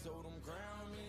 told them crown me.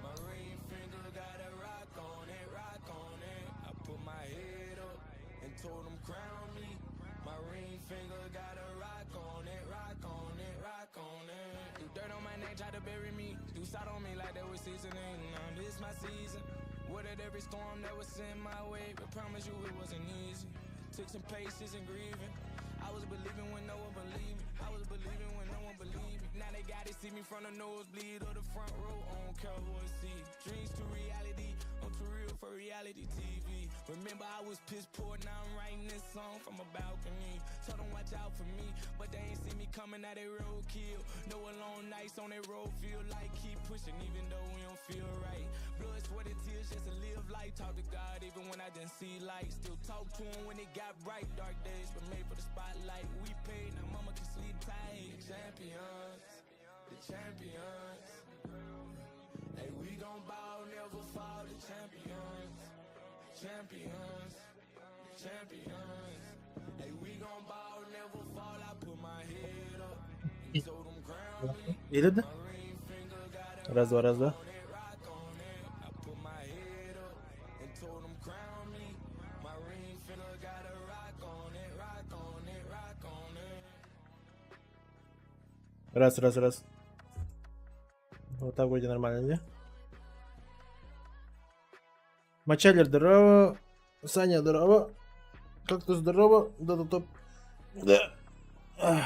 My ring finger got a rock on it, rock on it. I put my head up and told them crown me. My ring finger got a rock on it, rock on it, rock on it. Do dirt on my neck, try to bury me. Do side on me like there was seasoning. Now this my season. Weathered every storm that was in my way, but promise you it wasn't easy. Took some patience and grieving. I was believing when no one believed me. I was believing when no one believed me. Now they gotta see me from the nosebleed or the front row on Cowboy seat. Dreams to reality, I'm too real for reality TV. Remember I was piss poor, now I'm writing this song from a balcony. Told them watch out for me, but they ain't see me coming out they roadkill. No alone nights on that road feel like keep pushing even though we don't feel right. Blood, sweat and tears just to live life. Talk to God even when I didn't see light. Still talk to him when it got bright. Dark days but made for the spotlight. We paid, now mama can sleep tight. Champions, the champions. Hey, we gon' ball, never fall. The champions, champions, champions. Hey, we gon' ball, never fall. I put my head up and told them crown me. İyi dedi. My ring finger got a Раз, два, раз, два. rock on it. I put my head up and told them crown me. My ring finger got a rock on it, rock on it, rock on it. Раз, раз, раз. Вот так вроде нормально, не? Мачалер, здорово. Саня, здорово. Как-то здорово. Да, топ. Да. Ах.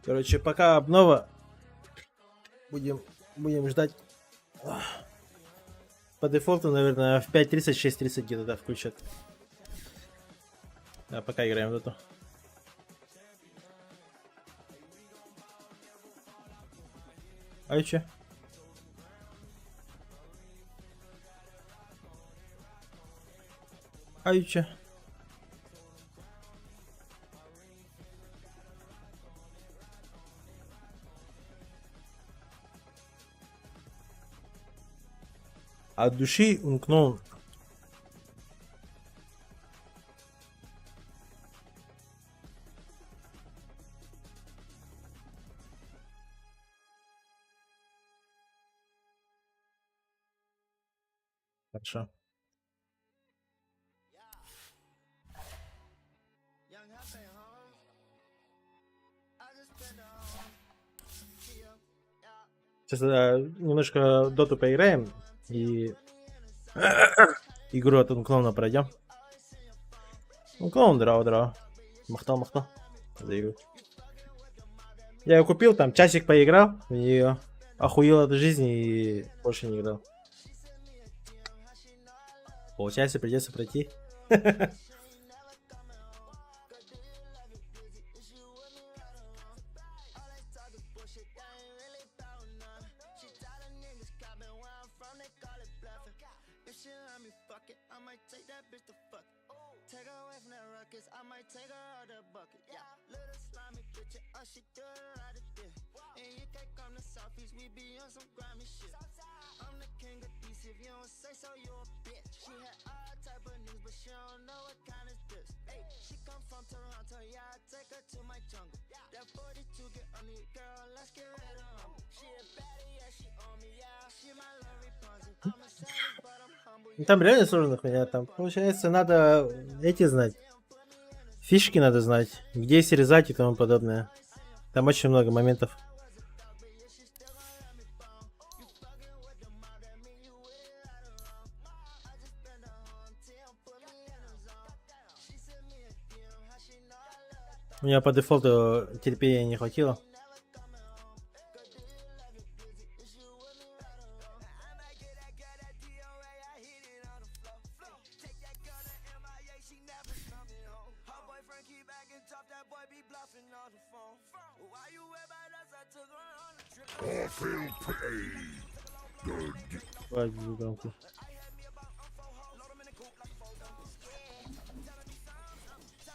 Короче, пока обнова. Будем ждать. По дефолту, наверное, в 5:30, 6:30 где-то, да, включат. А пока играем в эту. А и чё? А и чё? От души умкнул. Хорошо. Сейчас немножко доту поиграем и игру от Унклона пройдем. Унклон, здраво. Махтал. За игру. Я ее купил, там часик поиграл в нее. Охуел от жизни и больше не играл. Получается, придется пройти. Там реально сложно хуйня, там получается надо эти знать. Фишки надо знать, где срезать и тому подобное. Там очень много моментов. У меня по дефолту терпения не хватило.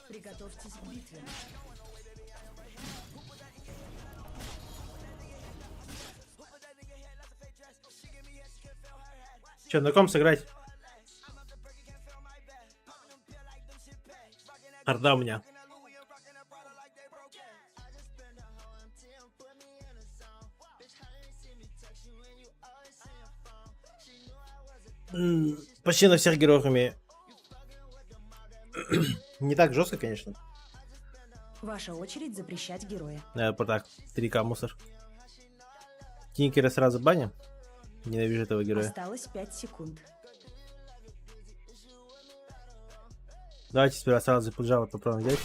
Приготовьтесь к битве. Че, на ком сыграть? Орда у меня. Почти на всех героях умею. Не так жестко, конечно. Ваша очередь запрещать героя. Так, 3К мусор. Тинкера сразу баня. Ненавижу этого героя. Осталось 5 секунд. Давайте сперва сразу Пуджава попробуем взять.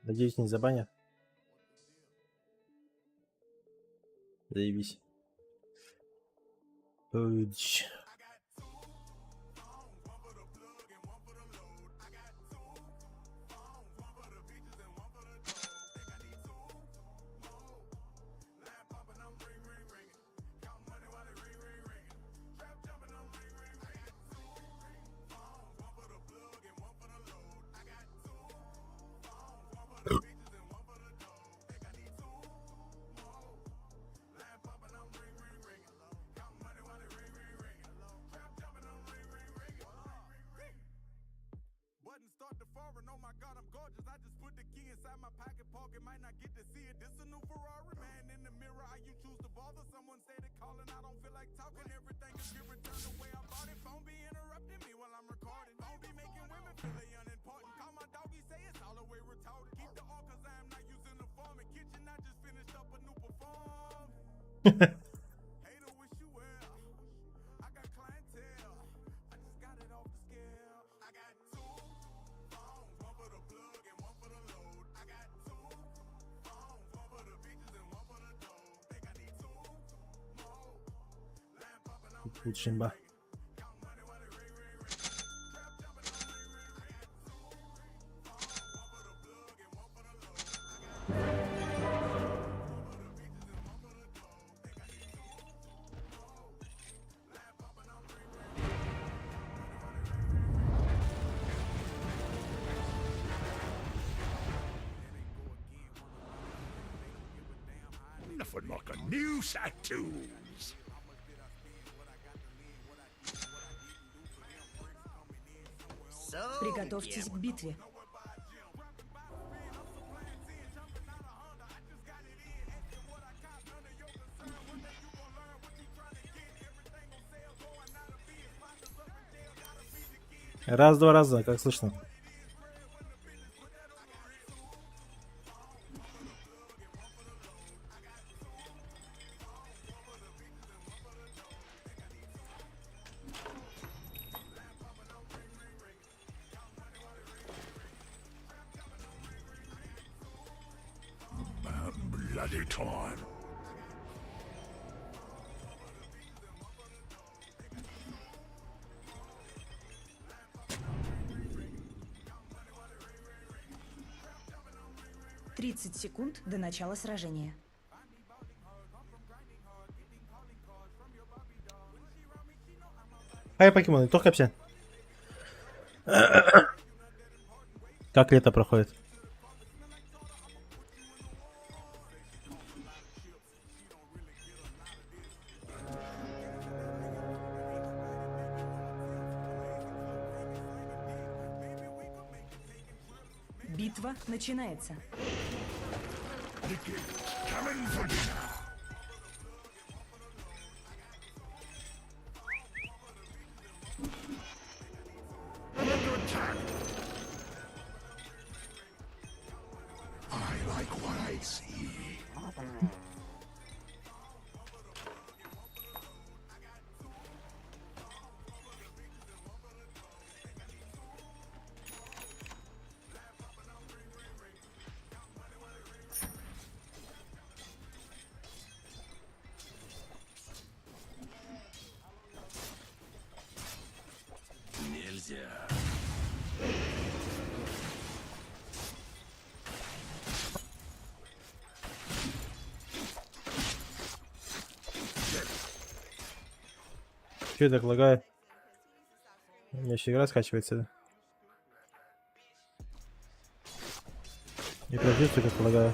Надеюсь, не забанят. Заебись. Уч. Шимба. Nothing like a new set of tools. Приготовьтесь к битве. Раз-два раза, как слышно. Bloody time. «30 секунд до начала сражения». Ай, покемоны, только все. Как лето проходит? Битва начинается. Coming for dinner. Under attack. I like what I see. Че так лагает? У меня еще игра скачивается. Да? И прям чувствую, как лагаю.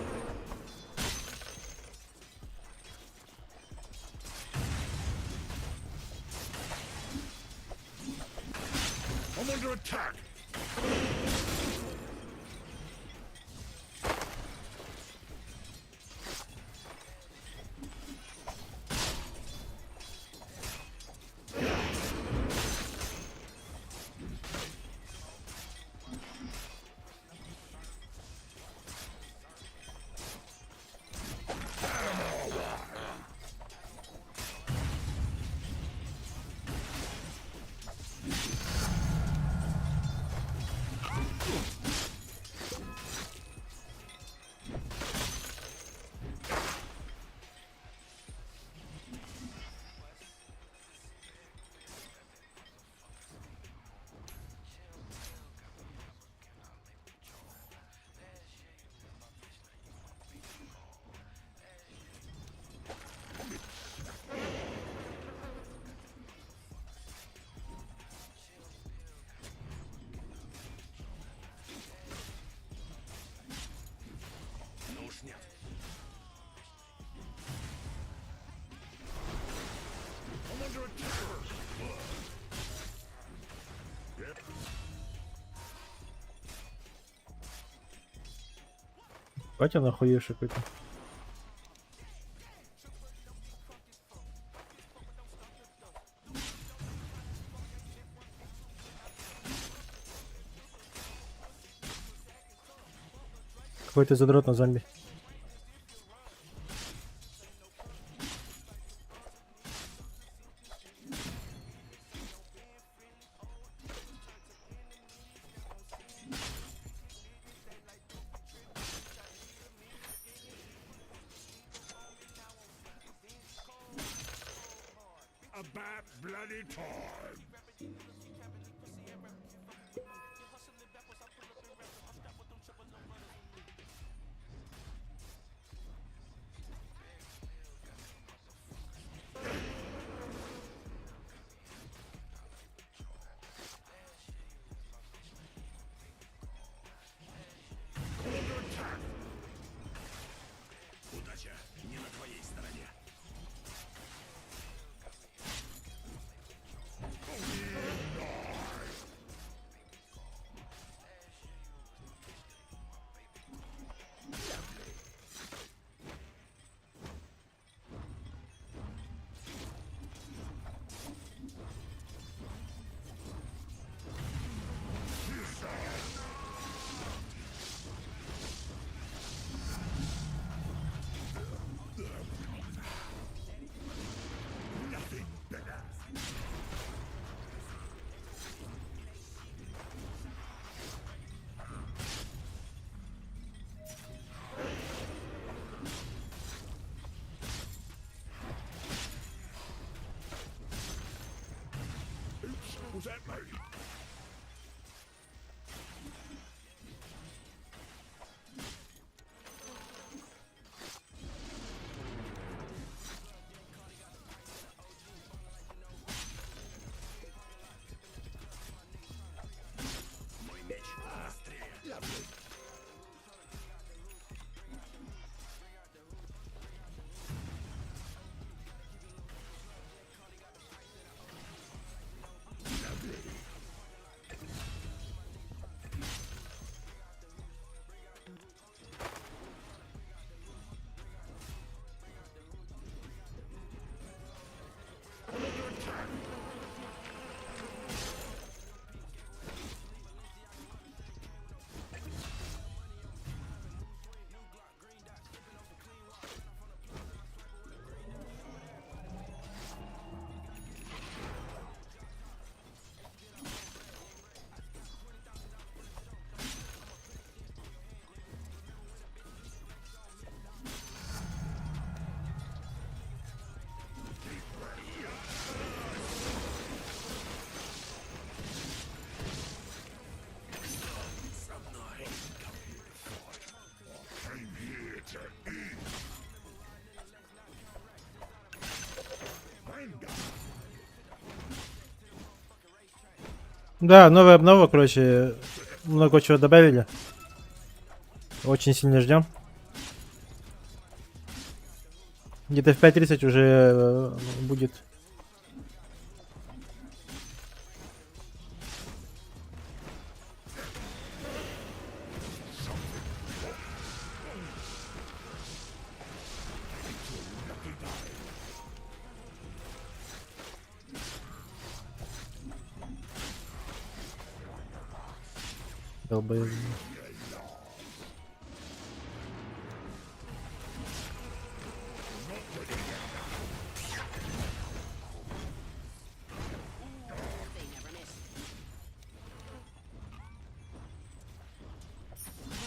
снят. I'm under attack. Yep. Батя нахуешь какой-то. Какой-то задрот на зомби. About bloody time. Удача не на твоей стороне. Nothing better. Oops, was that me? Мой меч острее. Lovely. Came here to eat. Vanguard. Да, новая обнова, короче, много чего добавили. Очень сильно ждем. Где-то в 5:30 уже будет. Долбоёб.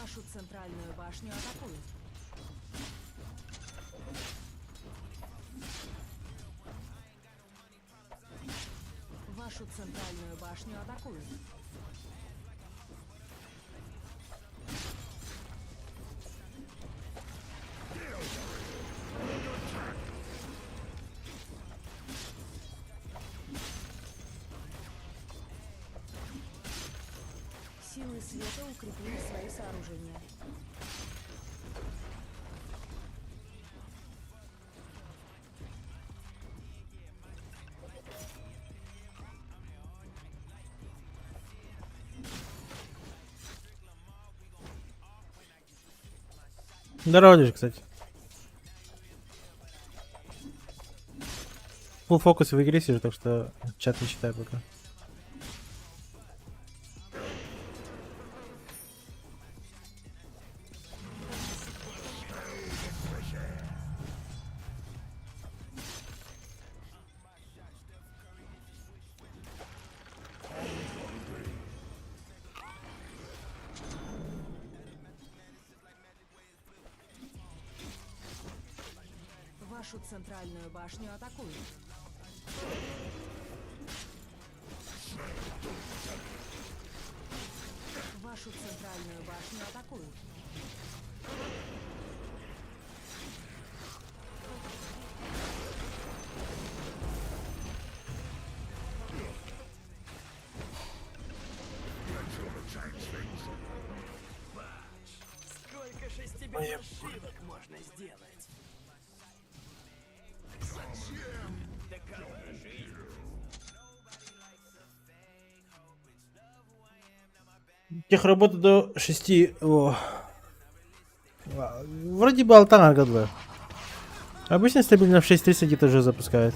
Вашу центральную башню атакуют. Вашу центральную башню атакуют. Силы света укрепили свои сооружения. Здорово, Лиш, кстати. Фул фокус в игре сижу, так что чат не читаю пока. Вашу центральную башню атакуют. Вашу центральную башню атакуют. Сколько же из тебя ошибок можно сделать? Зачем? Такова жизнь. Техработа до 6. О. Вроде бы Алтана гадла. Обычно стабильно в 6.30 где-то уже запускает.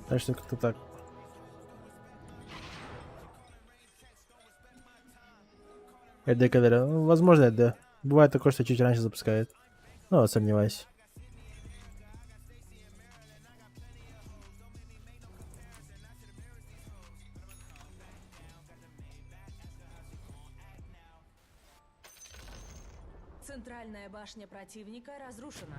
Так что как-то так. ЭД кадра. Ну, возможно, ЭД. Бывает такое, что чуть раньше запускает. Ну, сомневаюсь. Центральная башня противника разрушена.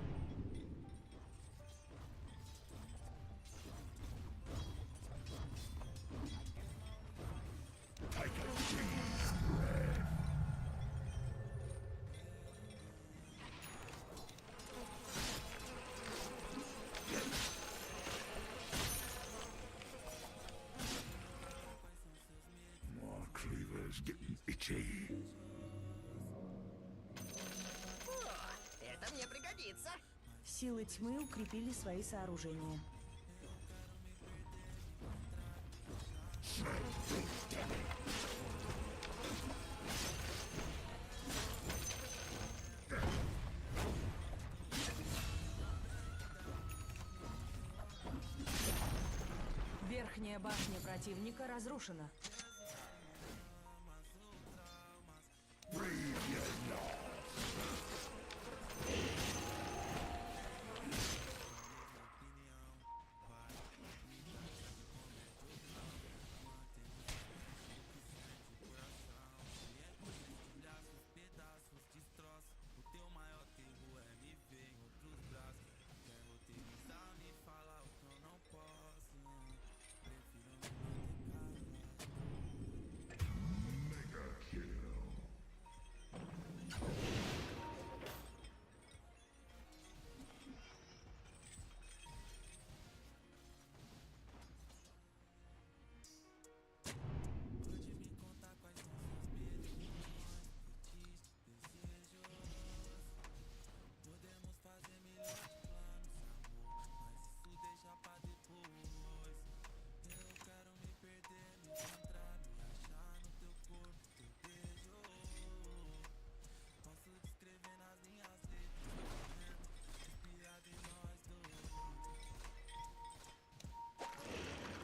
My cleaver's getting itchy. Это мне пригодится. Силы тьмы укрепили свои сооружения. Верхняя башня противника разрушена.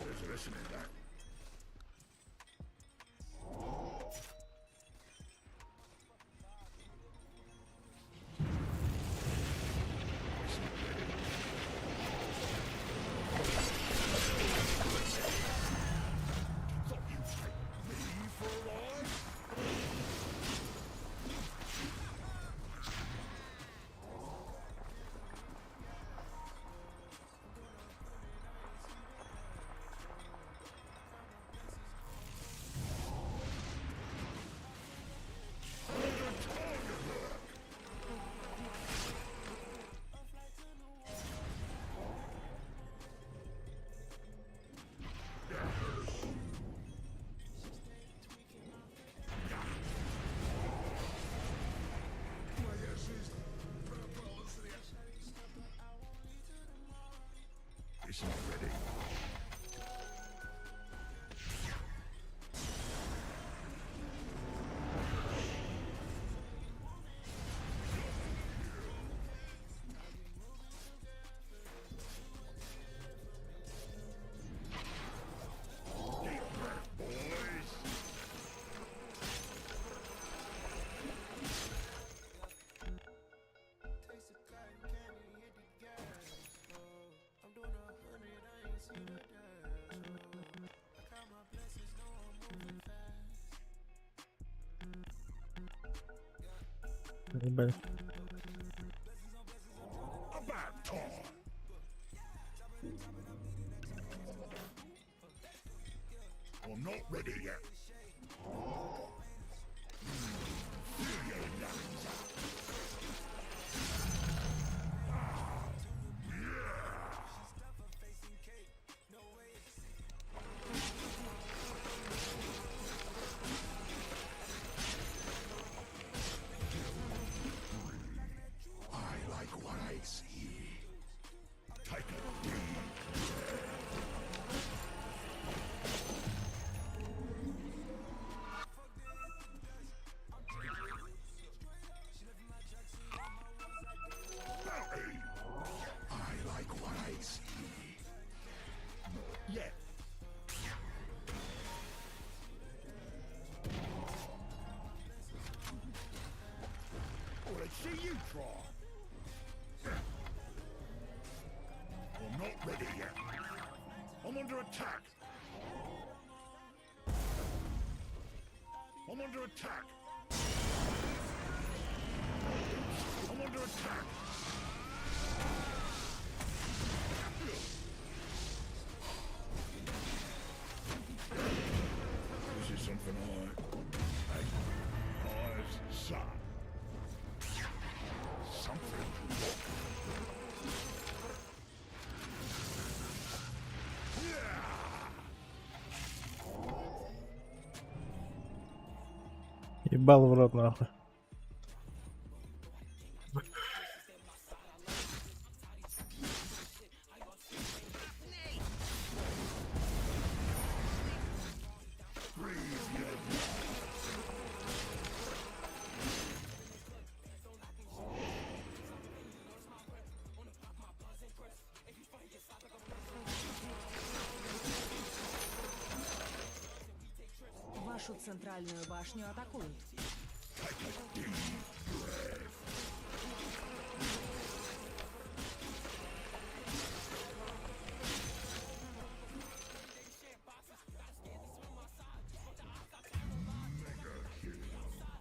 There's listen to that. Ебать. About time. I'm not ready yet. I like what I see. Take a deep bounty. I like what I see. Yeah. Oh, let's see you try. I'm not ready yet. I'm under attack. I'm under attack. I'm under attack. This is something I've saw. Something. Ебал в рот нахуй. Вашу центральную башню атакуют.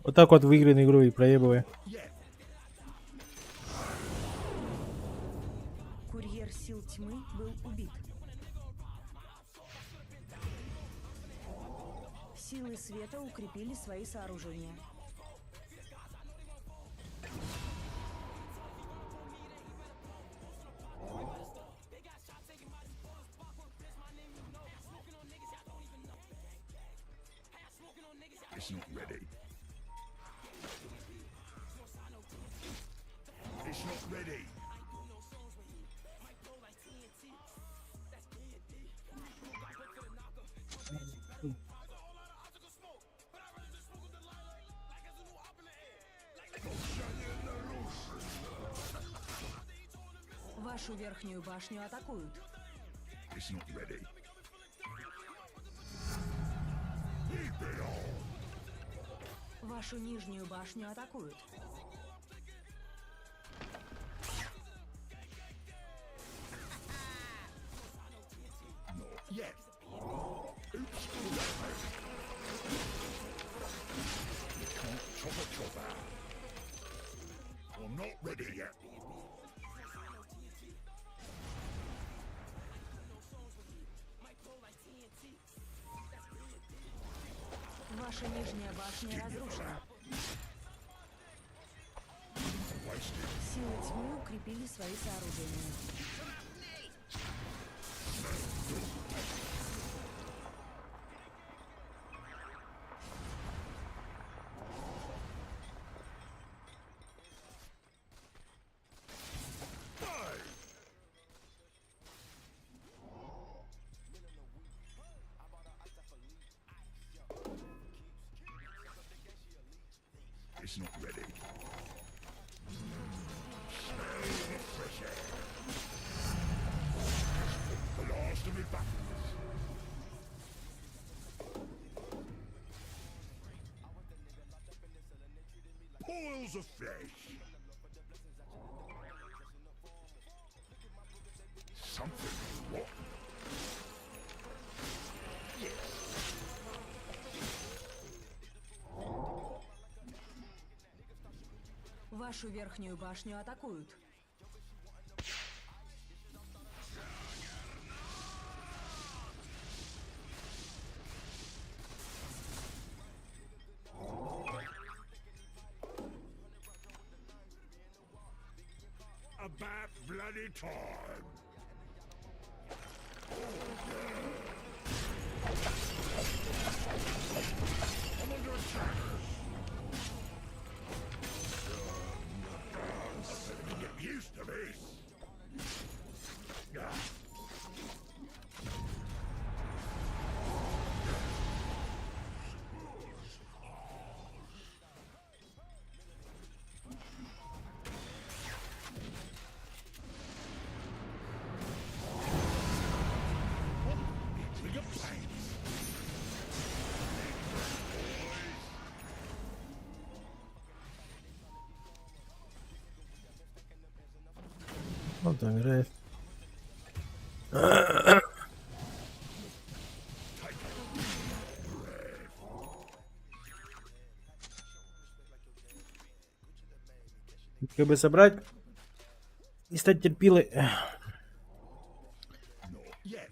Вот так вот выигранную игру и проебывай. Yeah. Курьер сил тьмы был убит. Силы света укрепили свои сооружения. It's not ready. It's not ready. Вашу верхнюю башню атакуют. It's not ready. Keep it on. Вашу нижнюю башню атакуют. Not yet. Oops. You can't chop a chopper. I'm not ready yet. Ваша нижняя башня разрушена. Wasted. Силы тьмы укрепили свои сооружения. It's not ready. Smell the fresh air. The last of me battles. Boils of flesh. Something rotten. Вашу верхнюю башню атакуют. About bloody time. I'm under attack. Get used to this. Bigger plans. Вот он играет. Как бы собрать и стать терпилой. Not yet.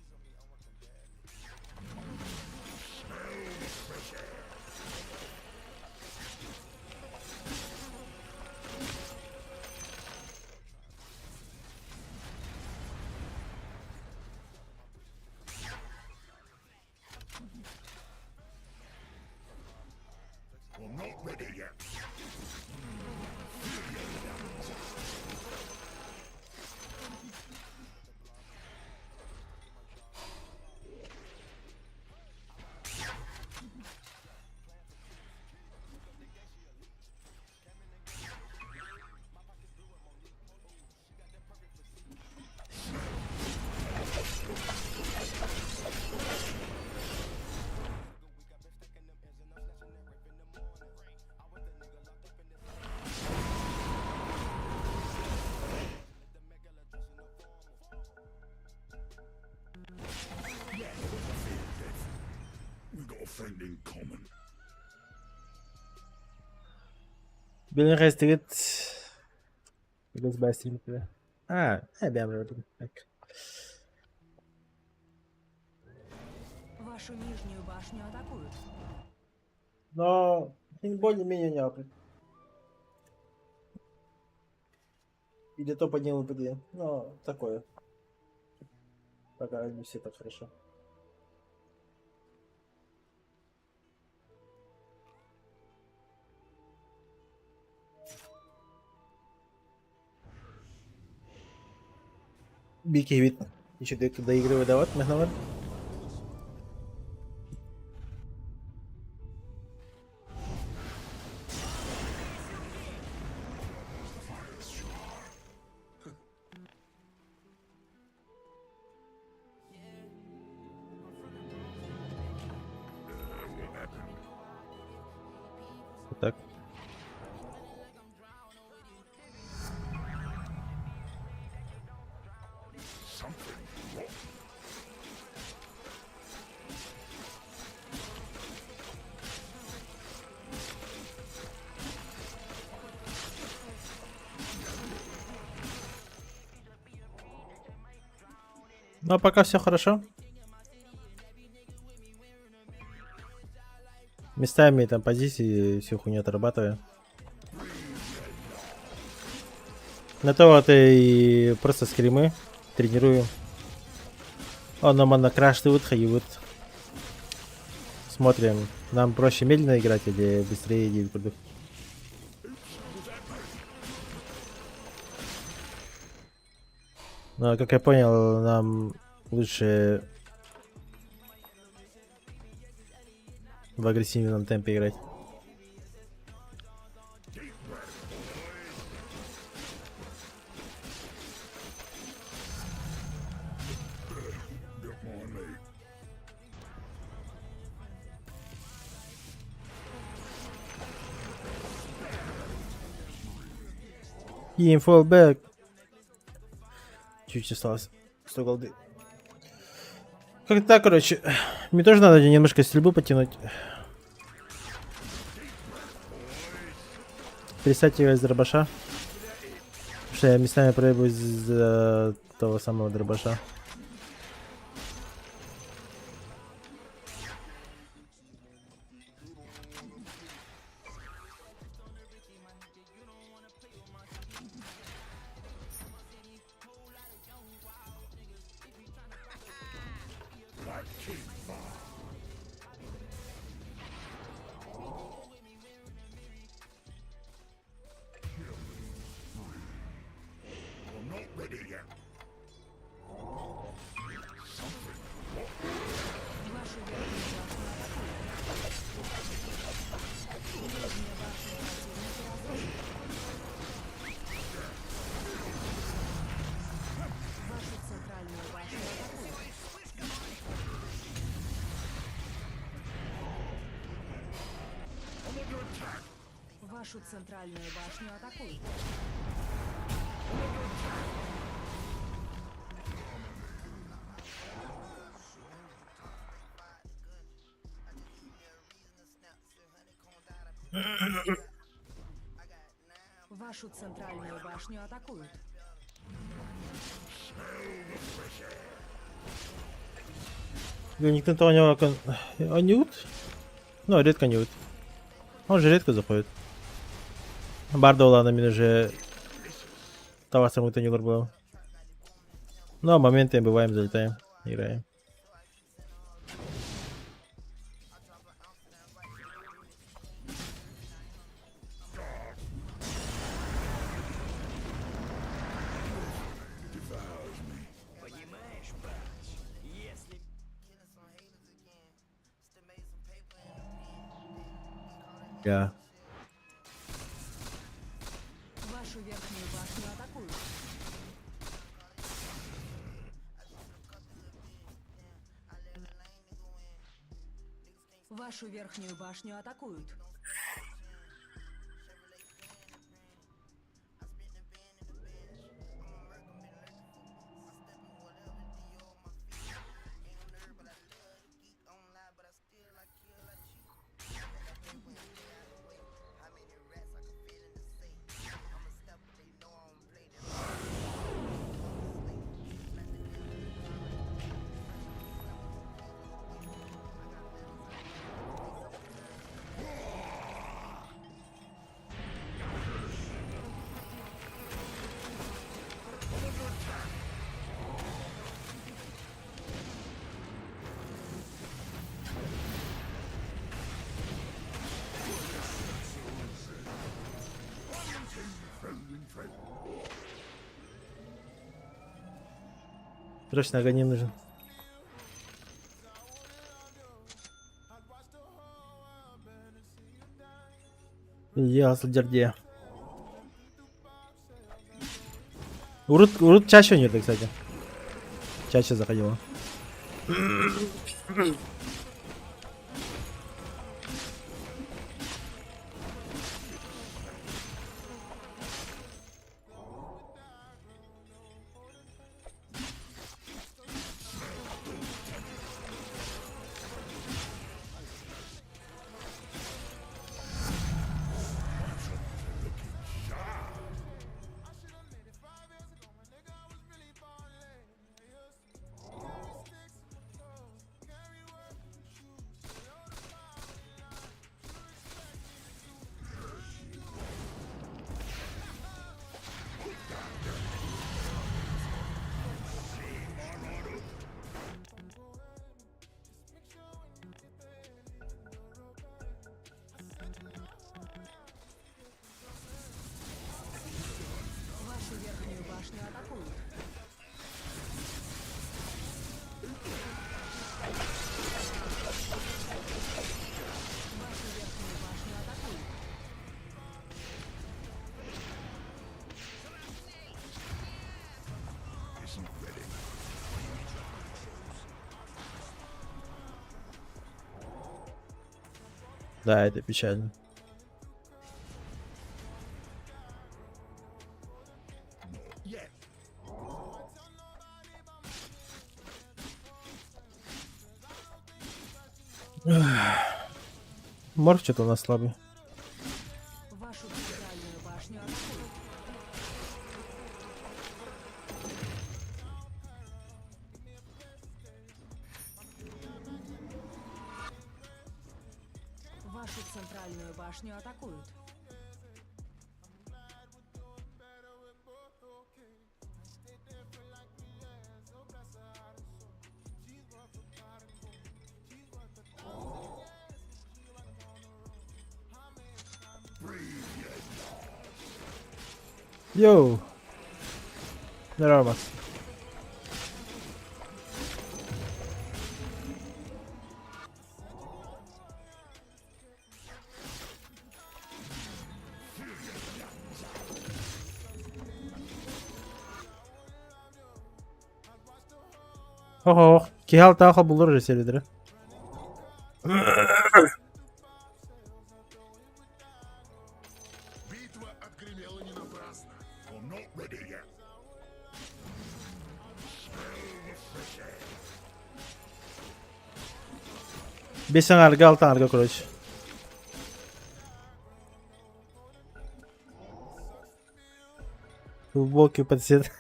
Smell the fresh air. I'm not ready yet. We've got a friend in common. Beni restrit. Biraz bastırayım bir. Ha, ben vurdum. Bak. Вашу нижнюю башню атакуют. Но более-менее не апрет. Или то поднял ПД. Но такое. Пока не все так хорошо. Bir kevit. Еще доигрываю давать, мехновар. Так. Something. What? Ну а пока все хорошо. Местами там позиции всю хуйню отрабатываю. На то вот и просто скримы тренирую. Он нам на краш-то ходит. Смотрим, нам проще медленно играть или быстрее идти в Но, как я понял, нам лучше в агрессивном темпе играть. Don't mind me. Team fallback. Чуть осталось. 100 голды. Как так, короче. Мне тоже надо немножко стрельбу потянуть. пересядьте его из дробаша. Потому что я местами проебываюсь из того самого дробаша. I'm not ready yet. Вашу верхнюю башню атакуют. Нижняя башня противника разрушена. Вашу центральную башню атакуют. I'm under attack. Вашу центральную башню атакуют. Вашу центральную башню атакуют. Никто у него нют? Ну, редко нют. Он же редко заходит. Барда ладно, мне же того самого то не был. Но моменты бываем, залетаем, играем. Понимаешь, брач, если Я. Вашу верхнюю башню атакуют. Вашу верхнюю башню атакуют. Срочно агоним нужен. Я сладерде. Урут чаще нет, кстати. Чаще заходила. Вашу верхнюю башню атакуют. Вашу верхнюю башню атакуют. Isn't ready. Да, это печально. Yet. Морф что-то у нас слабый. Вашу центральную центральную башню атакуют. Йоу. Здорово, Макс. Ого, Кигал Таха булыр же сервері. Битва отгремела не напрасно. I'm not ready yet. Бесен арга, алтан арга, короче. Глубокий подсед.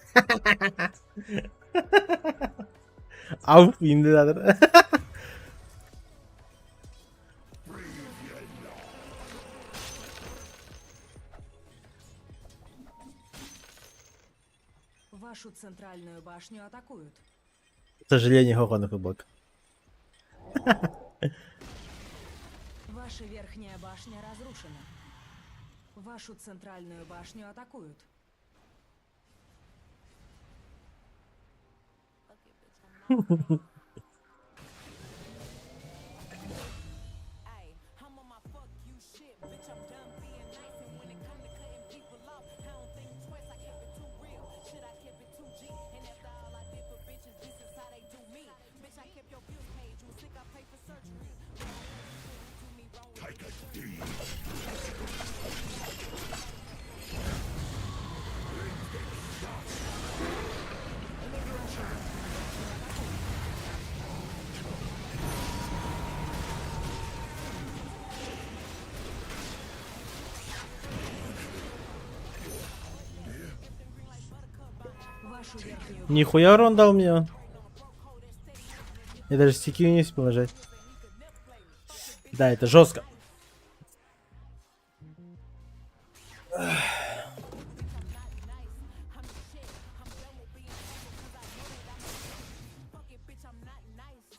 Ау, indi zaten. Вашу центральную башню атакуют. К сожалению, хохонок глубок. Ваша верхняя башня разрушена. Вашу центральную башню атакуют. Ay, I'm on my fuck you shit, bitch. I'm done being nice, and when it come to cutting people off, I don't think twice. I kept it too real, shit. I kept it too G, and after all I did for bitches, this is how they do me. Bitch, I kept your bills paid. You sick? I paid for surgery. Do me wrong. Take a D. Вашу верхнюю Нихуя урон дал мне. Я даже стики не успел нажать. Да, это жестко. Fuck it, bitch. I'm not nice.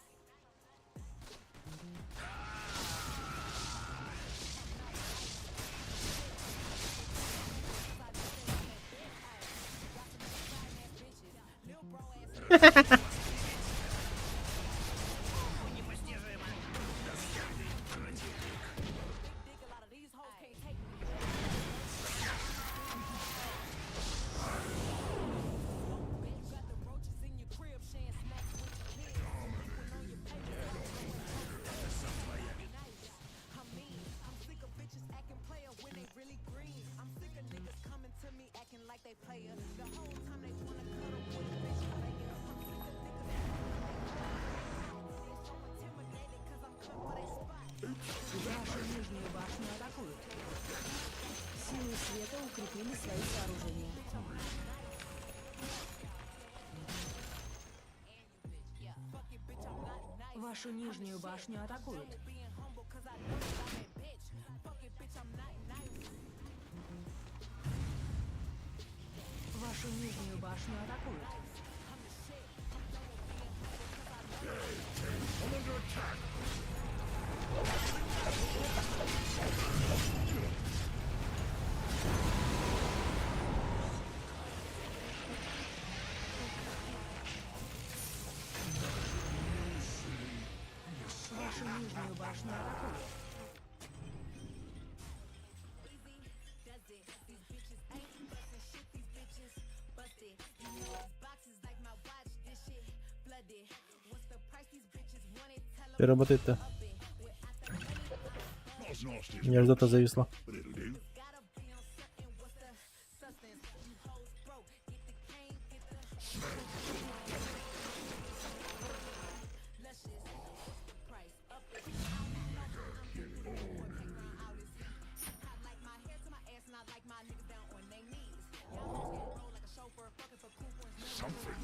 Think a lot of these hoes can't take me. Bitch, got the roaches in your crib, sharing snacks with your kids. Delinquent on your papers. I'm mean. I'm sick of bitches acting player when they really green. I'm sick of niggas coming to me acting like they player. The whole time they wanna cuddle with a bitch player. I'm sick of niggas they're so intimidated 'cause I'm cut for they spot. Вашу нижнюю башню атакуют. Силы света укрепили свои сооружения. Вашу нижнюю башню атакуют. Вашу нижнюю башню атакуют. Вашу нижнюю башню атакуют. Что работает-то? Not as nasty as Меня что-то зависло. but it'll do. Something.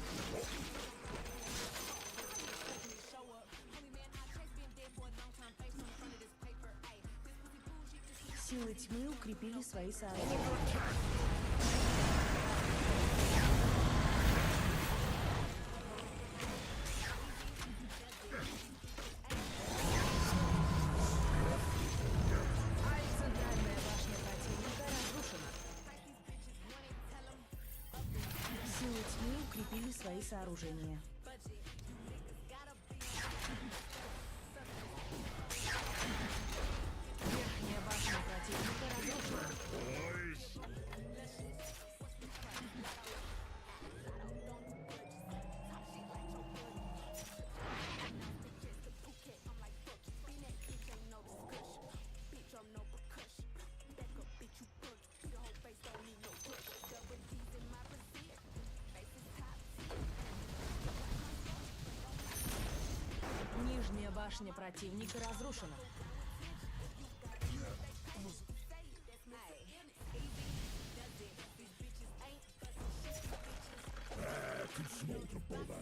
Силы тьмы укрепили свои сооружения. Центральная башня противника разрушена. Силы тьмы укрепили свои сооружения. Верхняя башня противника разрушена. Нижняя башня противника разрушена. Too small to bother.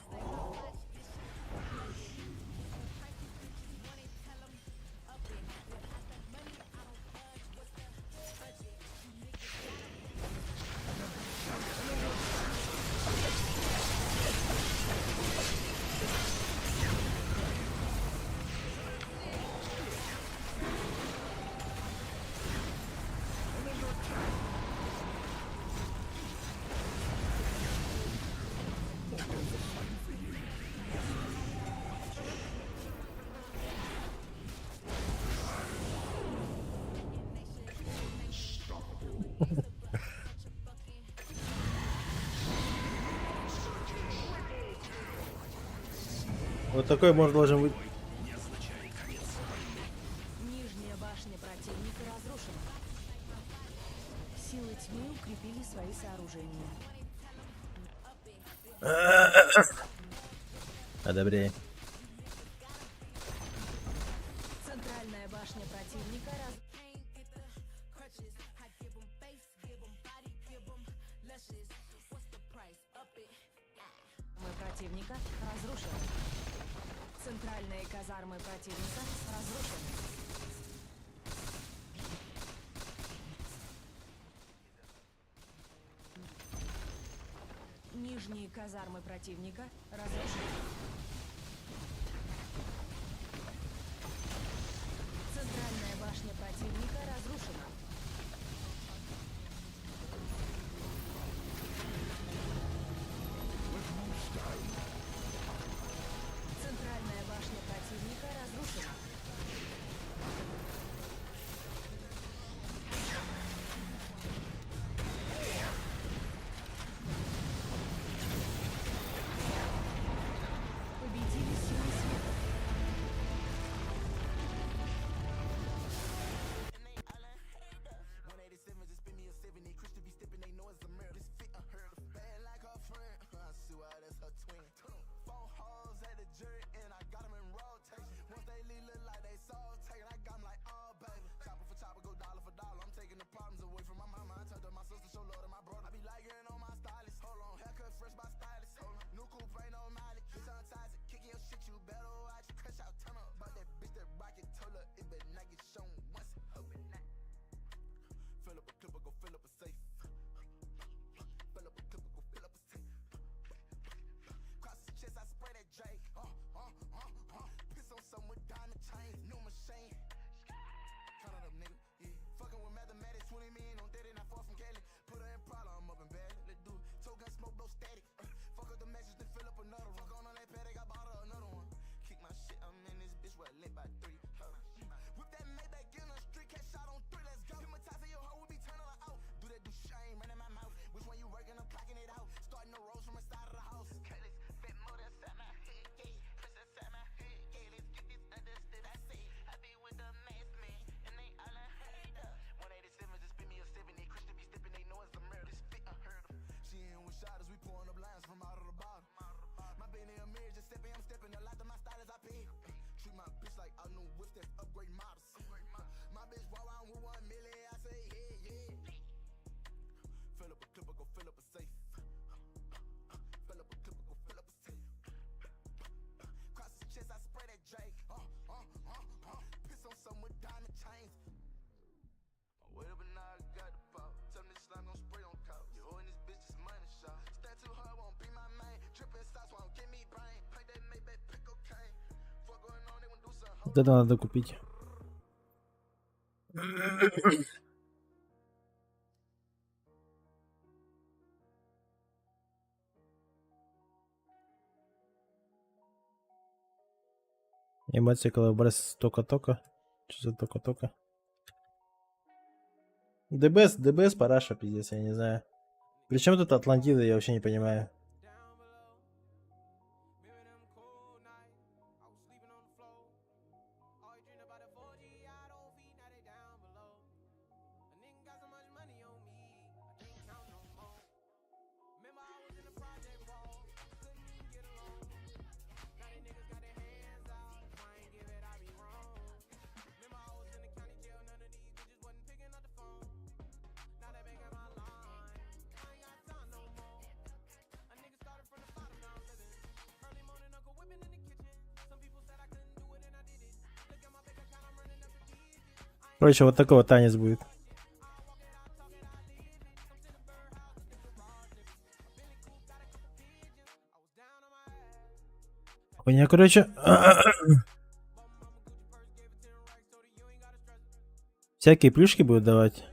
Вот такой может должен быть. Нижняя башня противника разрушена. Силы тьмы укрепили свои сооружения. Одобряй. Центральная башня противника противника разрушены. Центральные казармы противника разрушены. Нижние казармы противника разрушены. Центральная башня противника разрушена. Центральная башня противника разрушена. Победили силы света. Вот это надо купить. Эмоции коллаборации тока-тока. Что за тока-тока? ДБС параша, пиздец, я не знаю. Причем тут Атлантида, я вообще не понимаю. Короче, вот такой вот танец будет. Хуйня, короче. Всякие плюшки будут давать.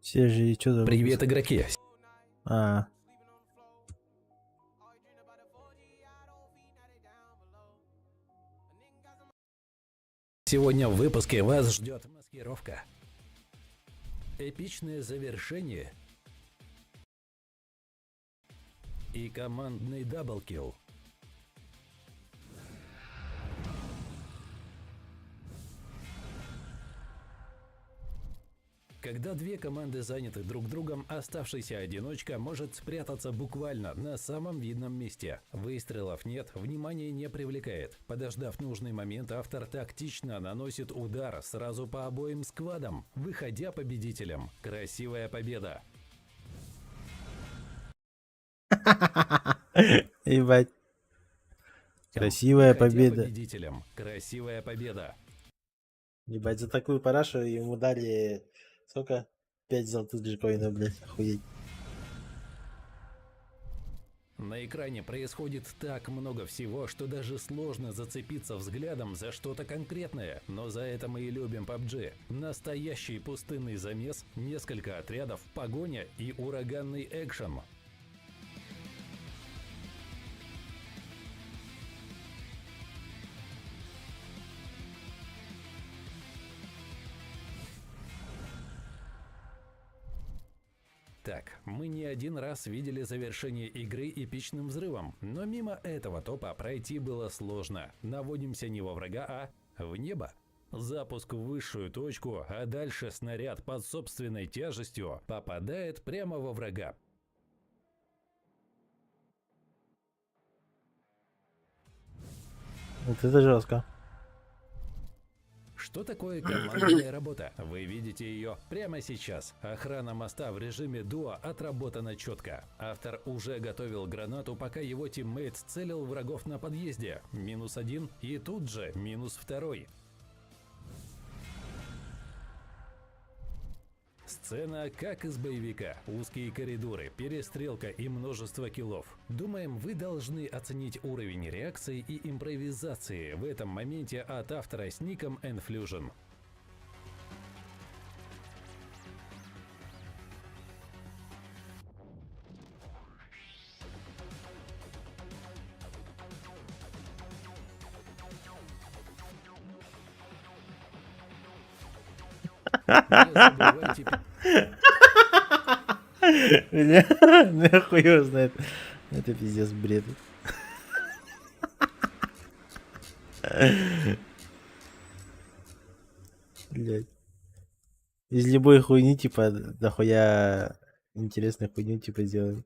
Все же, что за... Привет, игроки! А, Сегодня в выпуске вас ждет маскировка, эпичное завершение и командный даблкилл. Когда две команды заняты друг другом, оставшийся одиночка может спрятаться буквально на самом видном месте. Выстрелов нет, внимание не привлекает. Подождав нужный момент, автор тактично наносит удар сразу по обоим сквадам, выходя победителем. Красивая победа. ебать. Красивая Выходя победа. победителем. Красивая победа. Ебать, за такую парашу ему дали... Сколько? 5 золотых джекоинов, блядь, охуеть. На экране происходит так много всего, что даже сложно зацепиться взглядом за что-то конкретное. Но за это мы и любим PUBG. Настоящий пустынный замес, несколько отрядов, погоня и ураганный экшен. Так, мы не один раз видели завершение игры эпичным взрывом, но мимо этого топа пройти было сложно. Наводимся не во врага, а в небо. Запуск в высшую точку, а дальше снаряд под собственной тяжестью попадает прямо во врага. Вот это жестко. Что такое командная работа? Вы видите ее прямо сейчас. Охрана моста в режиме дуо отработана четко. Автор уже готовил гранату, пока его тиммейт целил врагов на подъезде. -1 и тут же -2. Сцена как из боевика. Узкие коридоры, перестрелка и множество киллов. Думаем, вы должны оценить уровень реакции и импровизации в этом моменте от автора с ником Enfusion. Не забывайте Бля, нахуй его знает. Это пиздец бред. Блять. Из любой хуйни, типа, дохуя интересной хуйню, типа, сделаем.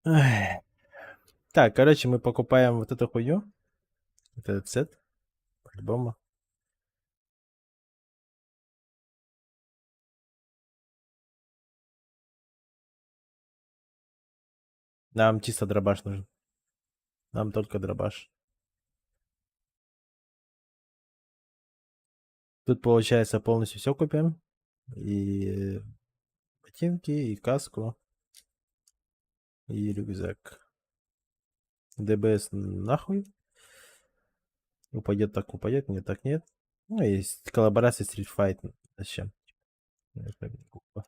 Ай. Так, короче, мы покупаем вот эту хуйню. Вот этот сет. По-любому. Нам чисто дробаш нужен. Нам только дробаш. Тут получается полностью все купим. И ботинки, и каску, и рюкзак. ДБС нахуй. Упадет так упадет, нет так нет. Ну, есть коллаборация Street Fight. Зачем? Это глупо.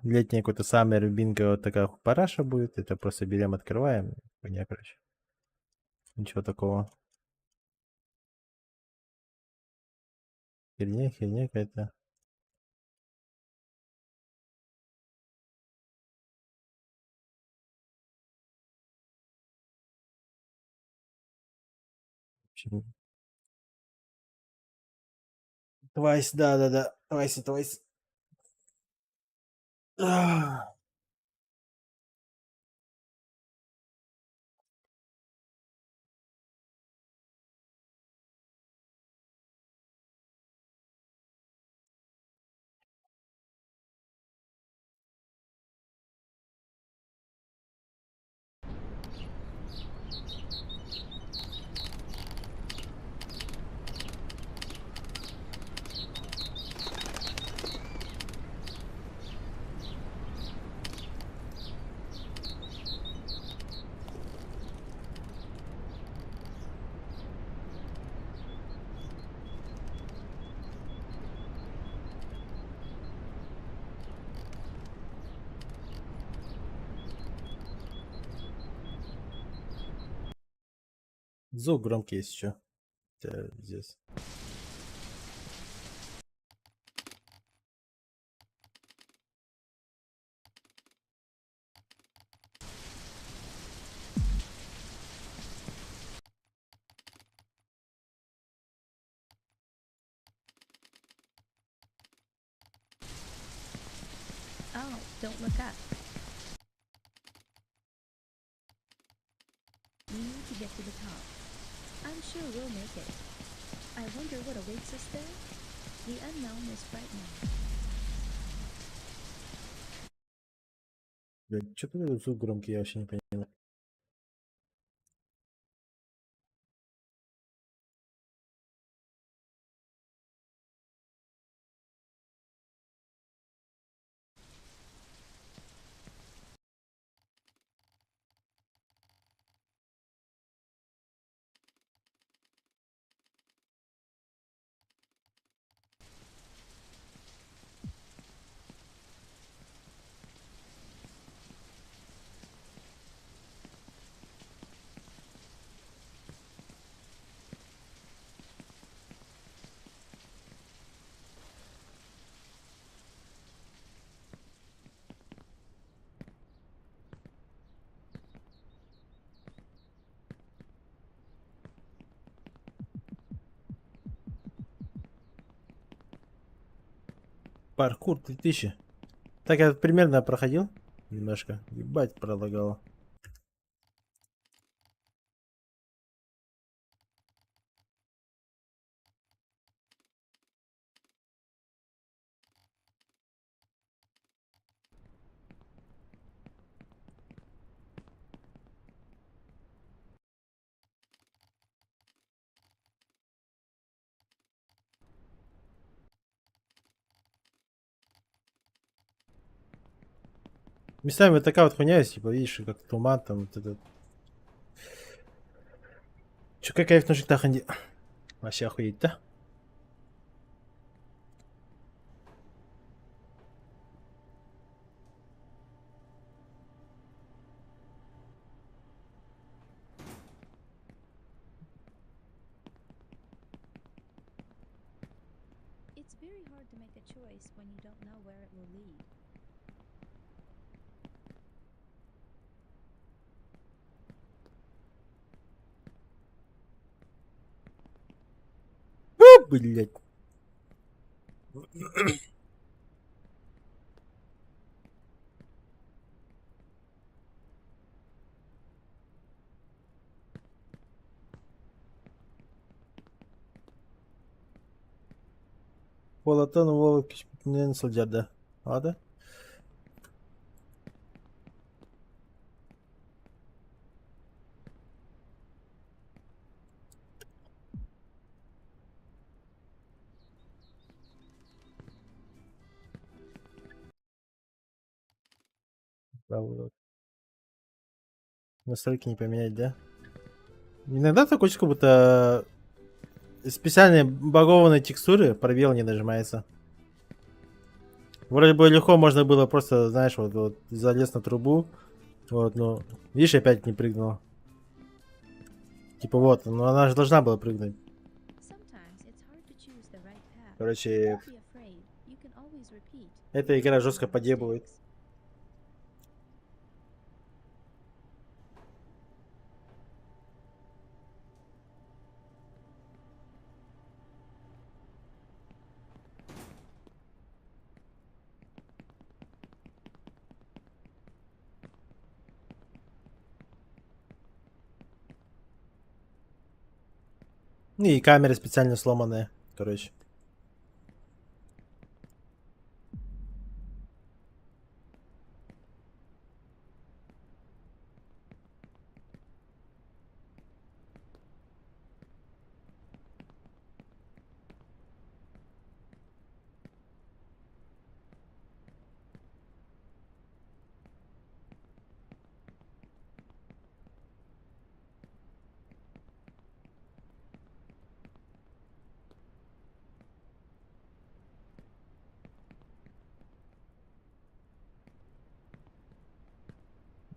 Летний какой-то Summer Bingo, вот такая параша будет. Это просто берем, открываем. Хуйня, короче. Ничего такого. Херня какая-то. В общем, Твайс, да. Твайс. Звук громкий есть еще. Здесь. Oh, don't look up. We need to get to the top. I'm sure we'll make it. I wonder what awaits us there? The unknown is frightening. Блядь, что тут звук громкий, я вообще не понимаю. Паркур 3000. Так я примерно проходил. Немножко. Ебать, пролагало. Местами вот такая вот хуйня есть, типа, видишь, как туман там, вот этот. Чё, как кайф на жиктах, Анди? Вообще охуеть-то. It's very hard to make a choice when you don't know where it will lead. Блять. Polat'tan Volk nasıl cadı? Adı? Браво. Настройки не поменять, да? Иногда такое чувство, как будто специальные багованные текстуры, пробел не нажимается. Вроде бы легко можно было просто, знаешь, вот залез на трубу. Вот, ну, видишь, опять не прыгнула. Типа вот, ну она же должна была прыгнуть. Sometimes it's hard to choose the right path. Короче, Don't be afraid. You can always repeat. эта игра жестко подъебывает. Ну и камеры специально сломанные, короче.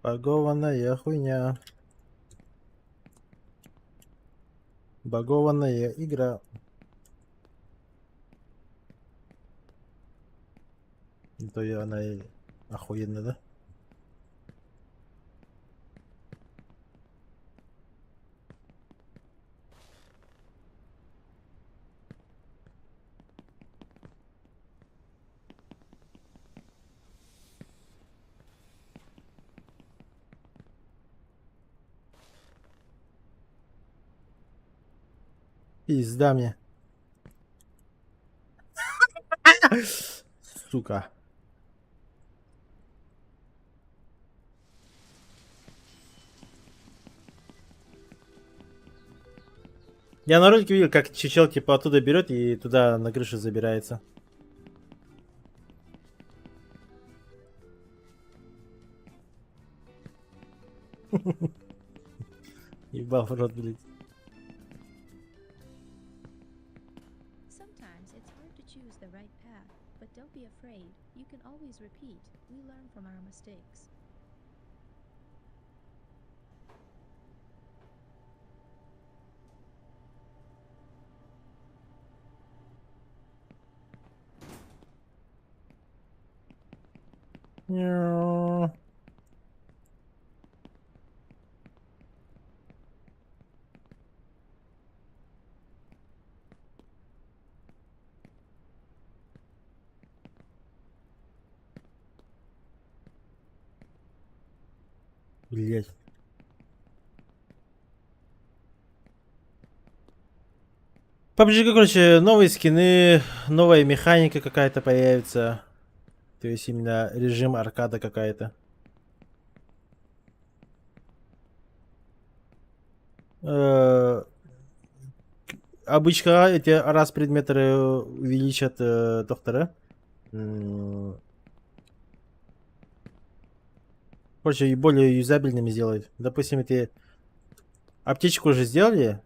Багованная хуйня. Багованная игра. То и она и охуенная, да? Пизда мне. Сука. Я на ролике видел, как чечел типа оттуда берет и туда на крышу забирается. Ебал в рот, блядь. Sometimes it's hard to choose the right path, but don't be afraid. You can always repeat. We learn from our mistakes. Няу. Блять. PUBG, короче, новые скины, новая механика какая-то появится. То есть именно режим аркада какая-то. Обычно эти раз предметы увеличат доктора. Короче, и более юзабельными сделают. Допустим, эти аптечку уже сделали.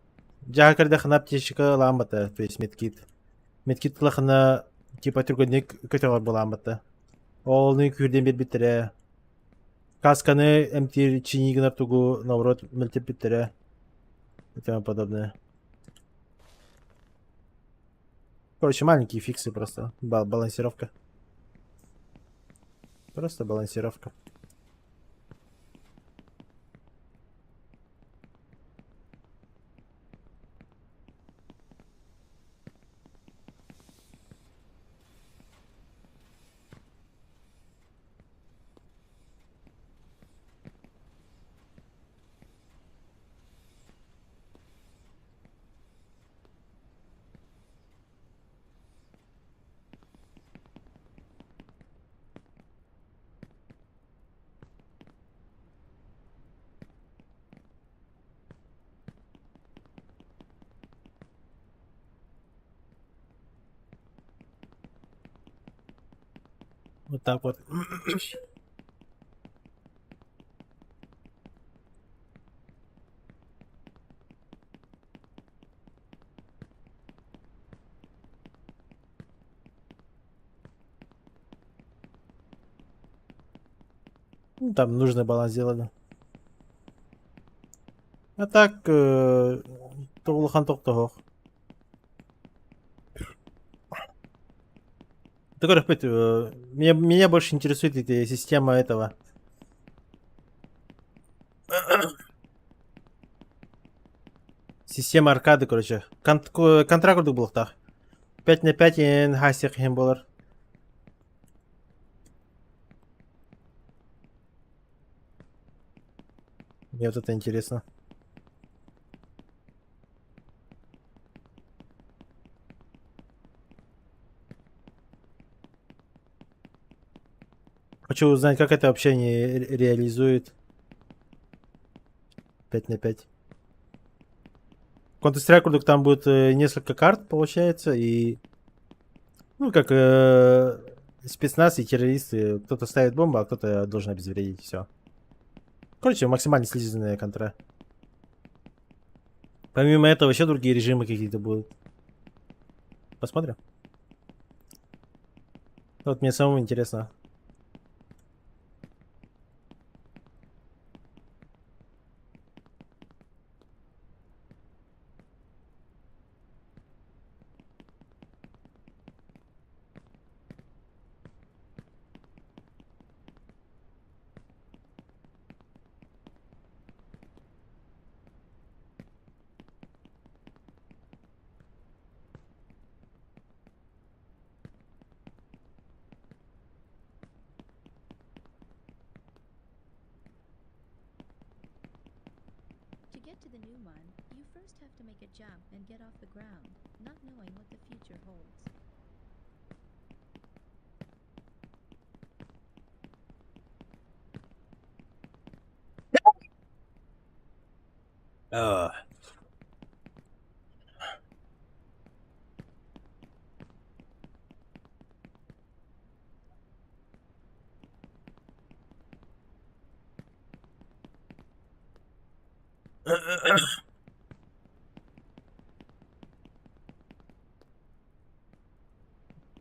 Жага кардахана аптечка ламбата, то есть медкит. Медкит лахана типа түргөнүк көтөгөр буламбата. Олны күрден бер битере. Касканы эмтир чинигнар тугу наоборот мөлтеп битере. И тому подобное. Короче, маленькие фиксы просто. Балансировка. Просто балансировка. Вот так вот. Ну, там нужный баланс сделали. А так, Тоғлыхан тоқтоғық. Такой рахмет, меня больше интересует эта система этого. Система аркады, короче. Контракт был так. 5 на 5 ен хасик хем болар. Мне вот это интересно. Хочу узнать, как это вообще они реализуют. 5 на 5. Counter-Strike там будет несколько карт, получается, и... Ну, как спецназ и террористы. Кто-то ставит бомбу, а кто-то должен обезвредить. Все. Короче, максимально слизанная контра. Помимо этого, еще другие режимы какие-то будут. Посмотрим. Вот мне самому интересно. To get to the new mine, you first have to make a jump and get off the ground, not knowing what the future holds.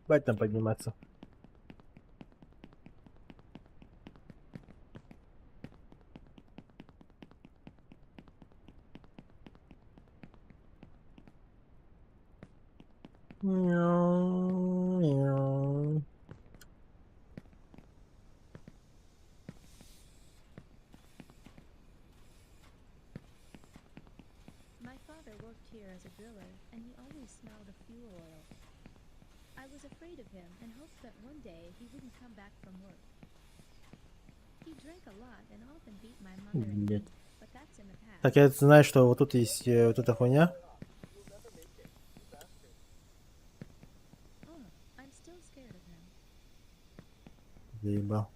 Хватит там подниматься. My father worked here as a driller, and he always smelled of fuel oil. I was afraid of him and hoped that one day he wouldn't come back from work. He drank a lot and often beat my mother and me, Блядь. but that's in the past. Так, я знаю, что вот тут есть вот эта хуйня. Oh, I'm still scared of him. Заебал.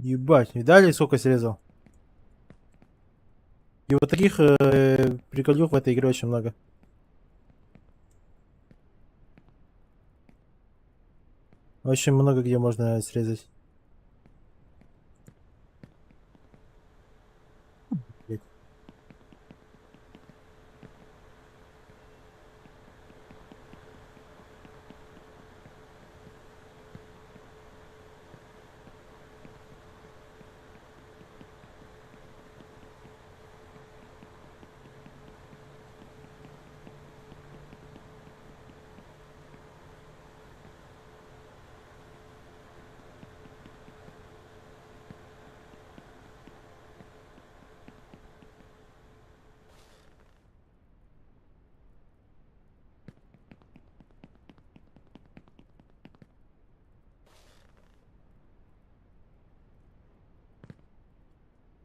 Ебать, видали, сколько срезал? И вот таких приколюх в этой игре очень много. Очень много где можно срезать. Блядь.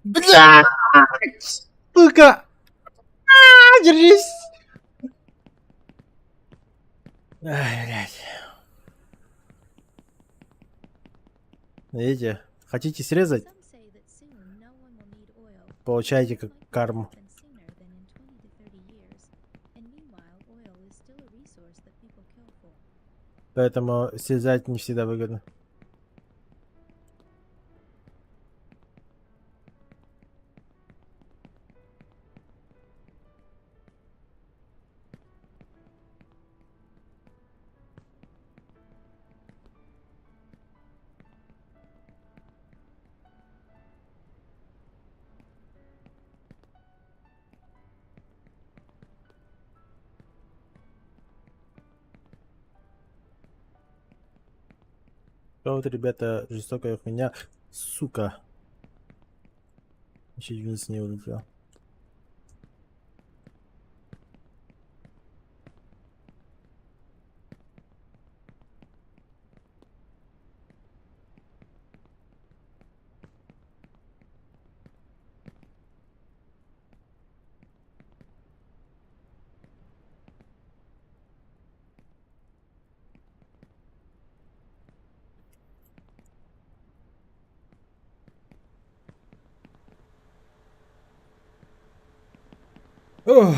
Блядь! Сука! Держись! Ай, блядь. Видите? Хотите срезать? Some say that soon no one will need oil. Получаете That как might карму. happen sooner than in 20 to 30 years. And meanwhile, oil is still a resource that people kill for. Поэтому срезать не всегда выгодно. А вот, ребята, жестокая хуйня. Сука. Еще вниз не улетел. Ох.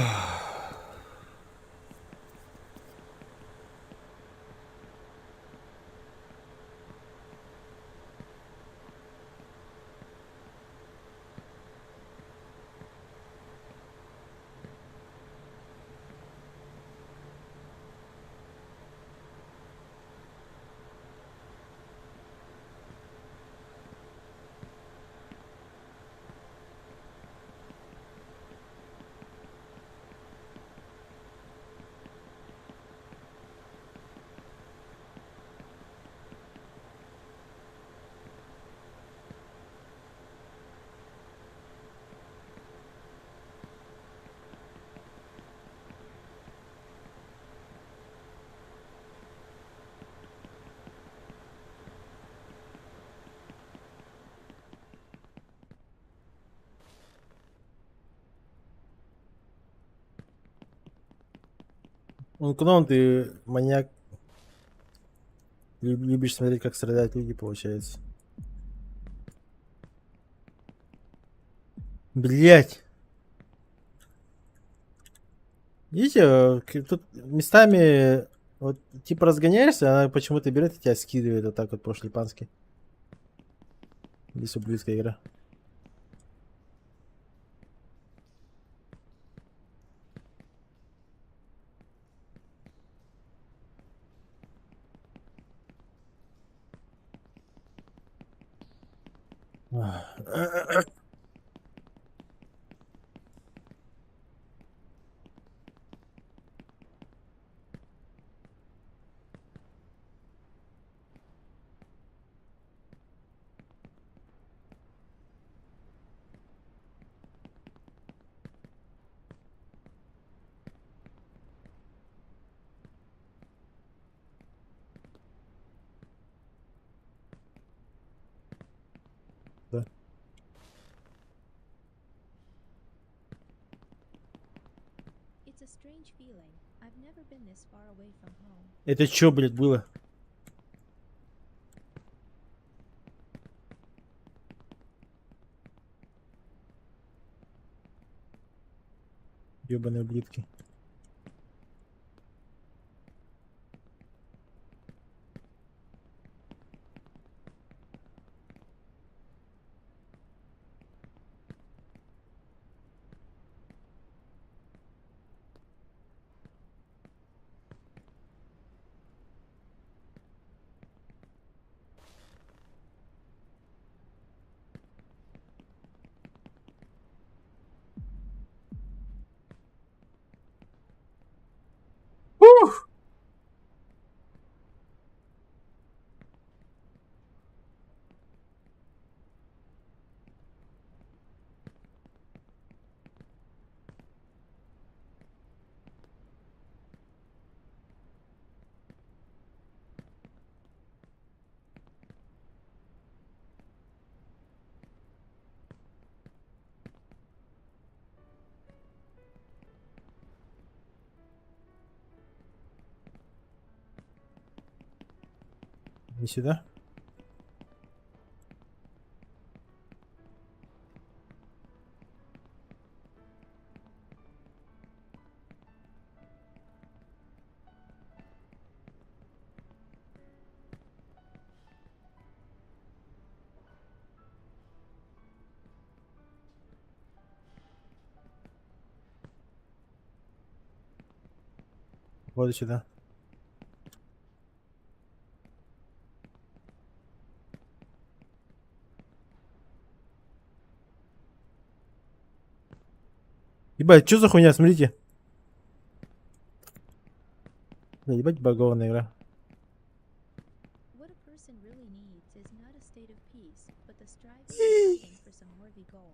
Ну, клоун, ты маньяк. Любишь смотреть, как страдают люди, получается. Блять. Видите, тут местами вот типа разгоняешься, она почему-то берет и тебя скидывает вот так вот по-шлепански. Здесь ублюдская игра. Да. It's a strange feeling. I've never been this far away from home. Это чё, блядь, было? Ёбаные ублюдки. Не сюда? Вот и сюда. Ебать, что за хуйня, смотрите. Да, ебать, багованная игра. What a person really needs is not a state of peace, but the striving and fighting for some worthy goal.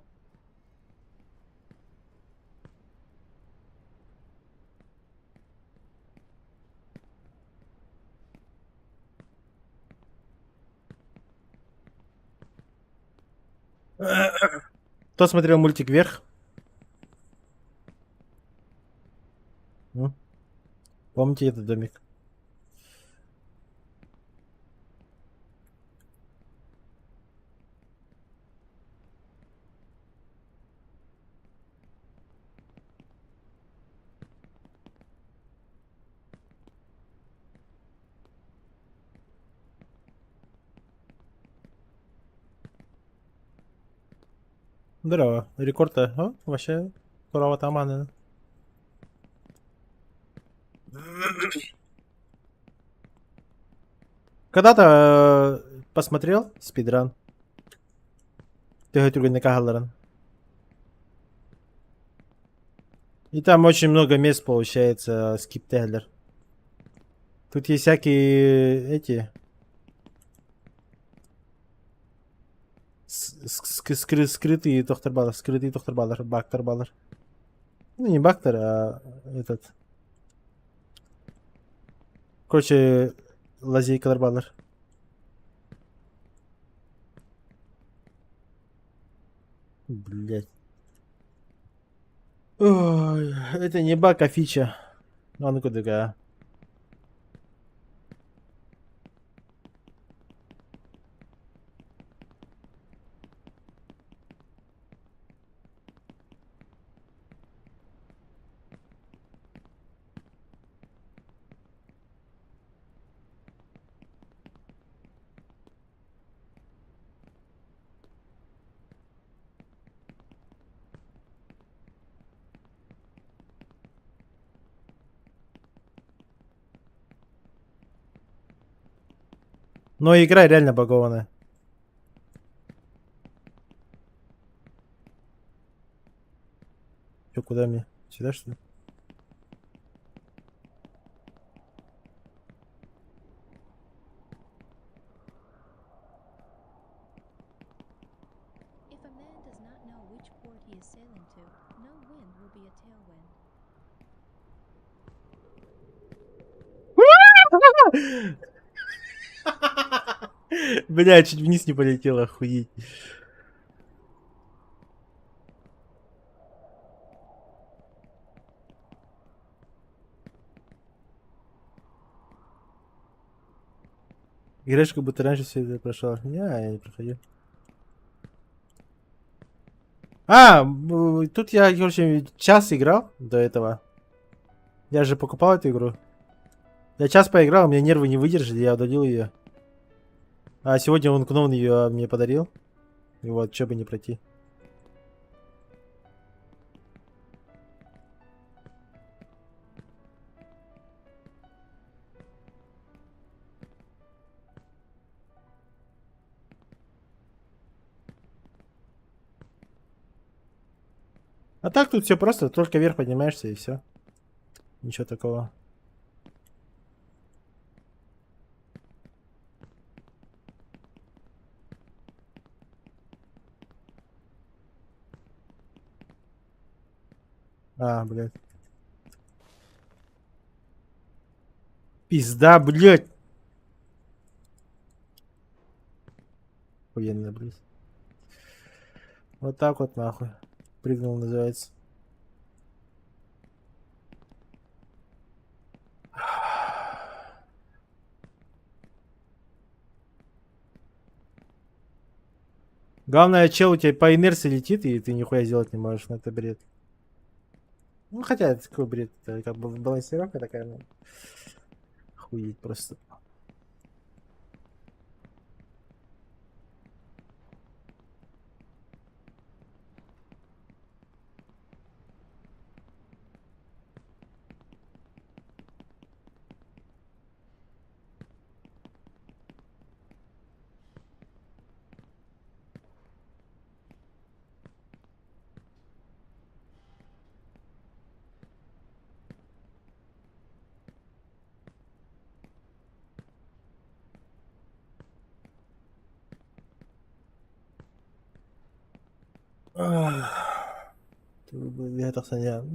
Кто смотрел мультик «Вверх»? Ну, помните этот домик? Здорово. Рекорд-то, вообще здорово там, Когда-то посмотрел спидран. Ты говоришь, на И там очень много мест получается, скиптеглер. Тут есть всякие эти скрытые Тохтер Бактер. Ну не Бактер, а этот. Короче, лазейка Дарбалер. Блять. Ой, это не баг, а фича. А ну-ка, такая. Но игра реально багованная. Чё, куда мне? Сюда, что ли? If a man does not know which port he is sailing to, no wind will be a tailwind. Бля, чуть вниз не полетел, охуеть. Играешь, как будто раньше все это прошел. Я не проходил. Тут я, короче, час играл до этого. Я же покупал эту игру. Я час поиграл, у меня нервы не выдержали, я удалил ее. А сегодня он Кнон ее мне подарил. И вот, что бы не пройти. А так тут все просто, только вверх поднимаешься и все. Ничего такого. Блядь. Пизда, блядь. Охуенно, блядь. Вот так вот нахуй. Прыгнул, называется. Главное, чел у тебя по инерции летит, и ты нихуя сделать не можешь, ну это бред. Ну хотя, это такой бред, это как бы балансировка такая, ну. Охуеть просто.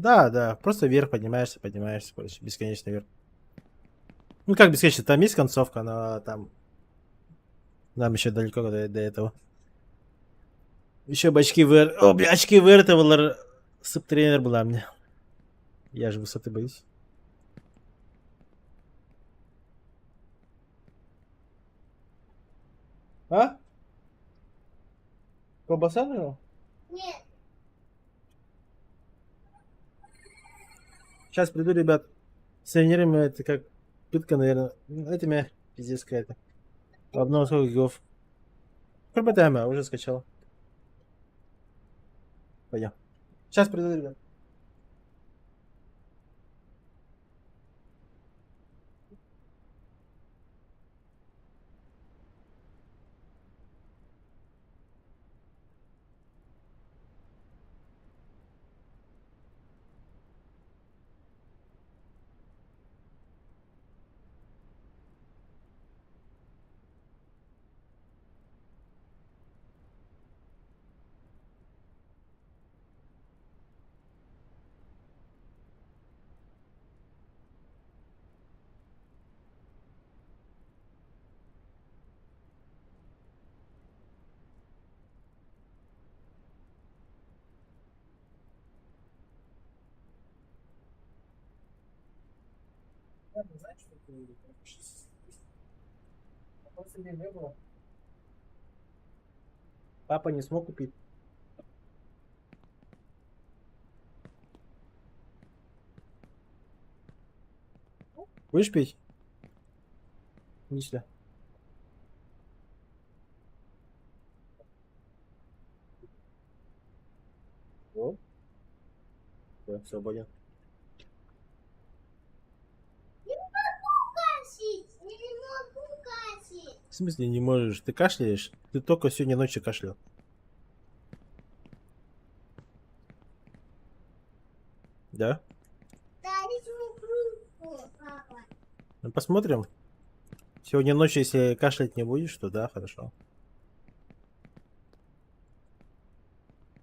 Да, да, просто вверх поднимаешься, поднимаешься, короче, бесконечно вверх. Ну как бесконечно, там есть концовка, но там нам еще далеко до этого. Еще бы очки О, бля, очки выртывал, субтренер была мне. Я же высоты боюсь. А? Колбаса наверное? Нет, Сейчас приду, ребят. С тренерами это как пытка, наверное. Это меня пиздец какая-то. В одном сколько гигов. Пробуем, уже скачал. Пойдем. Сейчас приду, ребят. Папа не смог купить. Будешь пить? Иди сюда. О. Да, свободен. кашить, я не могу кашить. В смысле не можешь? Ты кашляешь? Ты только сегодня ночью кашлял. Да? Да, я люблю, папа. Ну, посмотрим. Сегодня ночью, если кашлять не будешь, то да, хорошо.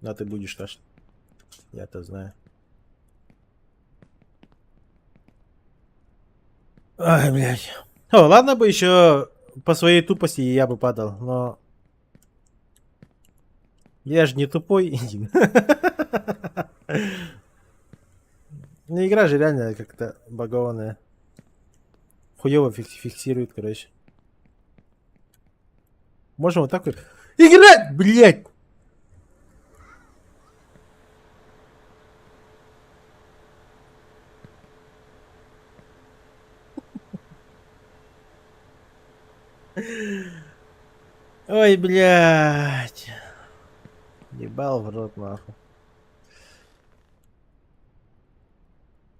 Да, ты будешь кашлять. Я-то знаю. Ай, блядь. О, ладно бы еще по своей тупости я бы падал, но... Я же не тупой. Ну, игра же реально как-то багованная. Хуёво фиксирует, короче. Можем вот так вот... Играть, блядь! Ой, блядь. Ебал в рот, нахуй.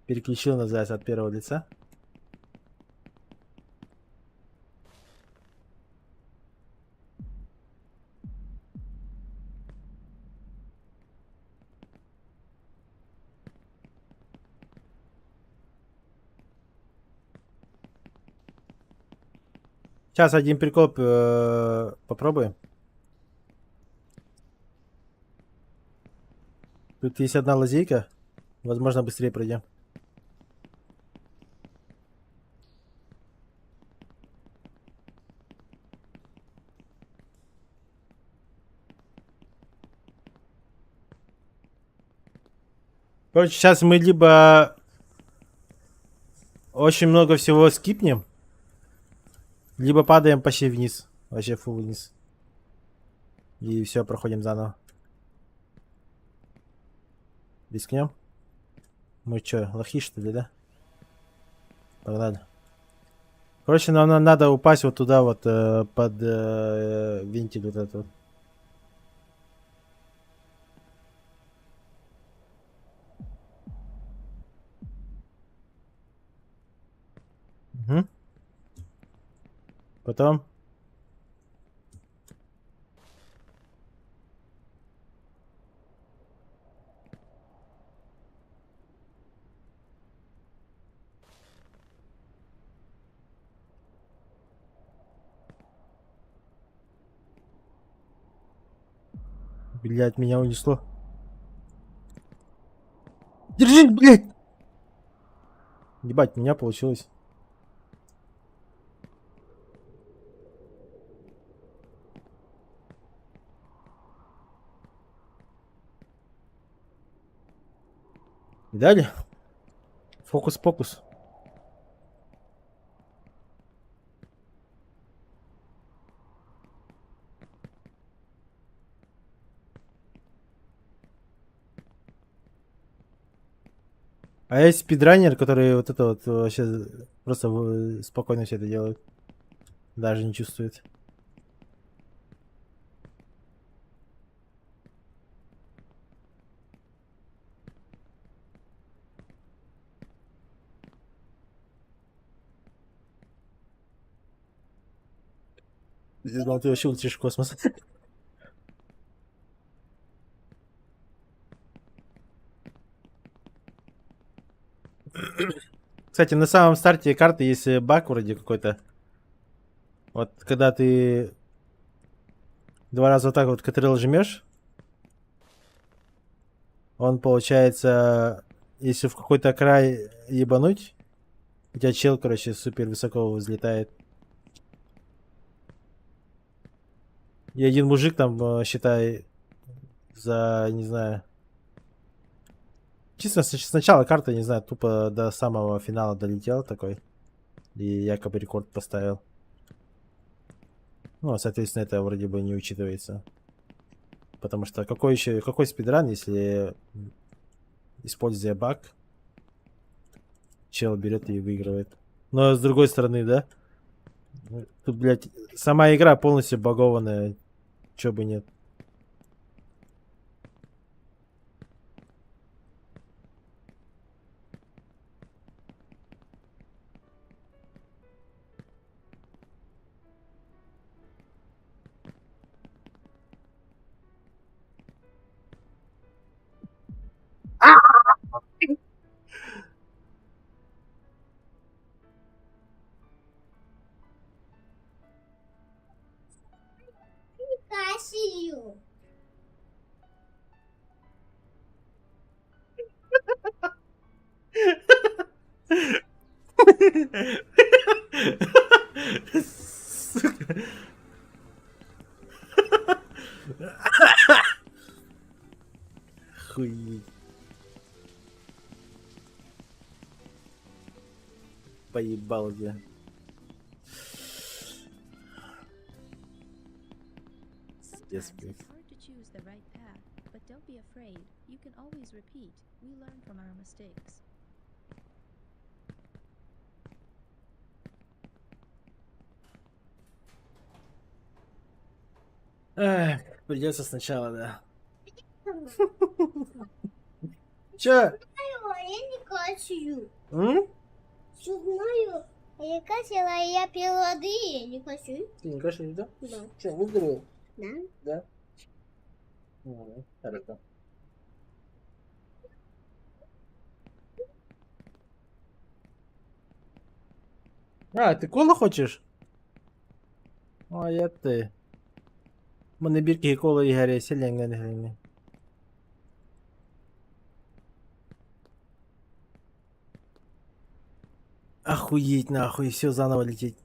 Переключил назад от первого лица. Сейчас один прикол попробуем. Тут есть одна лазейка. Возможно, быстрее пройдем. Короче, сейчас мы либо очень много всего скипнем, либо падаем почти вниз. Вообще фу вниз. И все, проходим заново. Рискнем? Мы чё, лохи что ли, да? Погнали. Короче, нам надо упасть вот туда вот под вентиль вот этот вот. Мгм. Потом. Блять, меня унесло. Держи, блять! Ебать, у меня получилось. Видали? Фокус-покус. А есть спидранер, который вот это вот вообще просто спокойно все это делает. Даже не чувствует. Я думал, ты вообще улетишь в космос. Кстати, на самом старте карты есть баг вроде какой-то. Вот когда ты 2 раза вот так вот Ctrl жмешь, он получается, если в какой-то край ебануть, у тебя чел, короче, супер высоко взлетает. И один мужик там, считай, за, не знаю, чисто сначала карты, не знаю, тупо до самого финала долетел такой. И якобы рекорд поставил. Ну, соответственно, это вроде бы не учитывается. Потому что какой спидран, если используя баг, чел берет и выигрывает. Но с другой стороны, да? Тут, блядь, сама игра полностью багованная. Чё бы нет. Кассию. Сука. Хуй. Поебал я. Yes, Sometimes it's hard to choose the right path, but don't be afraid. You can always repeat. We learn from our mistakes. Эх, придется сначала, да. Чё? Я не хочу. М? Зубную. Я косила, я пила воды, я не хочу. Ты не кашляешь, да? Да. Чё, выздоровел? Да? Да. Ну, хорошо. А, ты колу хочешь? А, я ты. Мене бірки і кола Ігоря Селенга не грині. Охуеть нахуй, все заново лететь.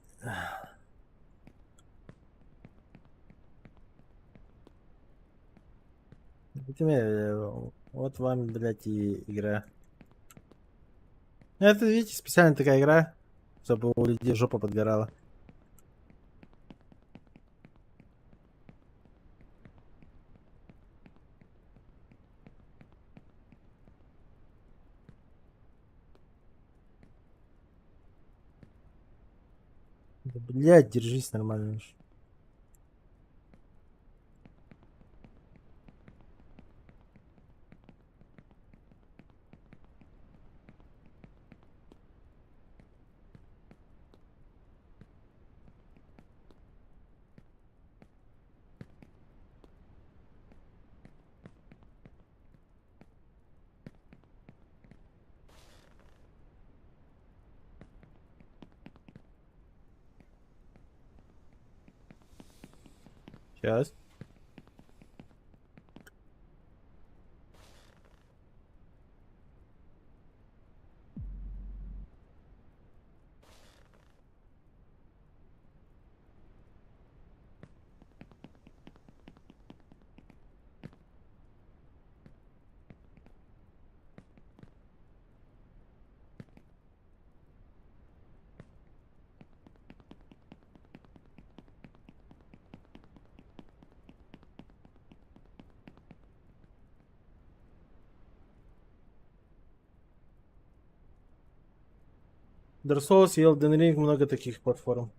Вот вам, блядь, и игра. Это, видите, специально такая игра, чтобы у людей жопа подгорала. Да, блядь, держись нормально. уж. Сейчас. Dark Souls и Elden Ring, много таких платформ.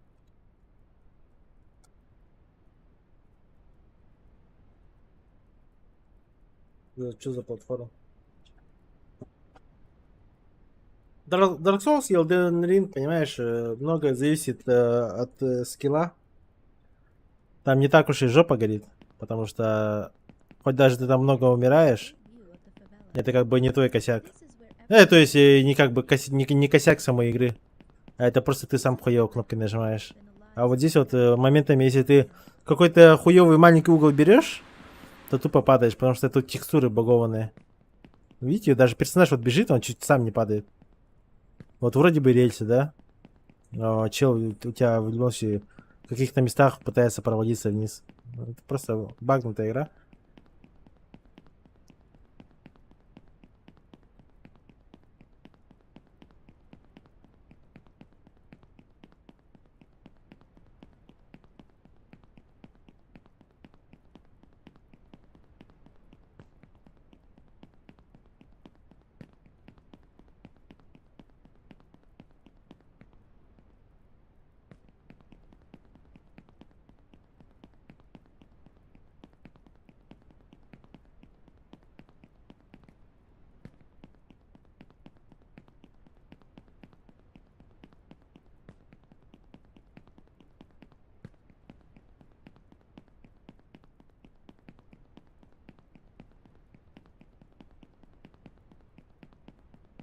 Что за платформа? Dark Souls и Elden Ring, понимаешь, многое зависит от скилла. Там не так уж и жопа горит, потому что хоть даже ты там много умираешь, View of the favela. это как бы не твой косяк. This is where То есть не как бы не косяк самой игры, а это просто ты сам хуево кнопкой нажимаешь. everyone's been alive. А вот здесь вот моментами, если ты какой-то хуёвый маленький угол берешь, то тупо падаешь, потому что тут текстуры багованные. Видите, даже персонаж вот бежит, он чуть сам не падает. Вот вроде бы рельсы, да? Но чел у тебя в любом случае в каких-то местах пытается проводиться вниз. Это просто багнутая игра.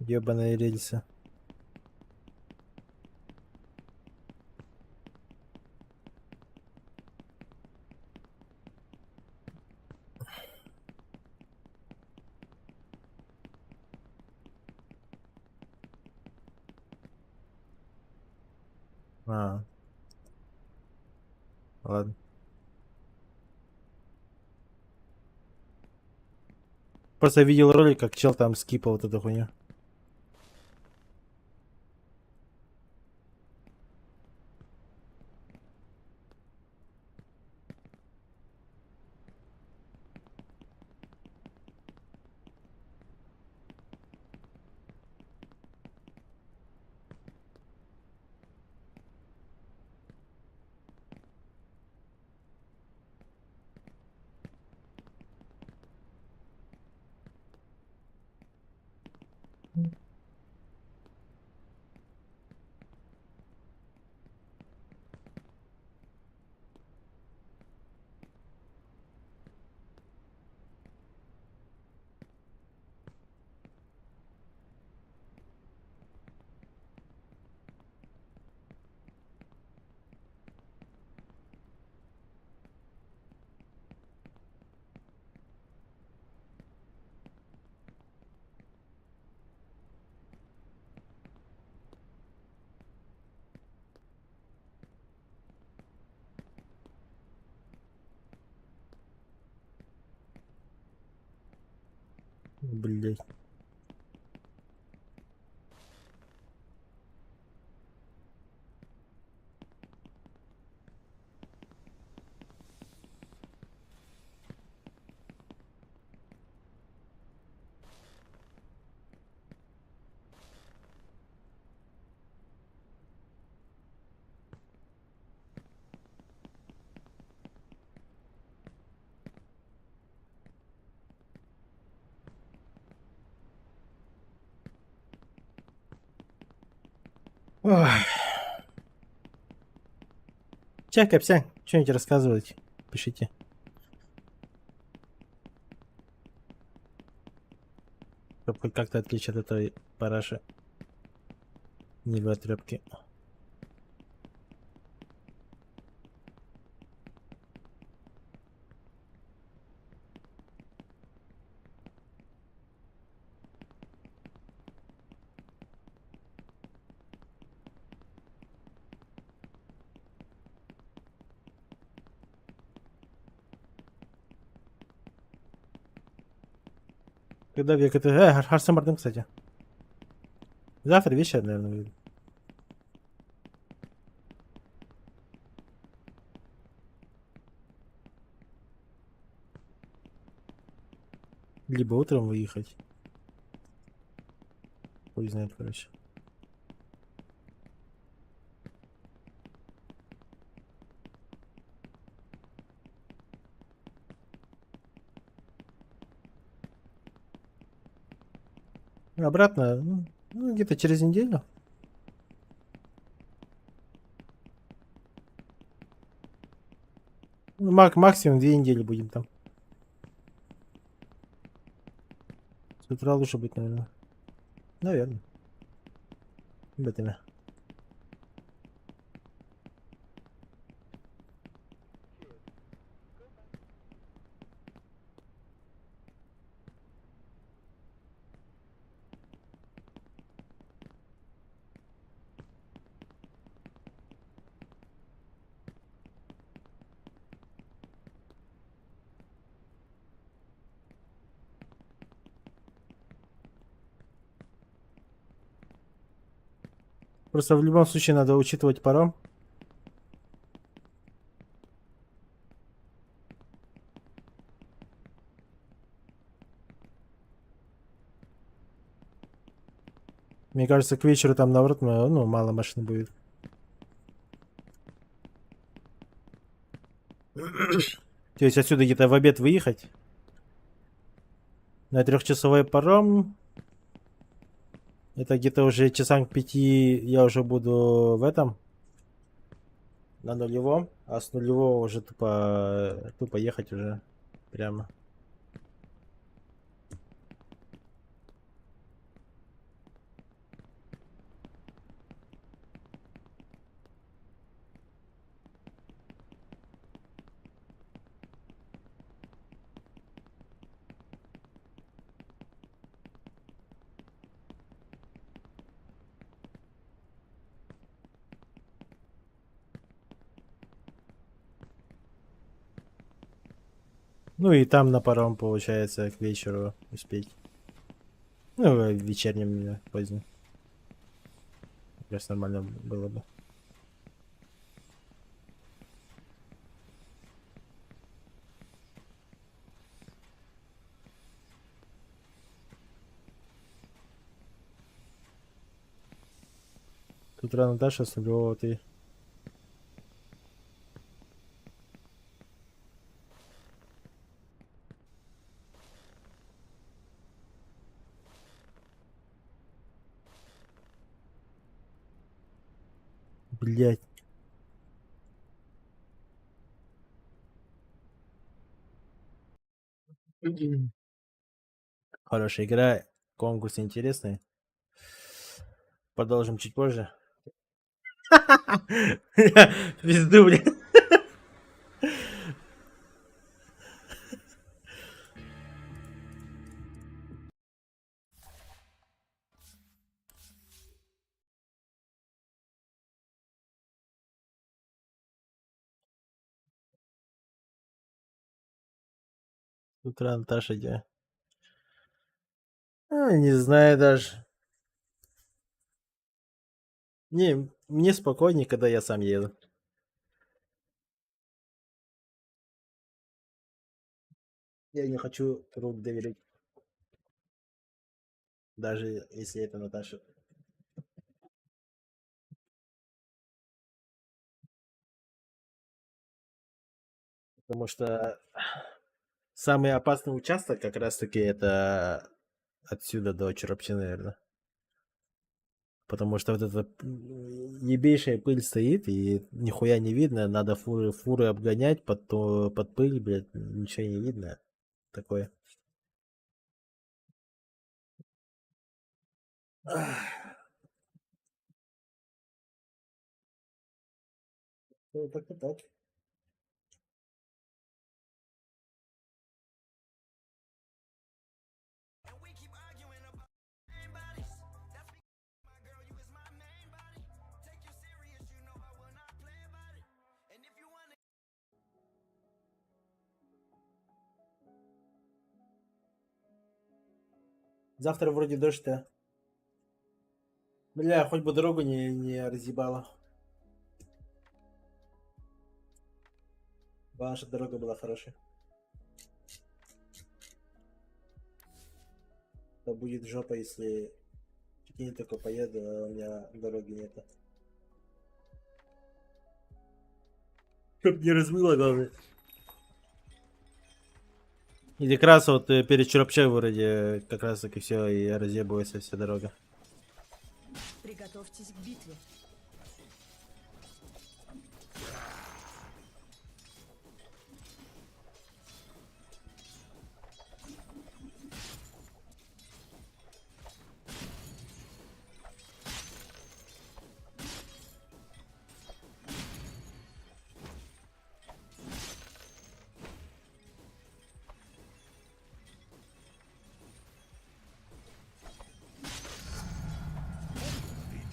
Ебаные рельсы. А. Ладно. Просто видел ролик, как чел там скипал вот эту хуйню. Блять. Ой. Чай, Капсян, что-нибудь рассказывайте, пишите. Чтоб хоть как-то отличить от этой параши. Неботрепки. Когда век это... Харсан Бардым, кстати. Завтра вечер, наверное, выйдет. Либо утром выехать. Хуй знает, короче. Обратно, ну, где-то через неделю. Ну, максимум 2 недели будем там. С утра лучше быть, наверное. Наверное. Бэтами. Просто в любом случае надо учитывать паром. Мне кажется, к вечеру там наоборот, ну, мало машин будет. То есть отсюда где-то в обед выехать. На 3-часовой паром. Это где-то уже часам к 5 я уже буду в этом. На нулевом. А с нулевого уже тупо ехать уже прямо. Ну и там на паром получается к вечеру успеть. Ну, в вечернем позднем. Как раз нормально было бы. С утра Наташа, с нулевого ты. Блять. Хорошая игра. Конкурс интересный. Продолжим чуть позже. Пизду, блядь. С утра Наташа где? Не знаю даже. Не, мне спокойнее, когда я сам еду. Я не хочу рук доверить. Даже если это Наташа. Потому что самый опасный участок как раз таки это отсюда до Черопчи, наверное. Потому что вот эта ебейшая пыль стоит, и нихуя не видно. Надо фуры обгонять под пыль, блядь, ничего не видно. Такое. Ну, так и так. Завтра вроде дождь-то. Бля, хоть бы дорогу не разъебало. Главное, чтобы дорога была хорошая. То будет жопа, если прикинь, только поеду, а у меня дороги нету. Чтоб не размыло, главное. Или как раз вот перед Чурапчой вроде как раз таки все и разъебывается вся дорога. Приготовьтесь к битве.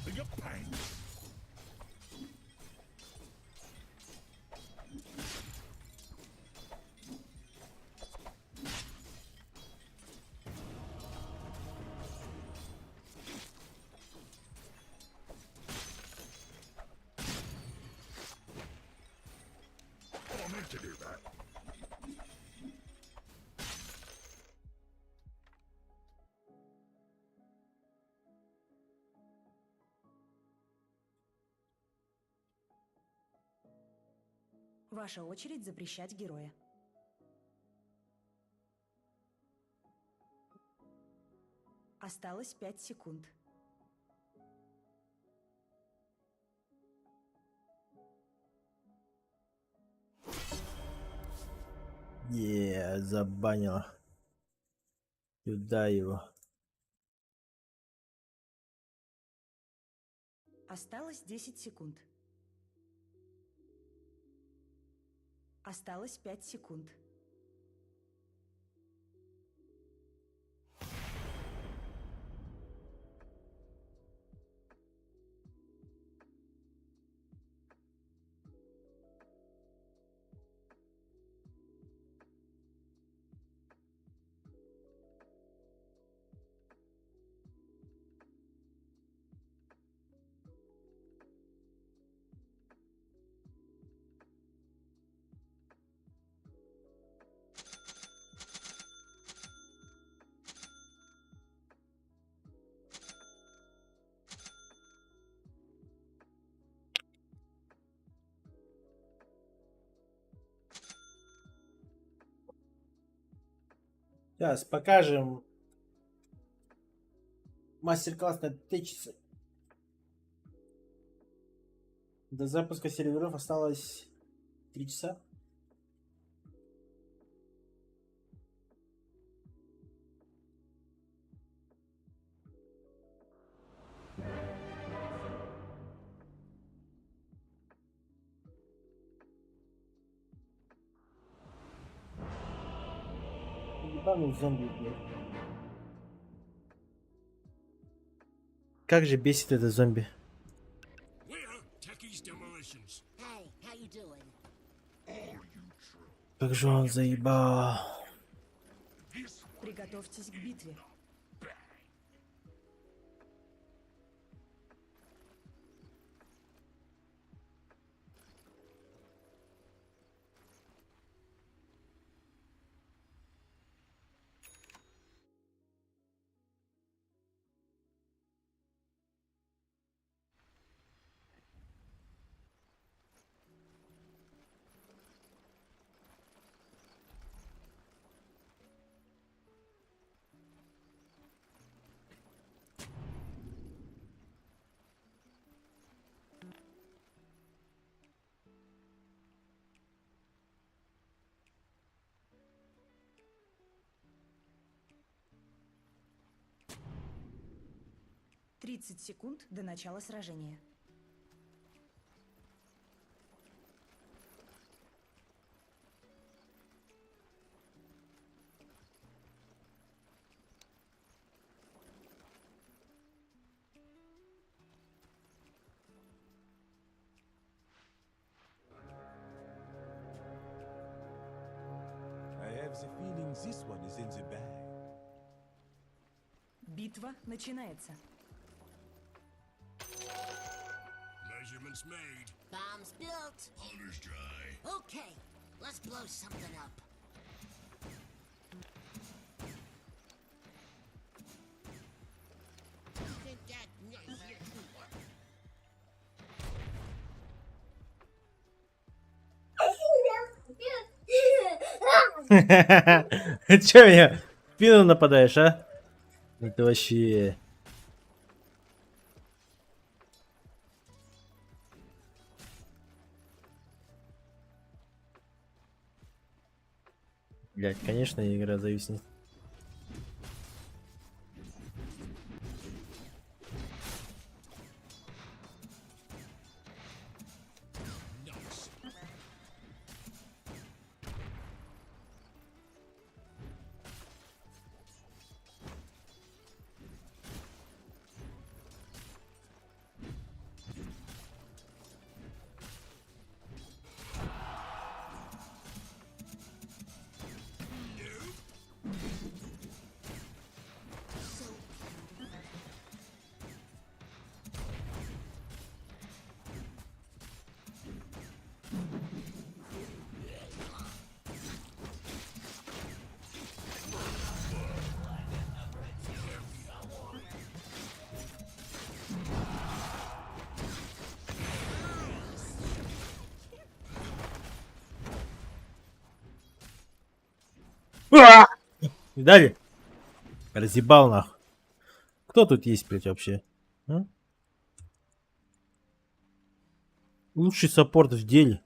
For your pain. Oh, I meant to do that. Ваша очередь запрещать героя. Осталось 5 секунд. Забанила. Сюда его. Осталось 10 секунд. Осталось 5 секунд. Сейчас покажем мастер-класс на тычице. До запуска серверов осталось 3 часа. Ебаный зомби, блядь. Как же бесит это зомби. We're Techie's Demolitions. Hey, how you doing? Как же он заебал. Приготовьтесь к битве. 30 секунд до начала сражения. I have the feeling this one is in the bag. Битва начинается. Measurements made. Bombs built. Powder's dry. Okay, let's blow something up. Think that Че меня в спину нападаешь, а? Это вообще... Блять, конечно, игра зависнет. Видали? Разъебал нахуй. Кто тут есть, блять, вообще? А? Лучший саппорт в деле.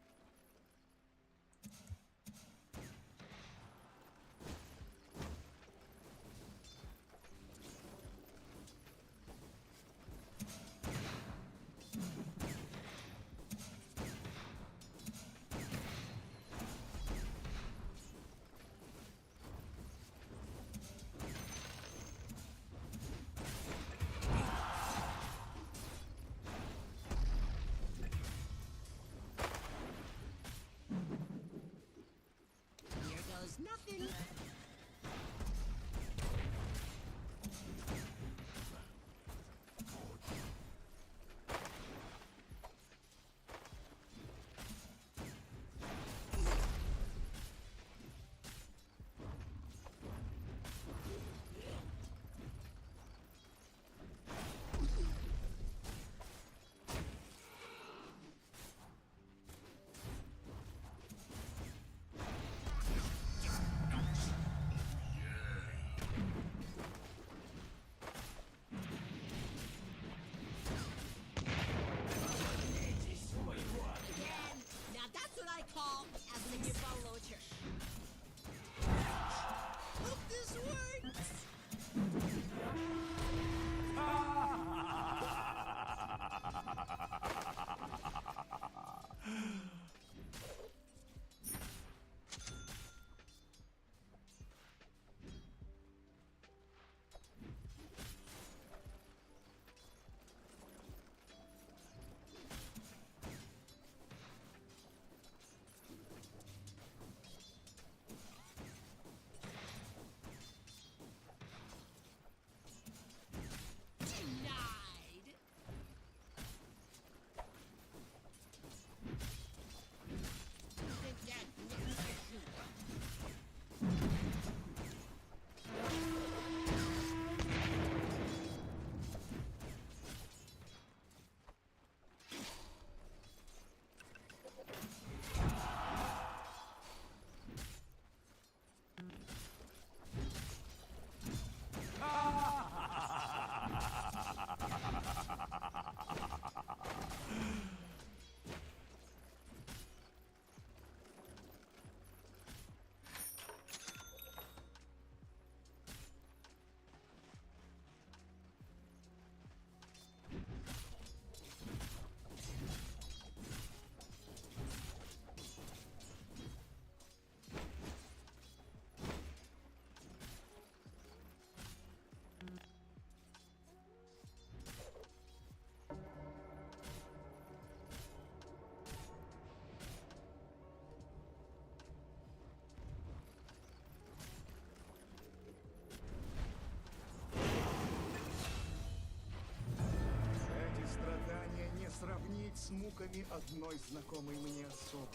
муками одной знакомой мне особы.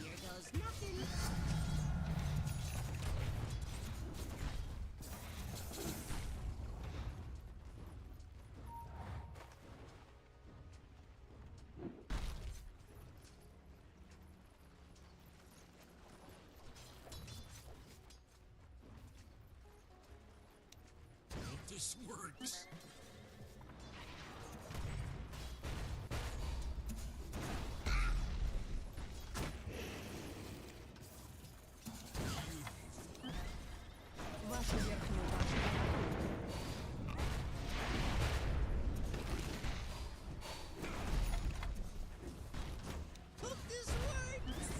Here goes nothing. This works. Вашу верхнюю башню Hope this works.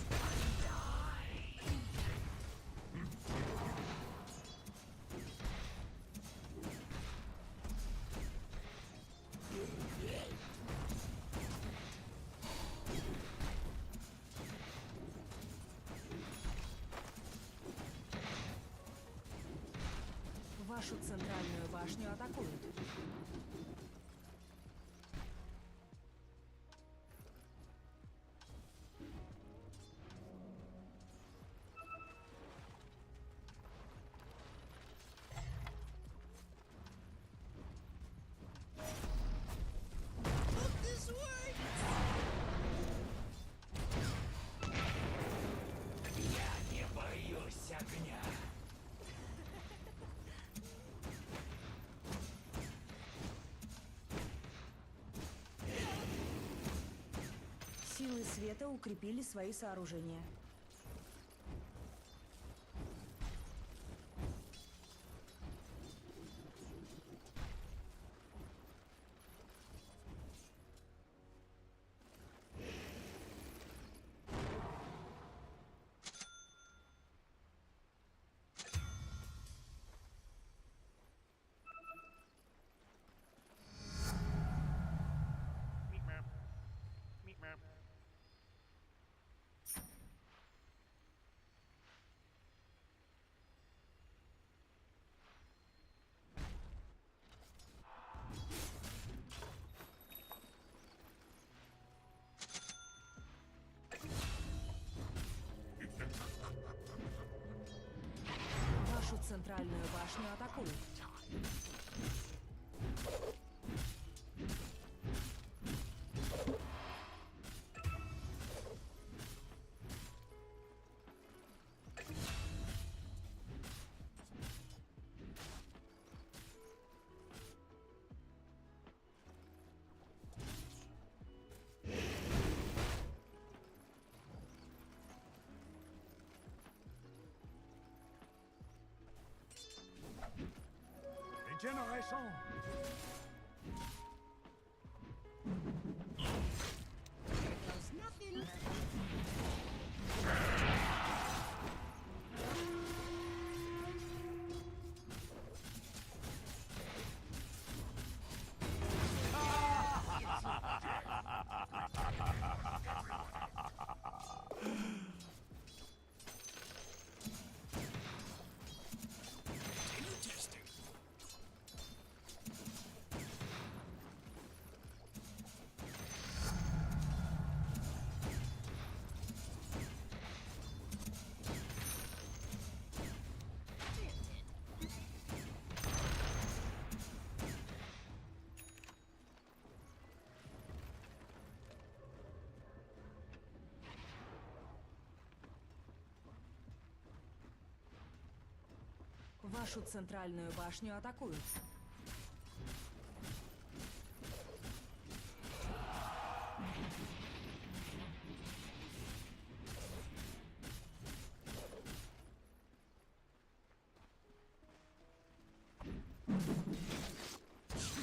Вашу центральную башню атакуют. Hope this works. Я не боюсь огня. Силы света укрепили свои сооружения. Вашу центральную башню атакуют. Regeneration. Here goes nothing. Continue testing. Вашу центральную башню атакуют.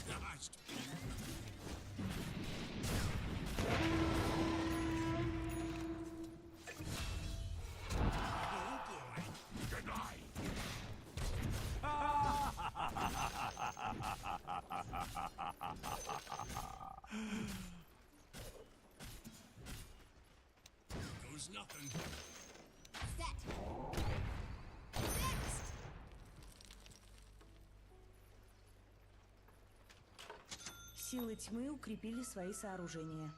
Dodged. Deny. Goes nothing. Set. Next. Силы тьмы укрепили свои сооружения.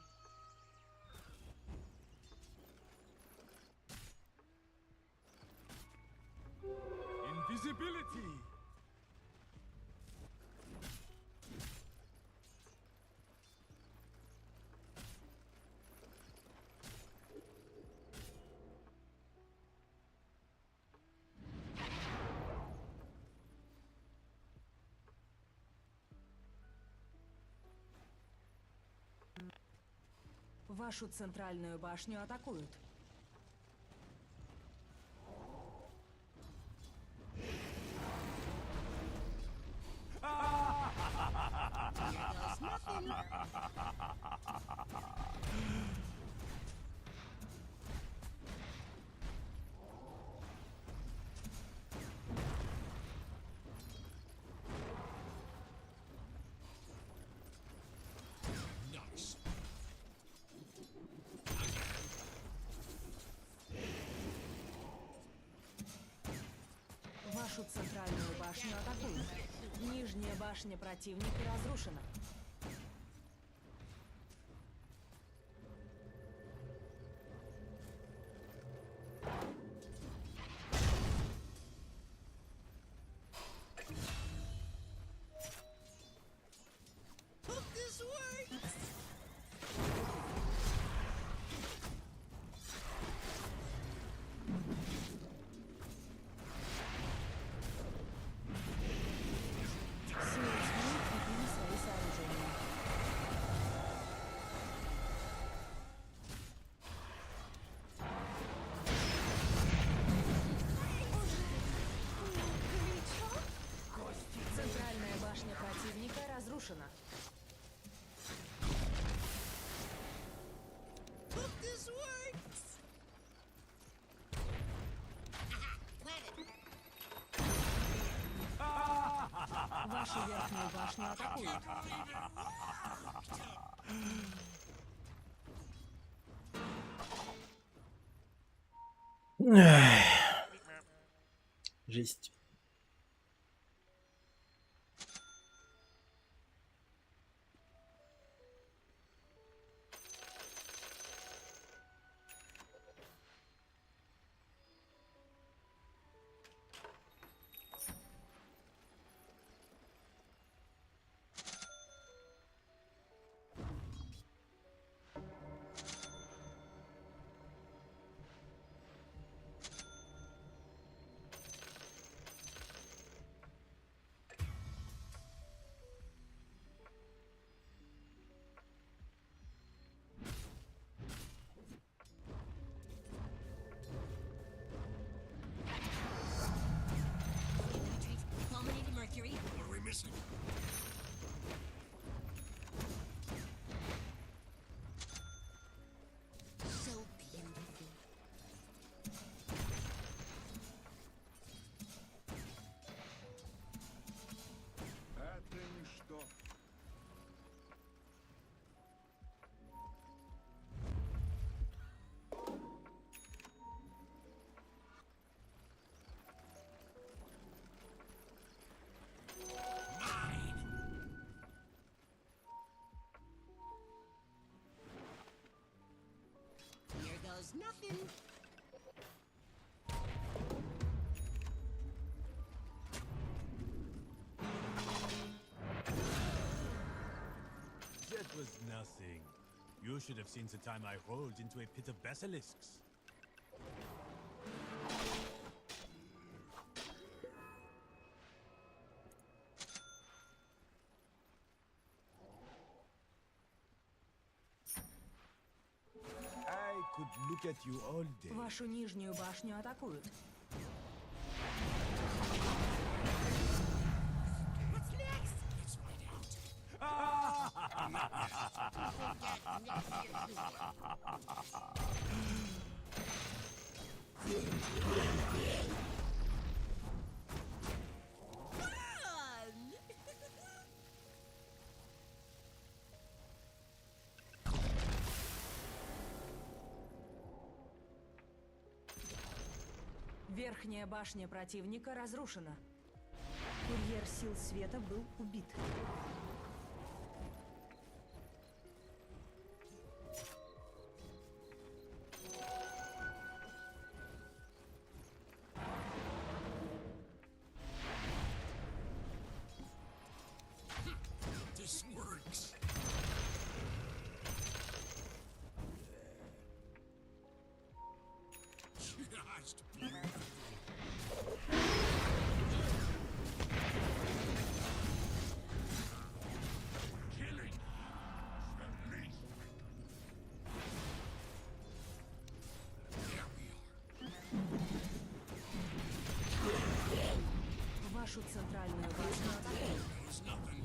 Invisibility! Вашу центральную башню атакуют. Nice. Вашу центральную башню атакуют. Нижняя башня противника разрушена. Hope this works. Силы тьмы укрепили свои сооружения. Центральная башня противника разрушена. Hope this works. Вашу верхнюю башню атакуют. Жесть. Culminating Mercury. What are we missing? So beautiful. Это ничто. Here goes nothing. That was nothing. You should have seen the time I rolled into a pit of basilisks. I could look at you all day. Вашу нижнюю башню атакуют. What's next? Let's find out. Fun! Верхняя башня противника разрушена. Курьер сил света был убит. Just beautiful. Killing. Release. There we are. Вашу центральную башню атакуют. There's nothing.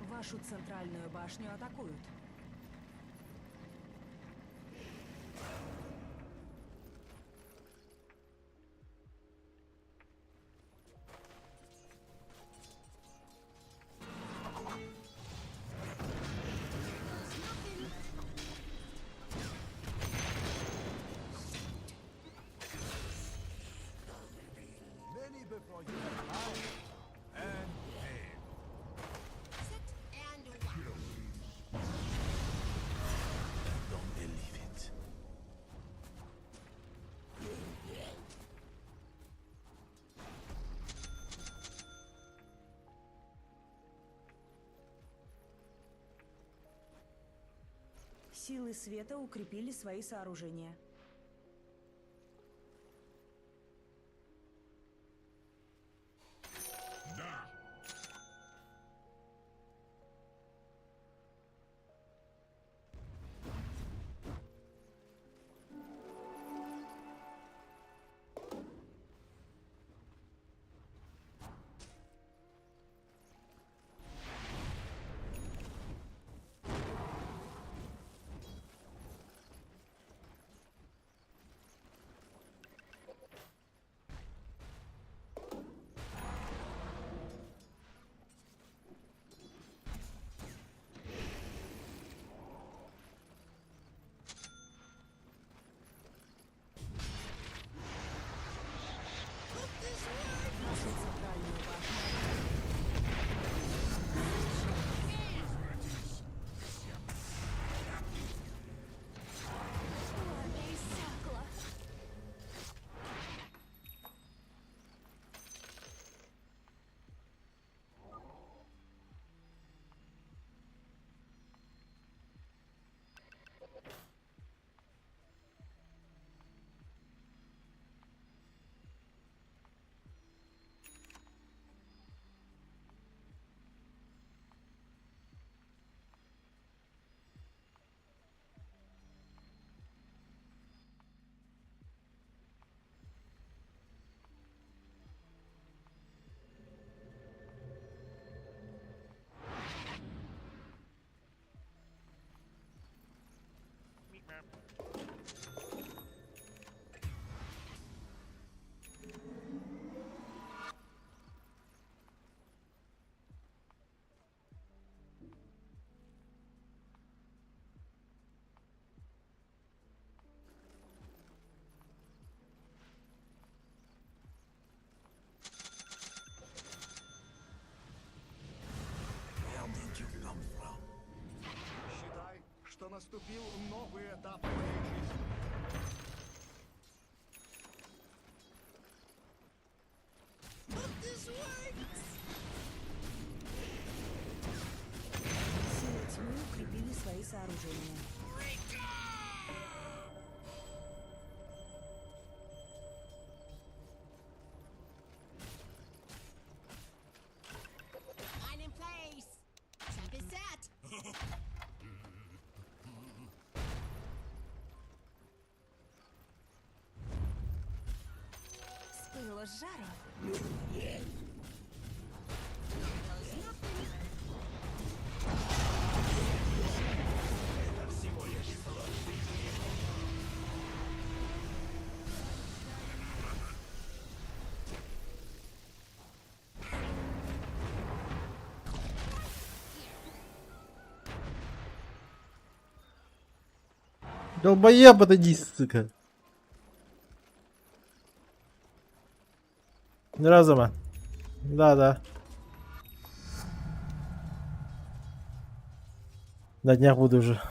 Вашу центральную башню атакуют. Many before you have high and pain. Sit and watch. Don't believe it. Силы света укрепили свои сооружения. Да. Вашу центральную башню Where did you come from? Считай, что наступил новый этап твоей жизни. Силы тьмы укрепили свои сооружения. Line in place. Trap is set. С пылу с жару. Долбоеб, отойди, сука. Разума. Да. На днях буду уже.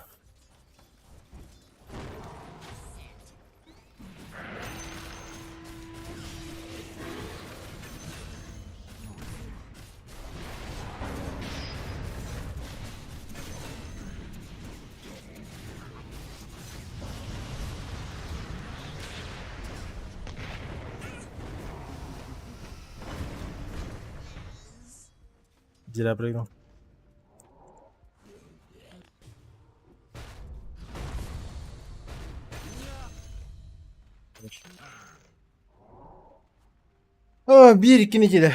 Зря прыгнул. О, bir-iki недели.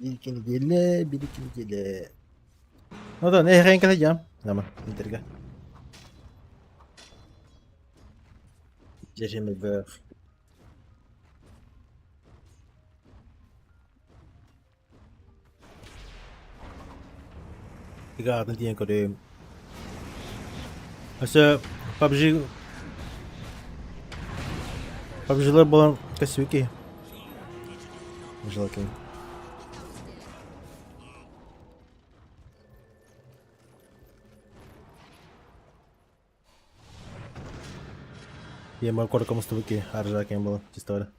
Bir-iki недели, bir-iki недели. Ну да, не играем когда Нама, интерга. Держим вверх. Гарden diyen koyayım. Mesela PUBG'lar bulan косяки. Жалко. Я могу кому стуки, а ржаки было чисто.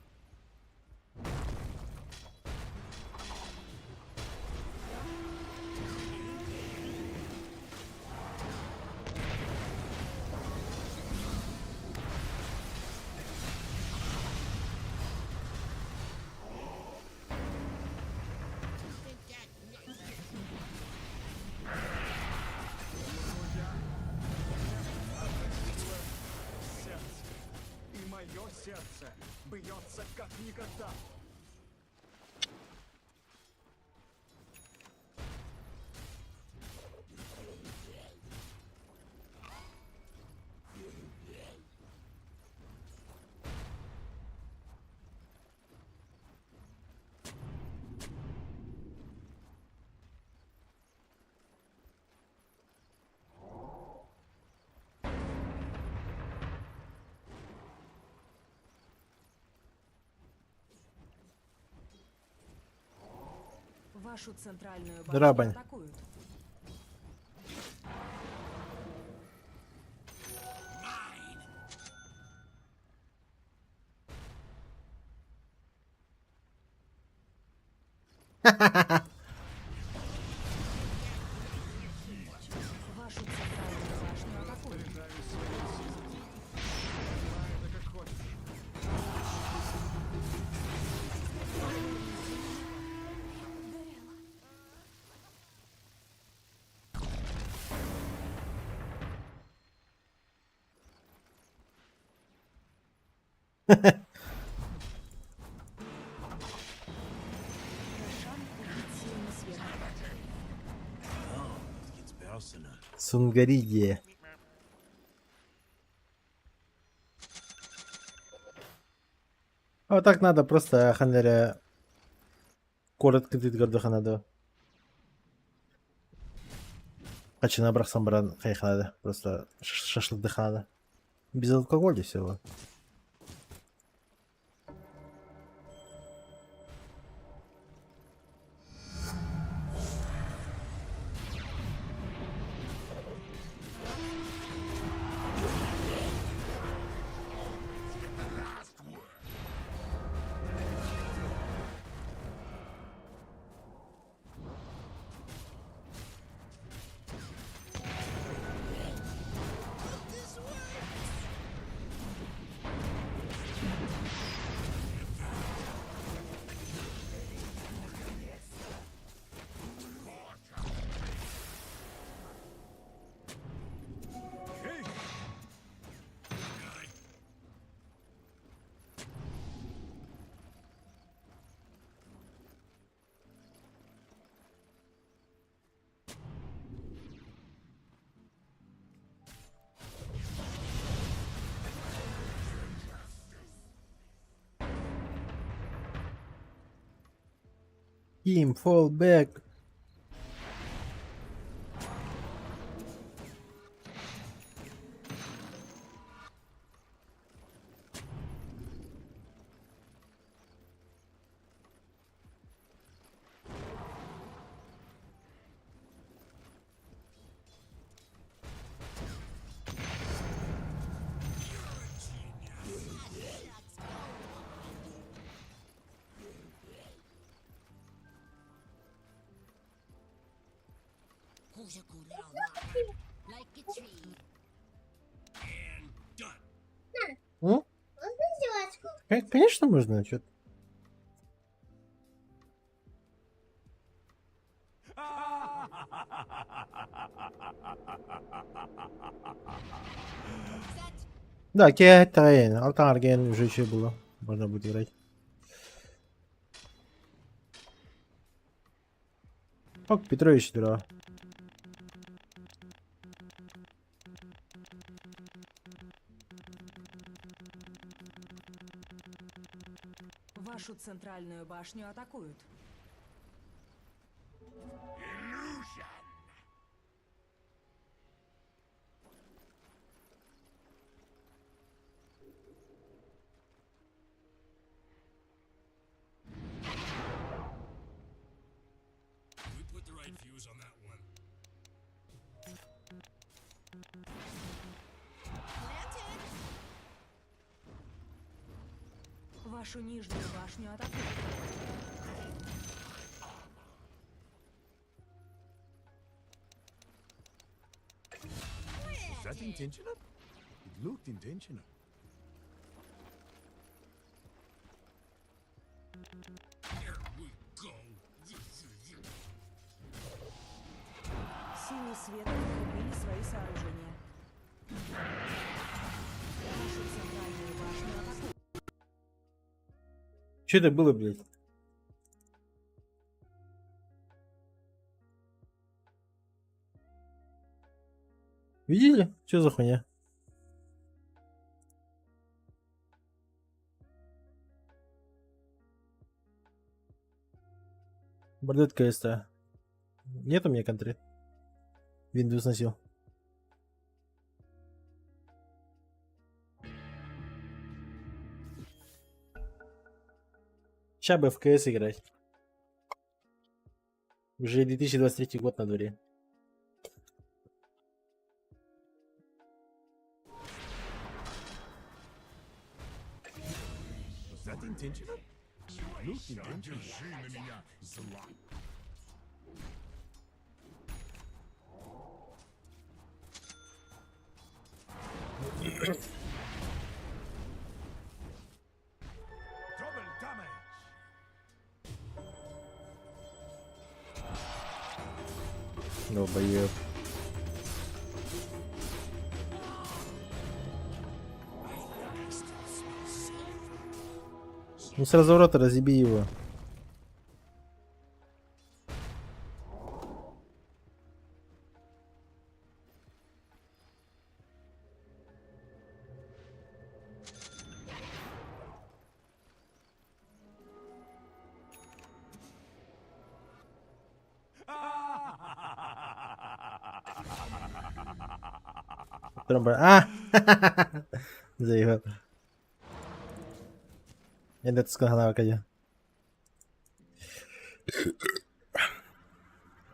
И мое сердце бьется как никогда. Вашу центральную башню Драбань. атакуют. Вашу центральную башню атакуют. Это как хочешь. Рошан убить сильно света. Oh, it gets personal. Сунгаридия. А вот так надо просто ханеря коротко дидгарды надо. Качана брахсам бран хайхнада. Просто шашлык дыхада. Без алкоголя всего. Team, fall back. Who's a good old man? Like a tree. And done. Можно сделать? Конечно можно, что. Да, Китай, Алтан Арген уже еще было. Можно будет играть. Ок, Петрович, да. Вашу центральную башню атакуют. We put the right fuse on that one. Вашу нижнюю башню атакуют. Was that intentional? It looked intentional. Here we go. Силы света укрепили свои сооружения. Вашу центральную башню атакуют. Что это было, блядь? Видели? Что за хуйня? Бардет КСТ. Нет у меня контри. Windows носил. Сейчас бы в КС играть. Уже 2023 год на дворе. Was that intentional? It looked intentional. Держи на меня зла. Double damage. Долбоёб. Ну с разворота разъеби его. Тромба. А! Заебал. Енді түскен вакаде.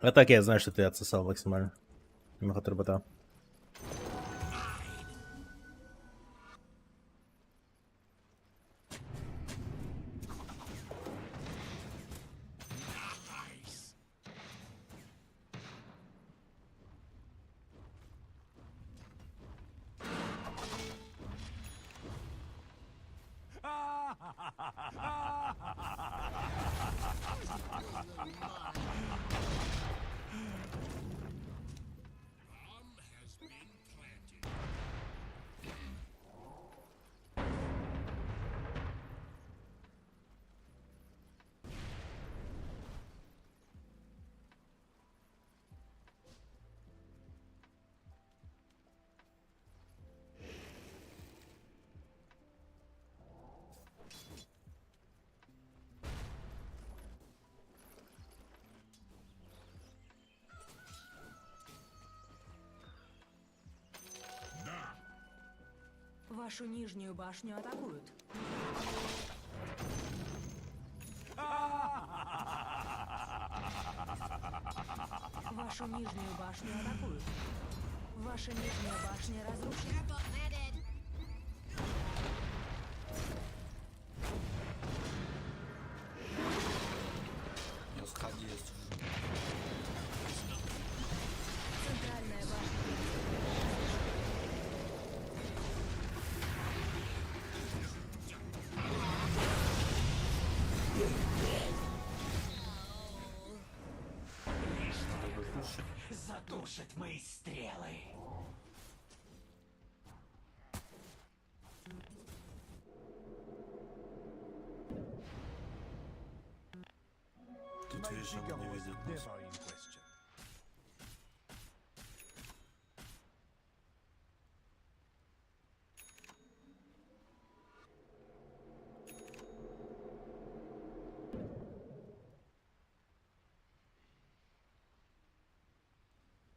А так я знаю, что ты отсосал максимально. Махат работа. Вашу нижнюю башню атакуют. Вашу нижнюю башню атакуют. Ваша нижняя башня разрушена. Центральная башня. Тут видишь, она не видит нас.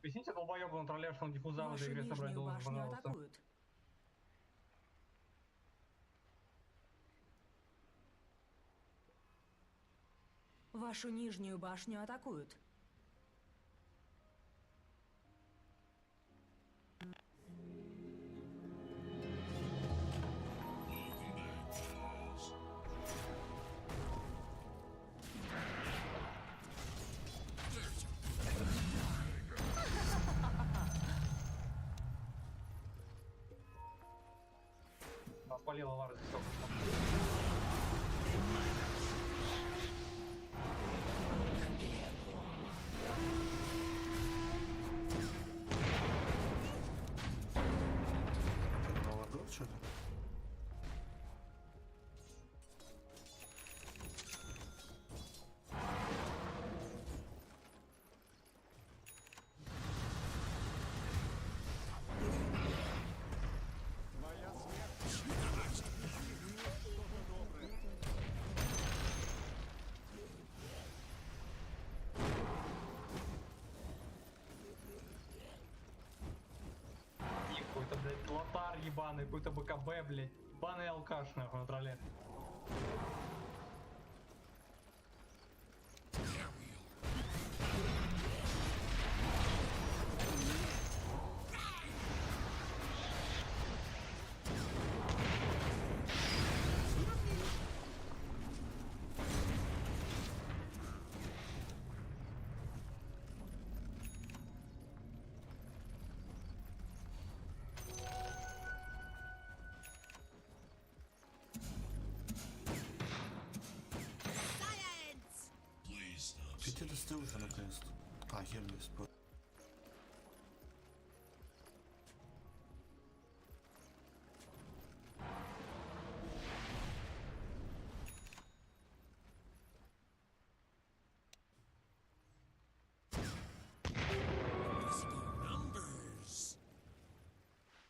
Объясните долбоёбу на тролле, что он диффуза в Вашу этой игре собрать нижнюю должен, башню пожалуйста. атакуют. Вашу нижнюю башню атакуют. Нас полила Лара здесь только что. Налагал что-то? И какой-то, блядь, лотар ебаный, какой-то БКБ, блядь. Ебаный алкаш, нахуй, на тролле. Пяти достал уже наконец-то. А, Хермес.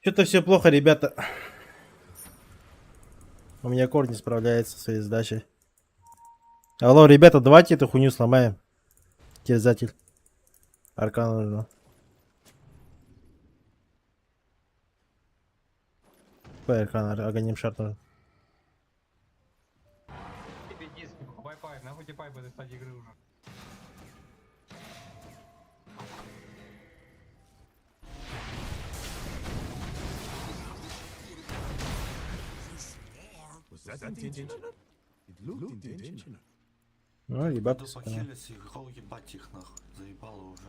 Что-то все плохо, ребята. У меня Кор не справляется со своей задачей. Алло, ребята, давайте эту хуйню сломаем. Терзатель. Аркана нужно. Какой аркана? Аганим шарт нужен. Тебе диск, вайпай, нахуй тебе пайп в этой стадии игры уже. Was that intentional? It looked intentional. Ну, ребята, Буду похилиться и гол ебать их нахуй. Заебало уже.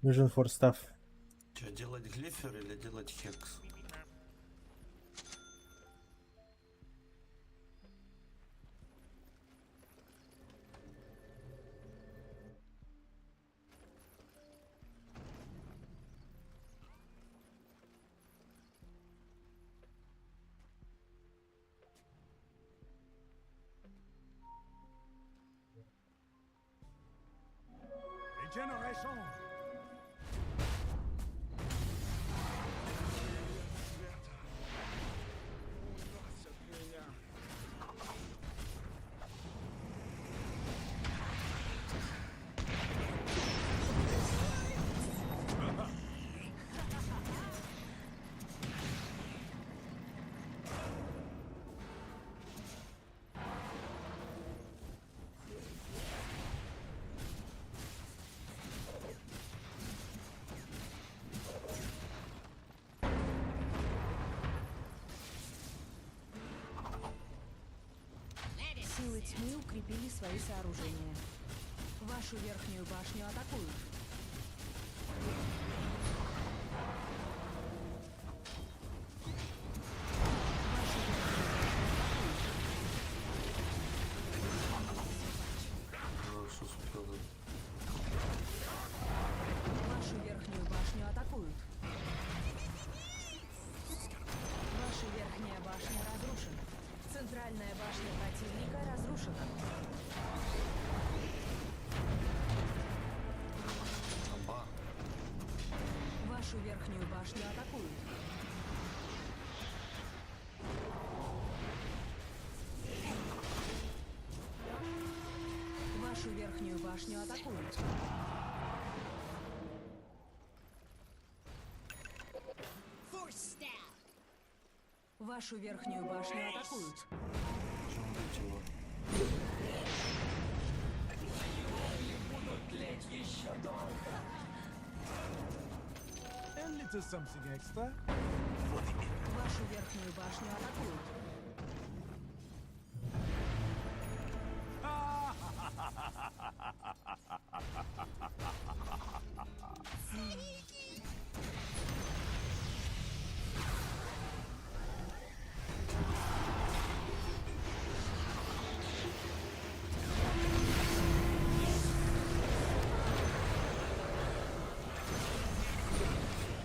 нужен форстав. Че, делать глифер или делать хекс? Regeneration. Силы тьмы укрепили свои сооружения. Вашу верхнюю башню атакуют. башню атакуют. Вашу верхнюю башню атакуют. Force stab. Вашу верхнюю башню атакуют. A little something extra. Вашу верхнюю башню атакуют.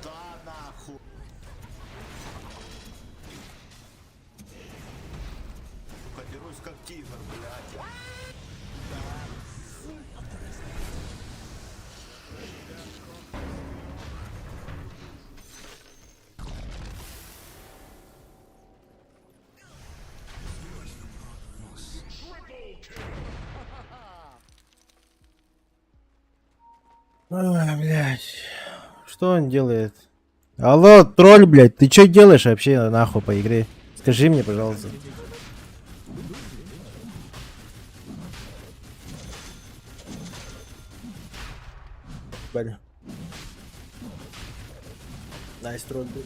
Да нахуй. Подерусь как тигр, блядь. Ой, блядь. Что он делает? Алло, тролль, блядь, ты что делаешь вообще нахуй по игре? Скажи мне, пожалуйста. Бля. Найс, тролль, блядь.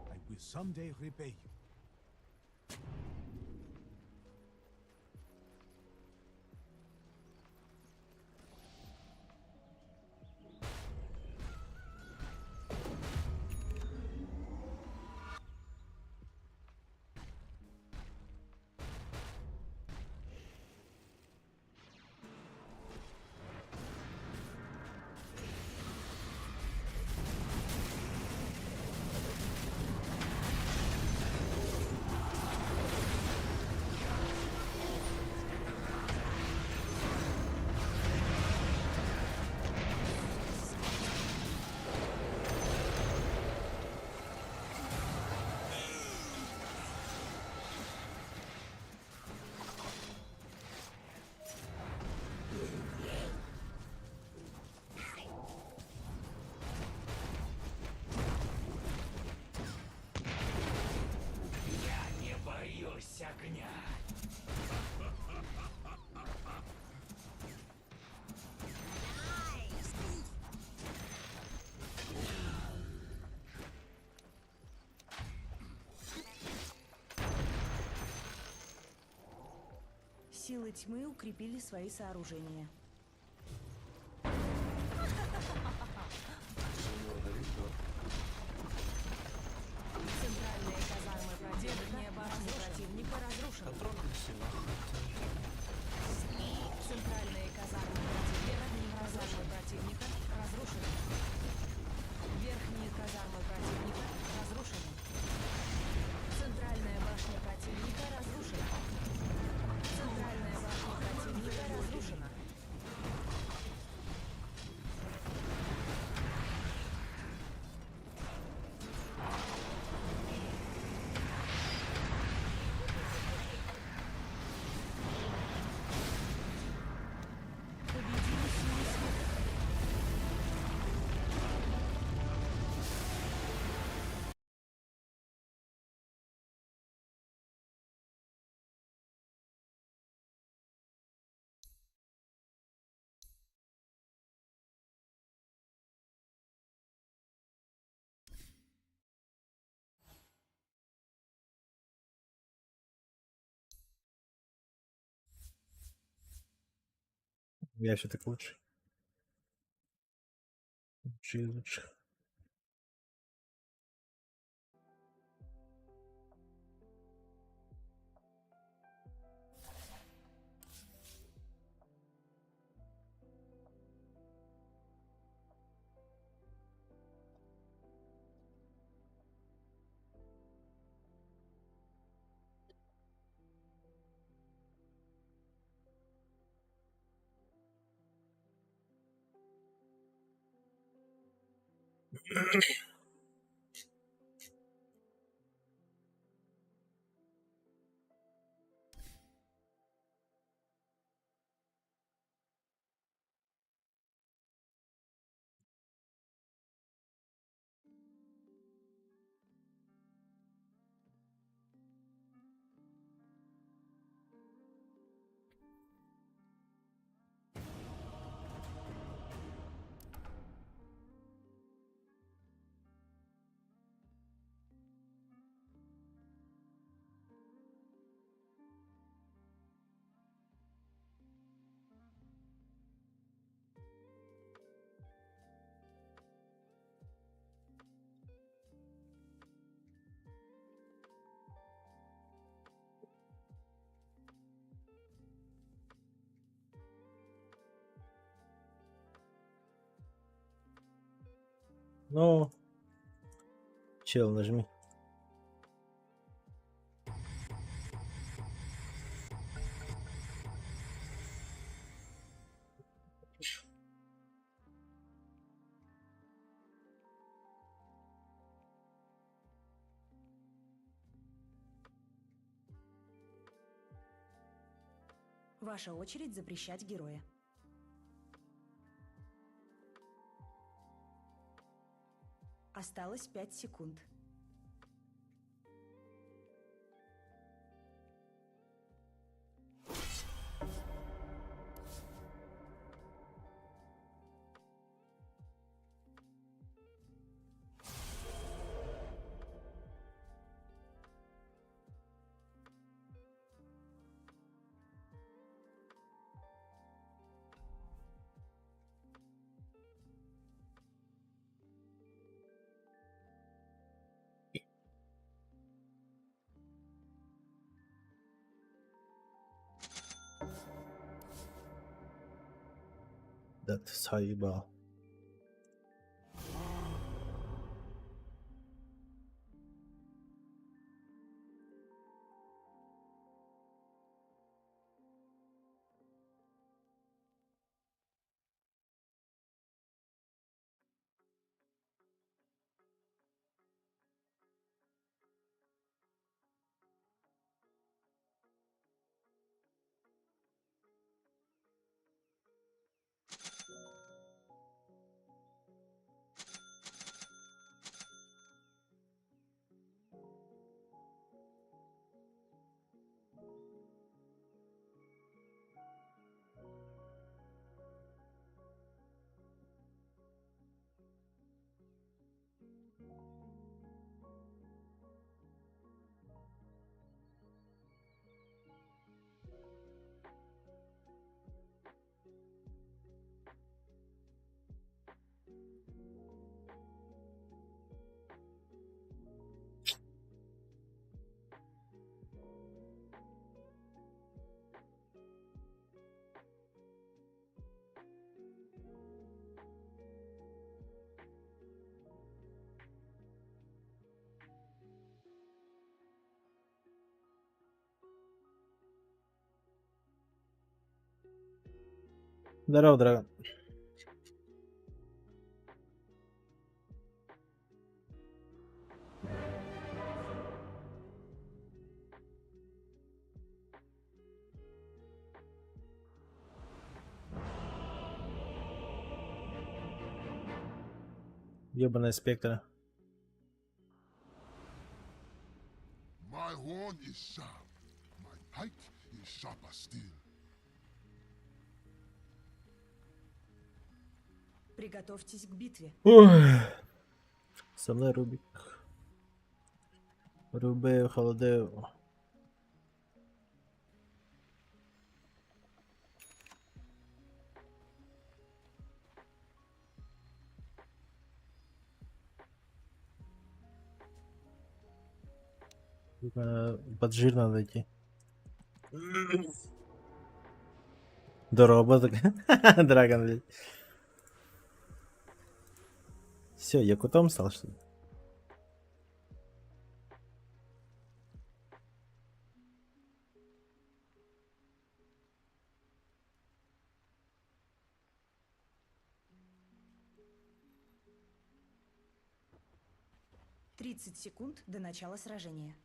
I will someday repay you. Силы тьмы укрепили свои сооружения. Центральные казармы противника разрушены. Центральные казармы противника разрушены. Верхние казармы противника разрушены. Центральная башня противника разрушена. Центральная башня противника разрушена. Я все-таки лучше. Лучше из лучших. Ну, чел, нажми. Ваша очередь запрещать героя. Осталось 5 секунд. Да ты заебал. Здорово, Драгон. Ёбаная спектра. My horn is sharp. My pike is sharper still. Приготовьтесь к битве. Ой. Со мной Рубик. Рубею, холодею. Под жир надо идти. Здорово, Драгон, блядь. Все, я кутом стал, что ли? — 30 секунд до начала сражения.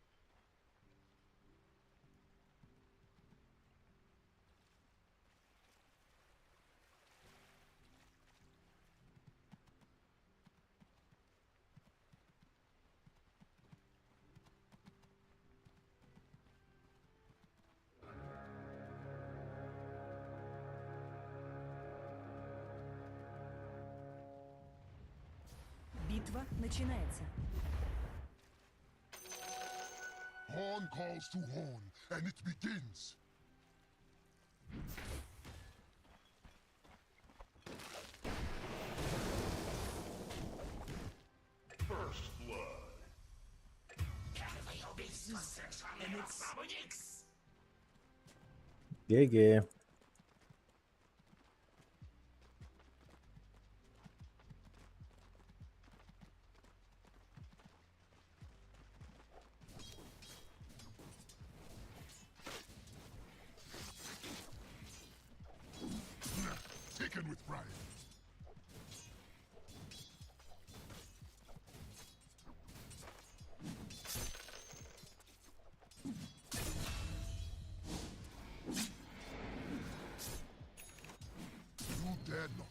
Битва начинается. Horn calls to horn, and it begins. First blood. ГГ. Taken with pride. You dare not.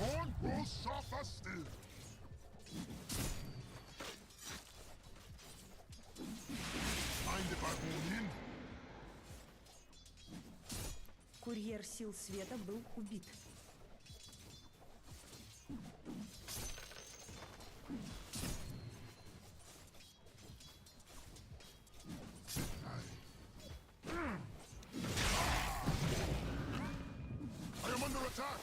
Horn grows sharper still. Mind if I horn in? Курьер сил света был убит. I am under attack.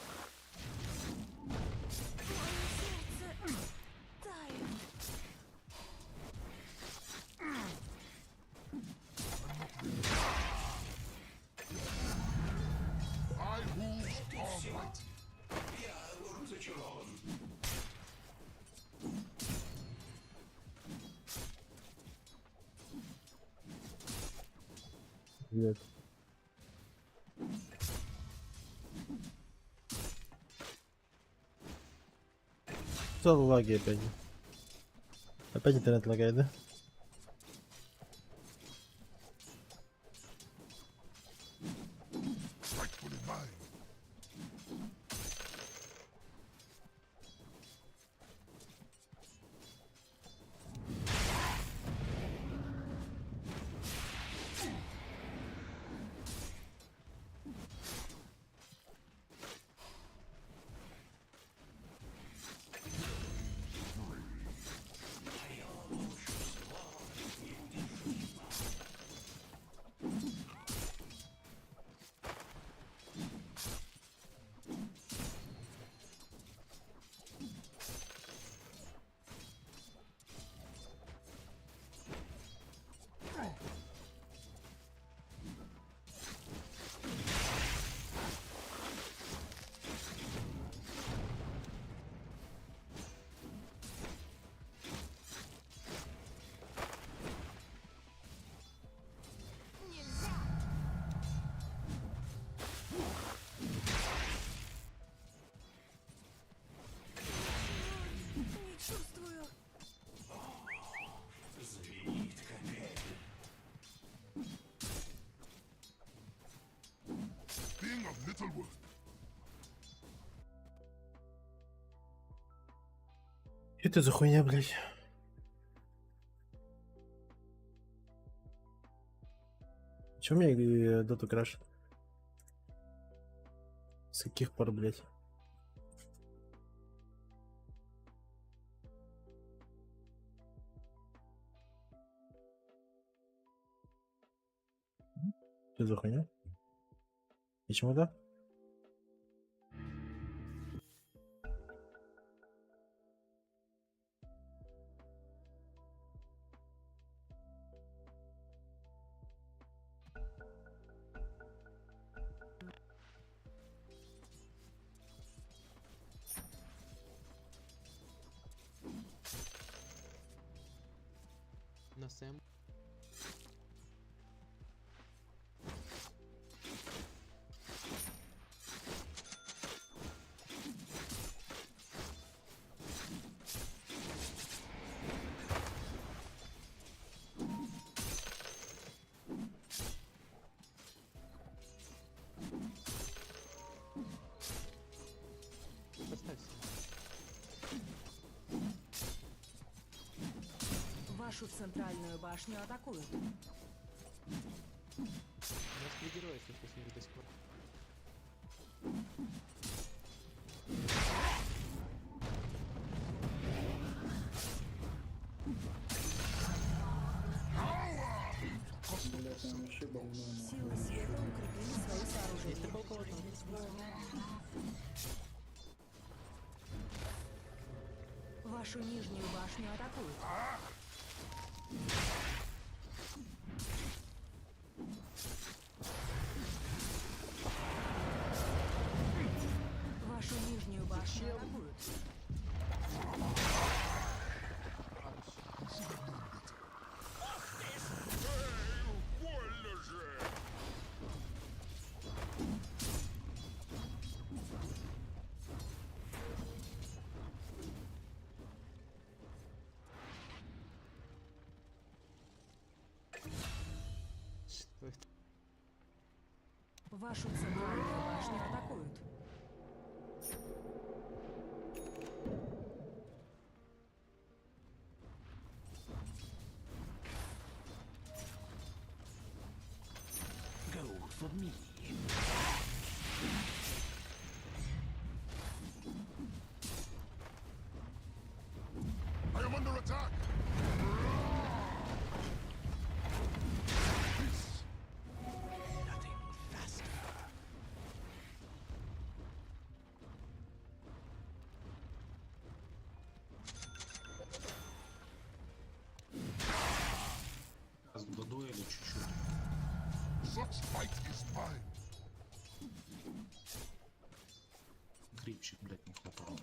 I rule Almighty. Блядь. Что за лаги опять? Опять интернет лагает, да? Rightfully mine. Что это за хуйня, блядь? Чего мне доту крашит? С каких пор, блядь? Что за хуйня? Почему да? На Сэм. Поставься. Вашу центральную башню атакуют. У нас три героя, если посмотрю до сих пор. Силы света укрепили свои сооружения. Есть такого кого-то? Вашу нижнюю башню атакуют. Вашу нижнюю башню атакуют. Больно же! Что это? Вашу центральную башню атакуют. Go for me. I am under attack. Nothing faster. До дуэли чуть-чуть. Such fight is mine. Крипчик, блядь, не хватало.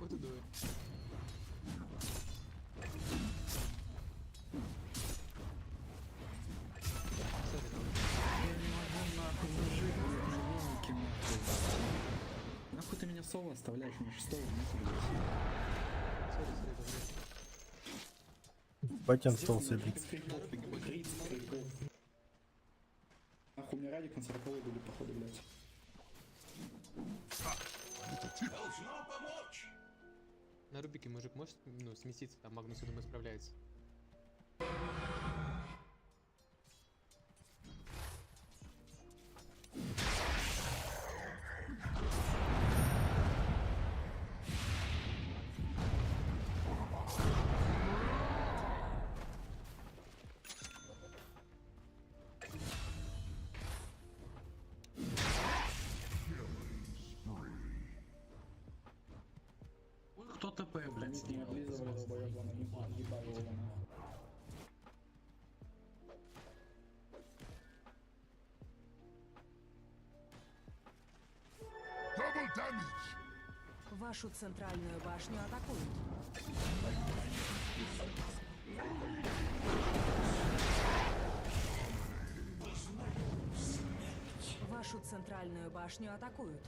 Вот и дует. Нахуй ты меня соло оставляешь, мне шестого нету, блядь. Батян стол сыпет. Нахуй мне радик на 40-й были, походу, блядь. Должно помочь. На Рубике мужик может, ну, сместиться, там Магнус, я думаю, справляется. Ой, кто ТП, блядь, Не сделал? облизывали долбоёбана, не ебали его нахуй. Double damage. Вашу центральную башню атакуют. Вашу центральную башню атакуют.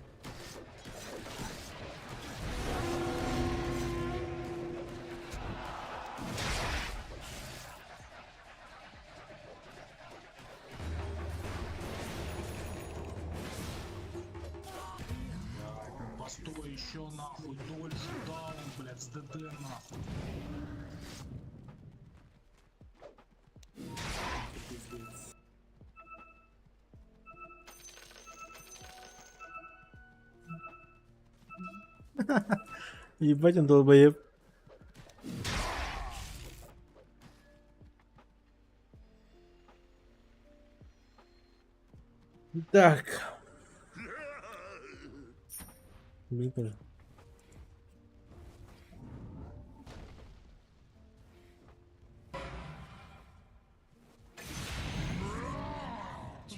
Стой, еще нахуй, дольше, даун, блядь, с ДД нахуй. Пиздец. Ебать он долбоеб. Так. Блин, тоже.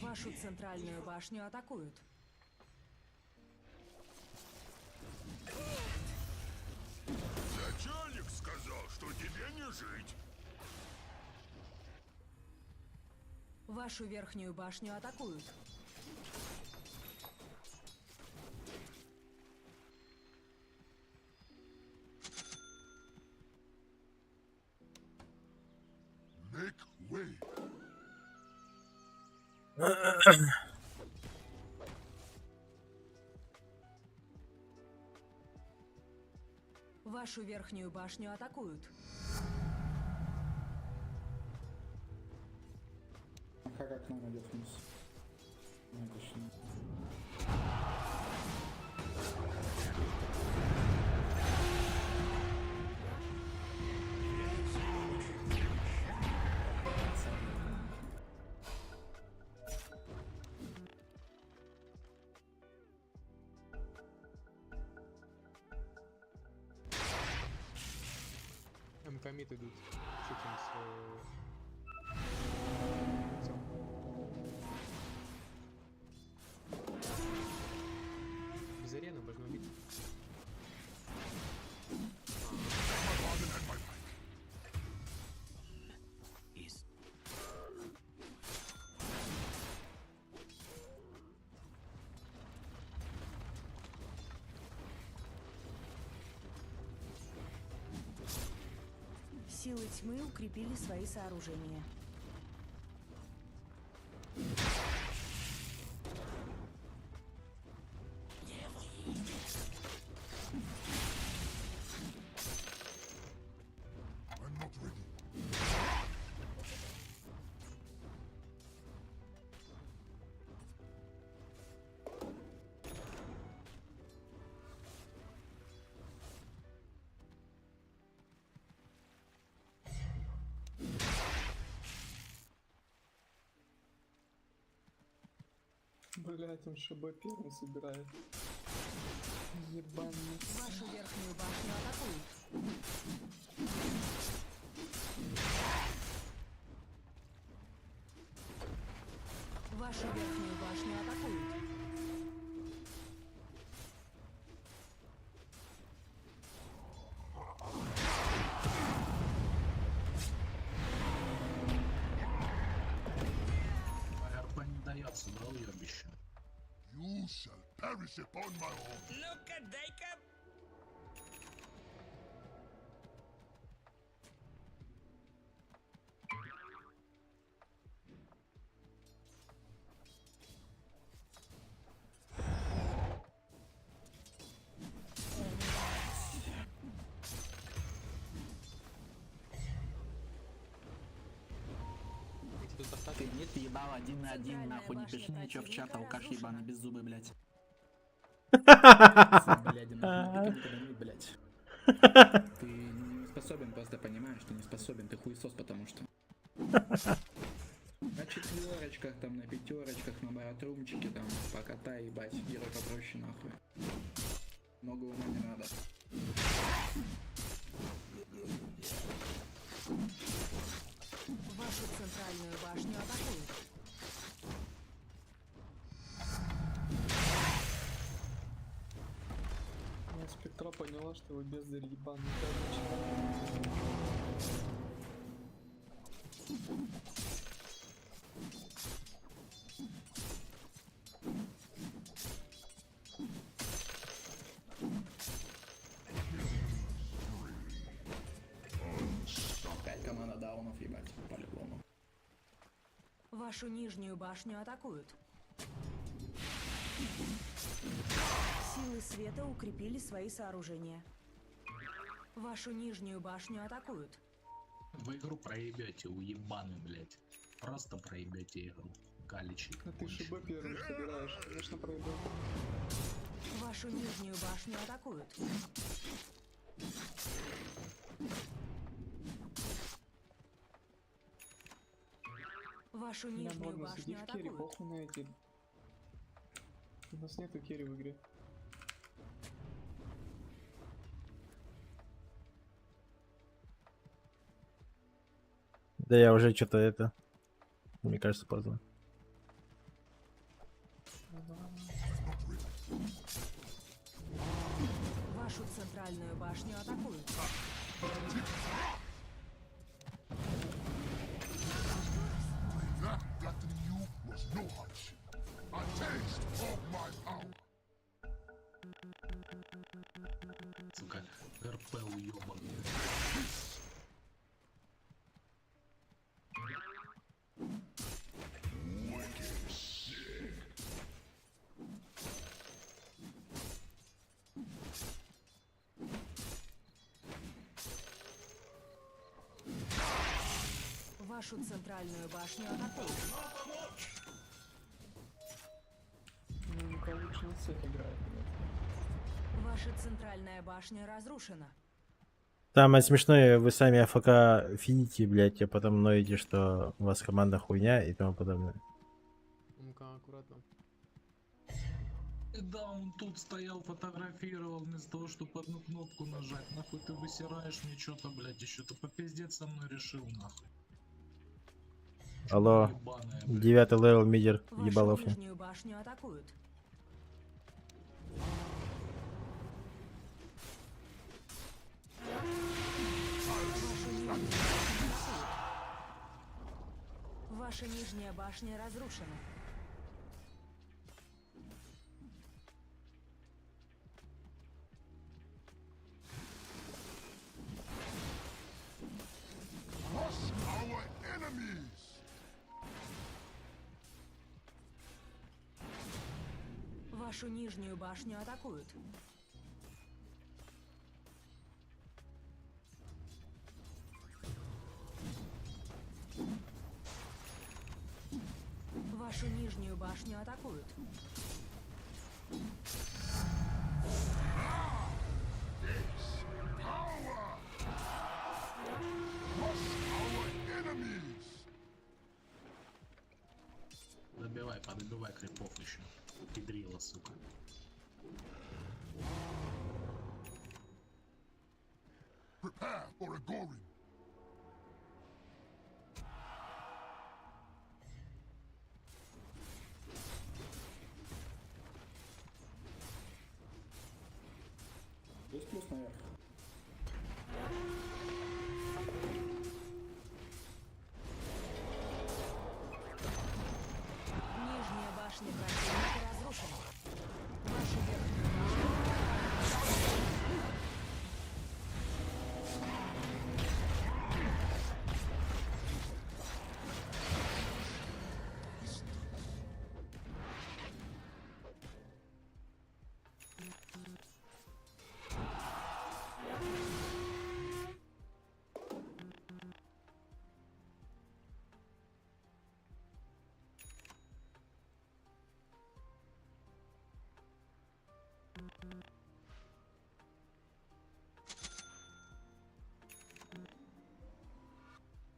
Вашу центральную башню атакуют. Начальник сказал, что тебе не жить. Вашу верхнюю башню атакуют. Make way. Вашу верхнюю башню атакуют. Аха как нам идет вниз. Ну, точно. МК-мид идут с этим, без арены можно убить. Силы тьмы укрепили свои сооружения. I'm not ready. Блять, он ШБ первым собирает. Ебаный. Вашу верхнюю башню атакуют. Вашу верхнюю башню атакуют. РП не дается, да, уебище? You shall perish upon my own. Look at Jacob. Ты нет, ты ебал 1 на 1, нахуй, не пиши ничего в чат, алкаш ебаный, без зубы, блядь. Блядь, нахуй, ты блядь. Ты не способен, просто понимаешь, ты не способен, ты хуесос, потому что. На четверочках, там, на пятерочках, на баратрумчике, там, покатай, ебать, герой попроще, нахуй. Много ума не надо. Вашу центральную башню атакуют. Спектра поняла, что его бездарь ебаный. Опять команда даунов, ебать, по-любому. Вашу нижнюю башню атакуют. Силы света укрепили свои сооружения. Вашу нижнюю башню атакуют. Вы игру проебете, уебаны, блядь. Просто проебете игру. Галичи. А ты ШБ первым собираешь, конечно, проебал. Вашу нижнюю башню атакуют. Вашу Нам нижнюю ладно, сиди башню в керри, атакуют. похуй на эти. У нас нету керри в игре. Да я уже что-то это... Мне кажется, поздно. Вашу центральную башню атакуют. That flattening you was no hardship. A taste of my power. Сука, РП уебаный. Вашу центральную башню атакуют. Ну, Николай лучше на цех играет. Ваша центральная башня разрушена. Самое смешное, вы сами АФК фините, блядь, а потом ноете, что у вас команда хуйня и тому подобное. Ну-ка, аккуратно. Да, он тут стоял, фотографировал, вместо того, чтобы одну кнопку нажать. Нахуй ты высираешь мне что-то, блядь, еще ты попиздец со мной решил, нахуй. Алло, Ебаная, блядь. 9 левел мидер, Вашу ебалов. нижнюю башню атакуют. Ваша нижняя башня разрушена. Crush our enemies. Вашу нижнюю башню атакуют. Вашу нижнюю башню атакуют. Добивай, подбивай крипов еще. Педрила, сука. Prepare for a Gorin. Есть плюс наверх. Нижняя башня противника разрушена. Вашу верхнюю башню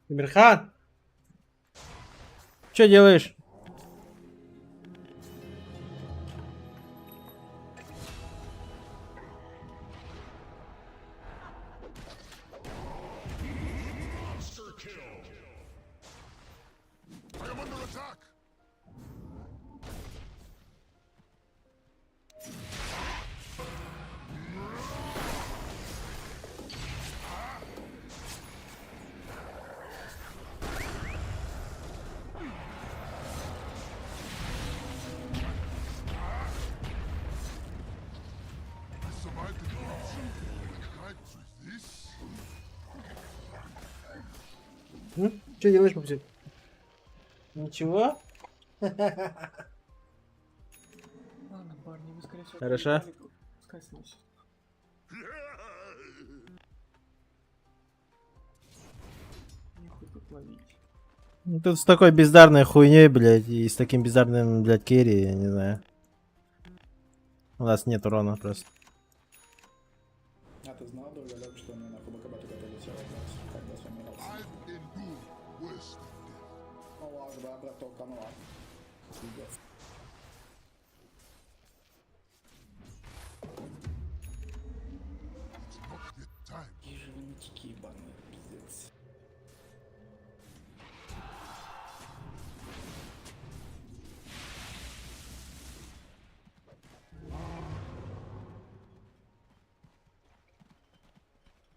Тимирхан! Что делаешь? Monster kill. I am under attack. I survived the corruption. Can I do this? Что делаешь, пупсик? Ничего? Ладно, парни, вы скорее всего... Хорошо. проиграли. пускай сносит. Нихуй тут ловить. Ну, тут с такой бездарной хуйней, блядь, и с таким бездарным, блядь, керри, я не знаю. У нас нет урона просто. А ты знал, Долголёб, что мне нахуй БКБ только прилетело, блядь, когда с вами рос? Ну ладно, да, браток, а ну ладно. Пиздец. Какие же вы нытики ебаные, пиздец.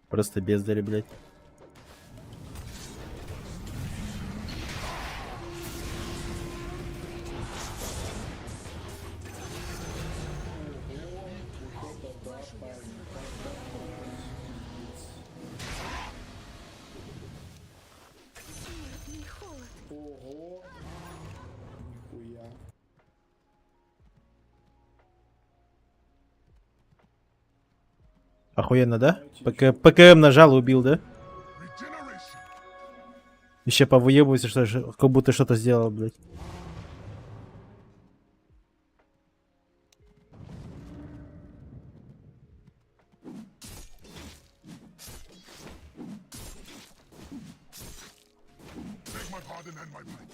Просто бездари, блядь. Ого! Нихуя. Охуенно, да? ПКМ нажал и убил, да? Еще повыебывайся, что как будто что-то сделал, блядь. Beg my pardon and my right.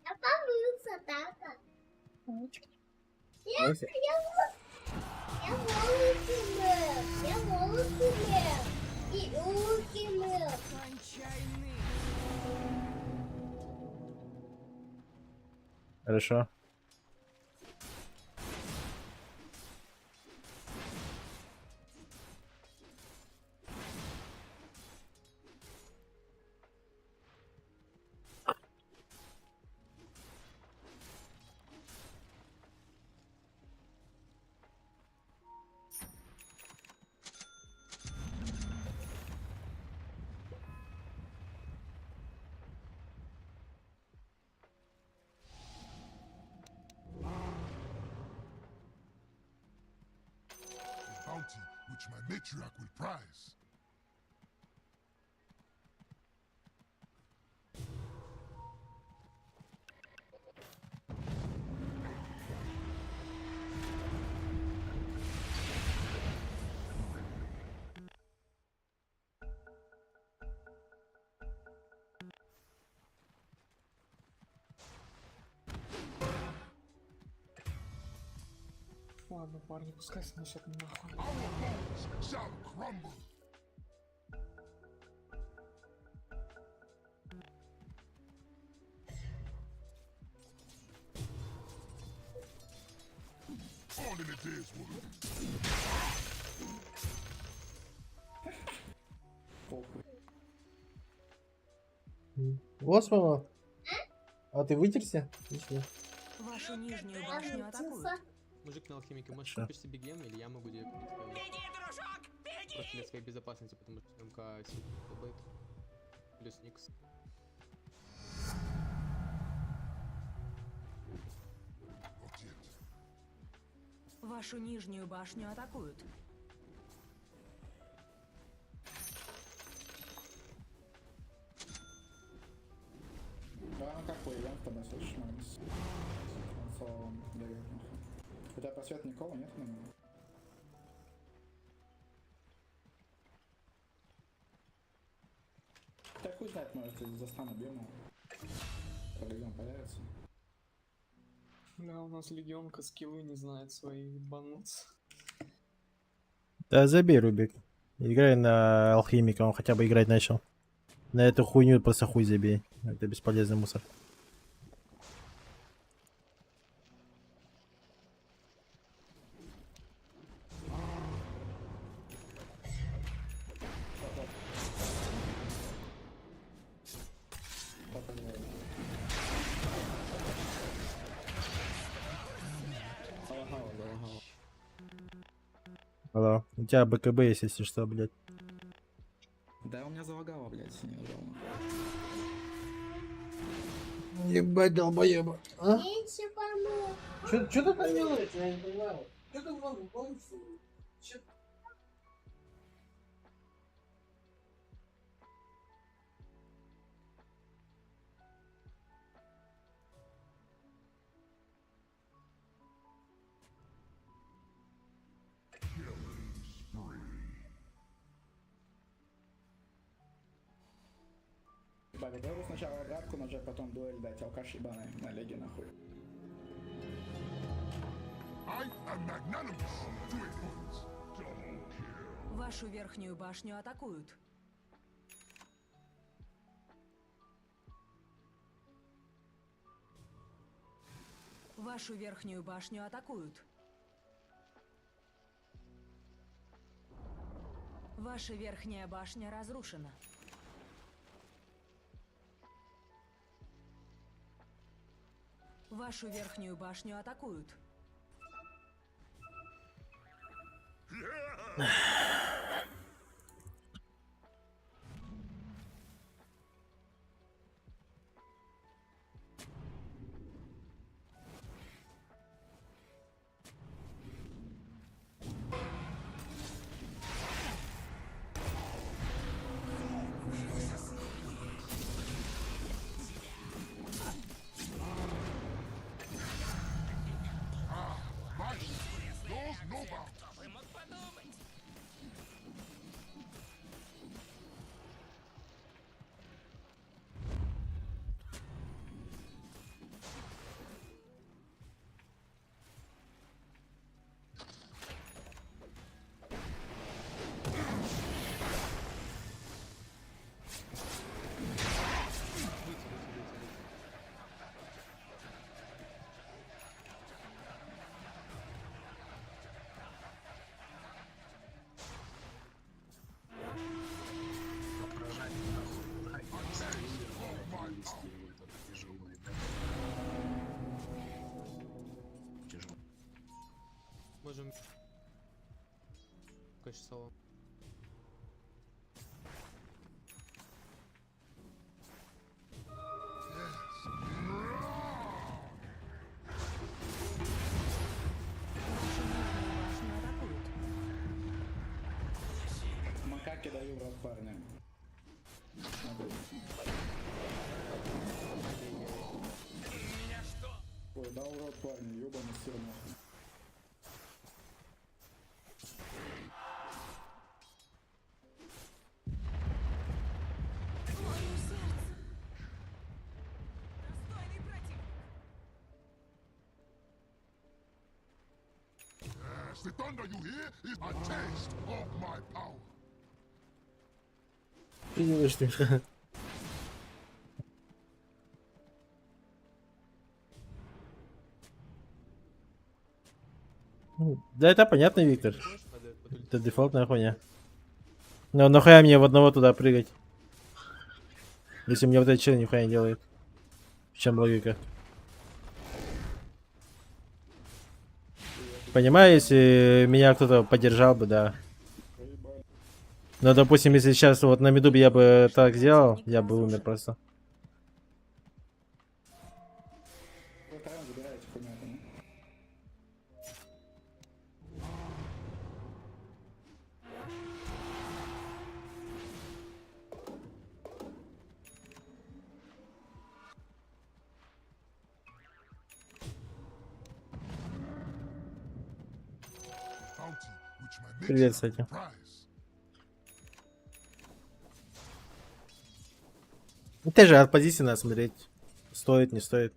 Я помылся, Тата. Я волосы мыл. Я волосы мыл. И руки мыл. Хорошо. A bounty which my matriarch will prize. Ладно, парни, пускай сносят нахуй. Our walls shall crumble. All in a day's work. Похуй. Осмола? А ты вытерся? Отлично. Вашу нижнюю башню атакуют. Мужик на алхимике, можешь Хорошо. купить себе гем, или я могу тебе купить гем. Просто для своей безопасности, потому что МК сильно долбает. Плюс Никс. Вашу нижнюю башню атакуют. Да, ну какой ивент тогда, слышишь, Макс? Концовым дает нахуй. У тебя просвет никого нет на него? Да хуй знает, может, из-за стана бьема. Полигон появится. Да, у нас легионка скиллы не знает свои ебануться. Да забей, Рубик. Играй на алхимика, он хотя бы играть начал. На эту хуйню просто хуй забей. Это бесполезный мусор. Залагало, залагало. Алло. У тебя БКБ есть, если что, блядь. Да, у меня залагало, блядь, не нажал. Ебать, долбоеба. А? Меньше помог. Что ты там делаешь? Я не понимаю. Что ты в Ебать, попробуй сначала обратку нажать, потом дуэль дать, алкаш ебаный, на леге нахуй. I am magnanimous to a point. Double kill. Вашу верхнюю башню атакуют. Вашу верхнюю башню атакуют. Ваша верхняя башня разрушена. Вашу верхнюю башню атакуют. Можем... Качествовал. Макаки даю в рот парня. Ой, дал в рот парня, ёбаный сыр нахуй. Yes, the thunder you hear is a taste of my power. Ты делаешь ты. Да это понятно, Виктор. Это дефолтная хуйня. Но нахуя мне в одного туда прыгать? Если мне вот этот чел нихуя не делает. В чем логика? Понимаю, если меня кто-то поддержал бы, да. Но, допустим, если сейчас вот на миду я бы так сделал, я бы умер просто. Вы втроем забираете хуйню, да? Привет, кстати. Это же от позиции надо смотреть. Стоит, не стоит.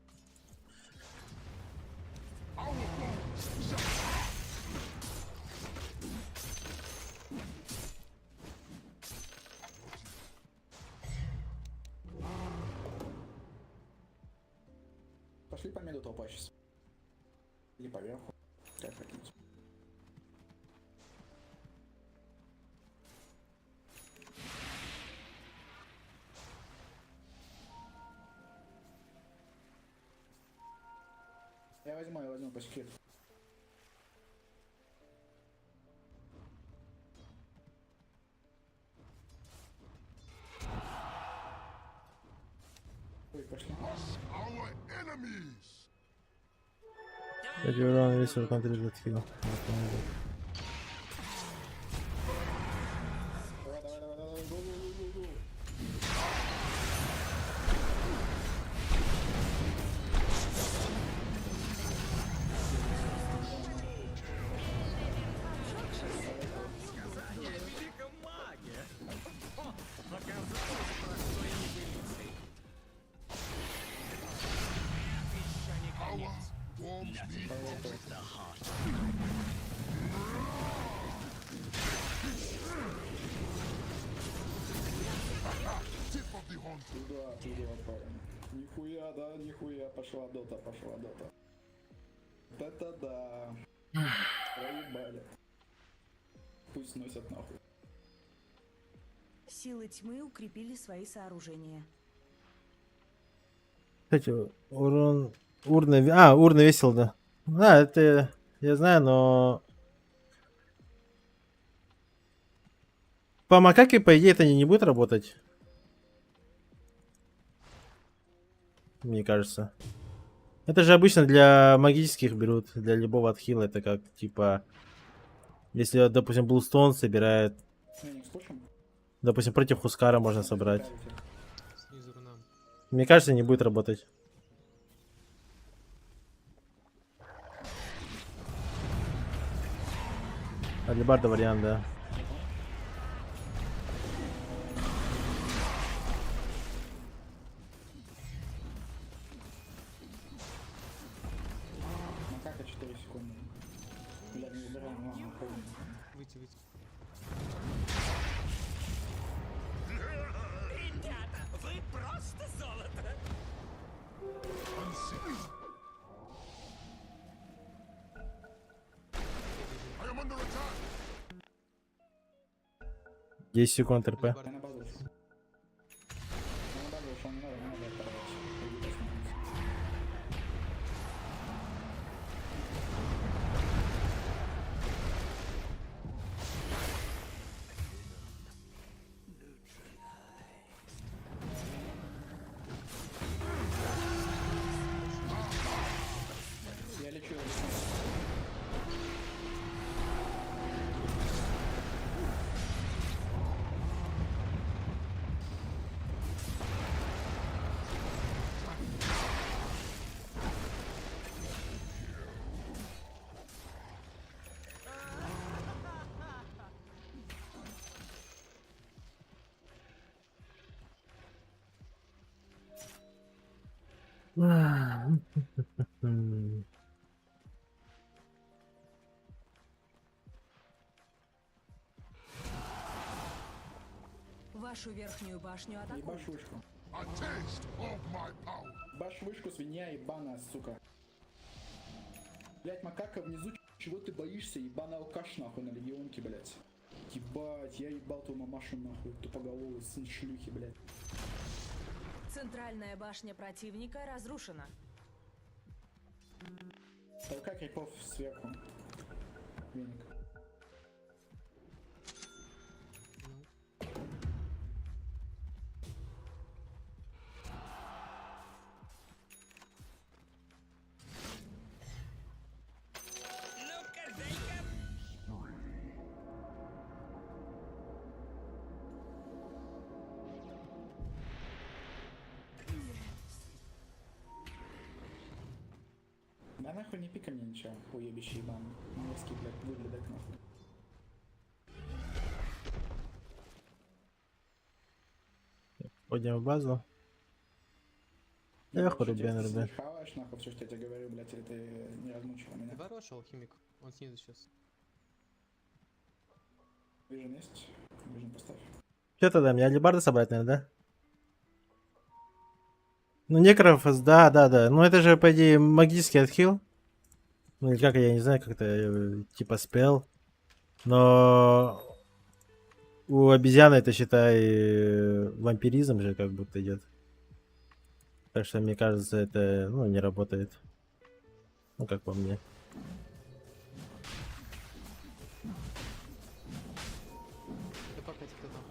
Пошли по меду толпа сейчас. Или поверху. Как хотите. Я возьму почти. Ой, пошли. enemies. Кстати, урон весил контрибьют хил. Туда, парень. Нихуя, да, нихуя, пошла дота. Вот это да. Проебали. Пусть носят нахуй. Силы тьмы укрепили свои сооружения. Кстати, урон... урна весил, да. Да, это я знаю, но... По макаке, по идее, это не будет работать. Мне кажется. Это же обычно для магических берут, для любого отхила. Это как, типа... Если, допустим, Блустон собирает... Допустим, против Хускара можно собрать. Снизу руна. Мне кажется, не будет работать. Алибарда вариант, да. Макака 4 секунды. Бля, не убираем, ладно, ходим. Выйти. Ребята, вы просто золото! I am under attack. 10 секунд РП. Я на базу ушел. Я на базу ушел, не надо оторвать. Пойди посмотрите. Я лечу. Вашу верхнюю башню атакуют. Ебашь вышку. A taste of my power. Баш вышку, свинья ебаная, сука. Блять, макака внизу, чего ты боишься? Ебаный алкаш нахуй на легионке, блять. Ебать, я ебал твою мамашу нахуй, тупоголовый сын шлюхи, блять. Центральная башня противника разрушена. Толкай крипов сверху. Веник. Ну-ка, дай-ка! Да нахуй не пикай мне ничего, уебище ебаный. Мерзкий, блядь, выглядок нахуй. Пойдем в базу. Я хуру Ты ребят. хаваешь нахуй все, что я тебе говорю, блядь, или ты не размучила меня? Хорош, алхимик. Он снизу сейчас. Вижен есть? Вижен поставь. Что тогда, мне алибарда собрать, наверное, да? Ну, некров, да. Ну, это же, по идее, магический отхил. Ну, или как, я не знаю, как это, типа спел. Но у обезьяны это, считай, вампиризм же как будто идет. Так что, мне кажется, это, ну, не работает. Ну, как по мне. Да пока кто там.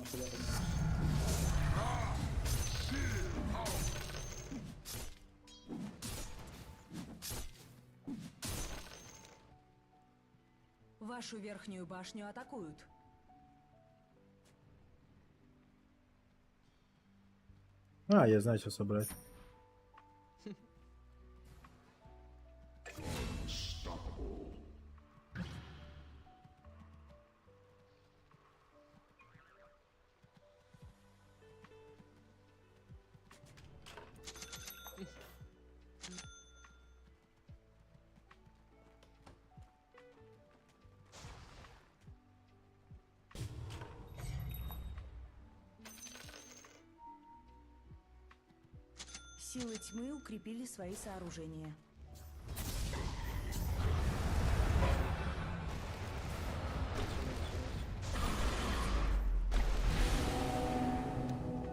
нахуй я понимаю. Вашу верхнюю башню атакуют. А, я знаю, что собрать. Силы тьмы укрепили свои сооружения.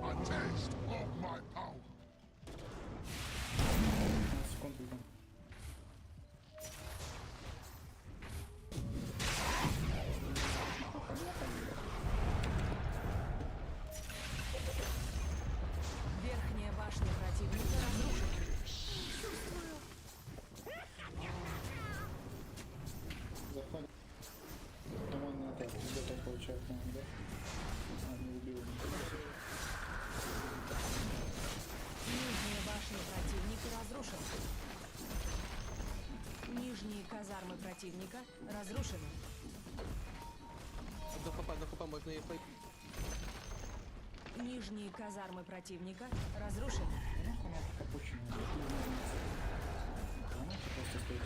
A taste of my power. Секунду, да. Верхняя башня противника разрушена. Заходит. Потом он это, где-то получает, по-моему, да? А, не убил никого. Нижняя башня противника разрушена. Нижние казармы противника разрушены. До хп можно и пойти. Нижние казармы противника разрушены. Нахуй она так опущена. Она просто стоит.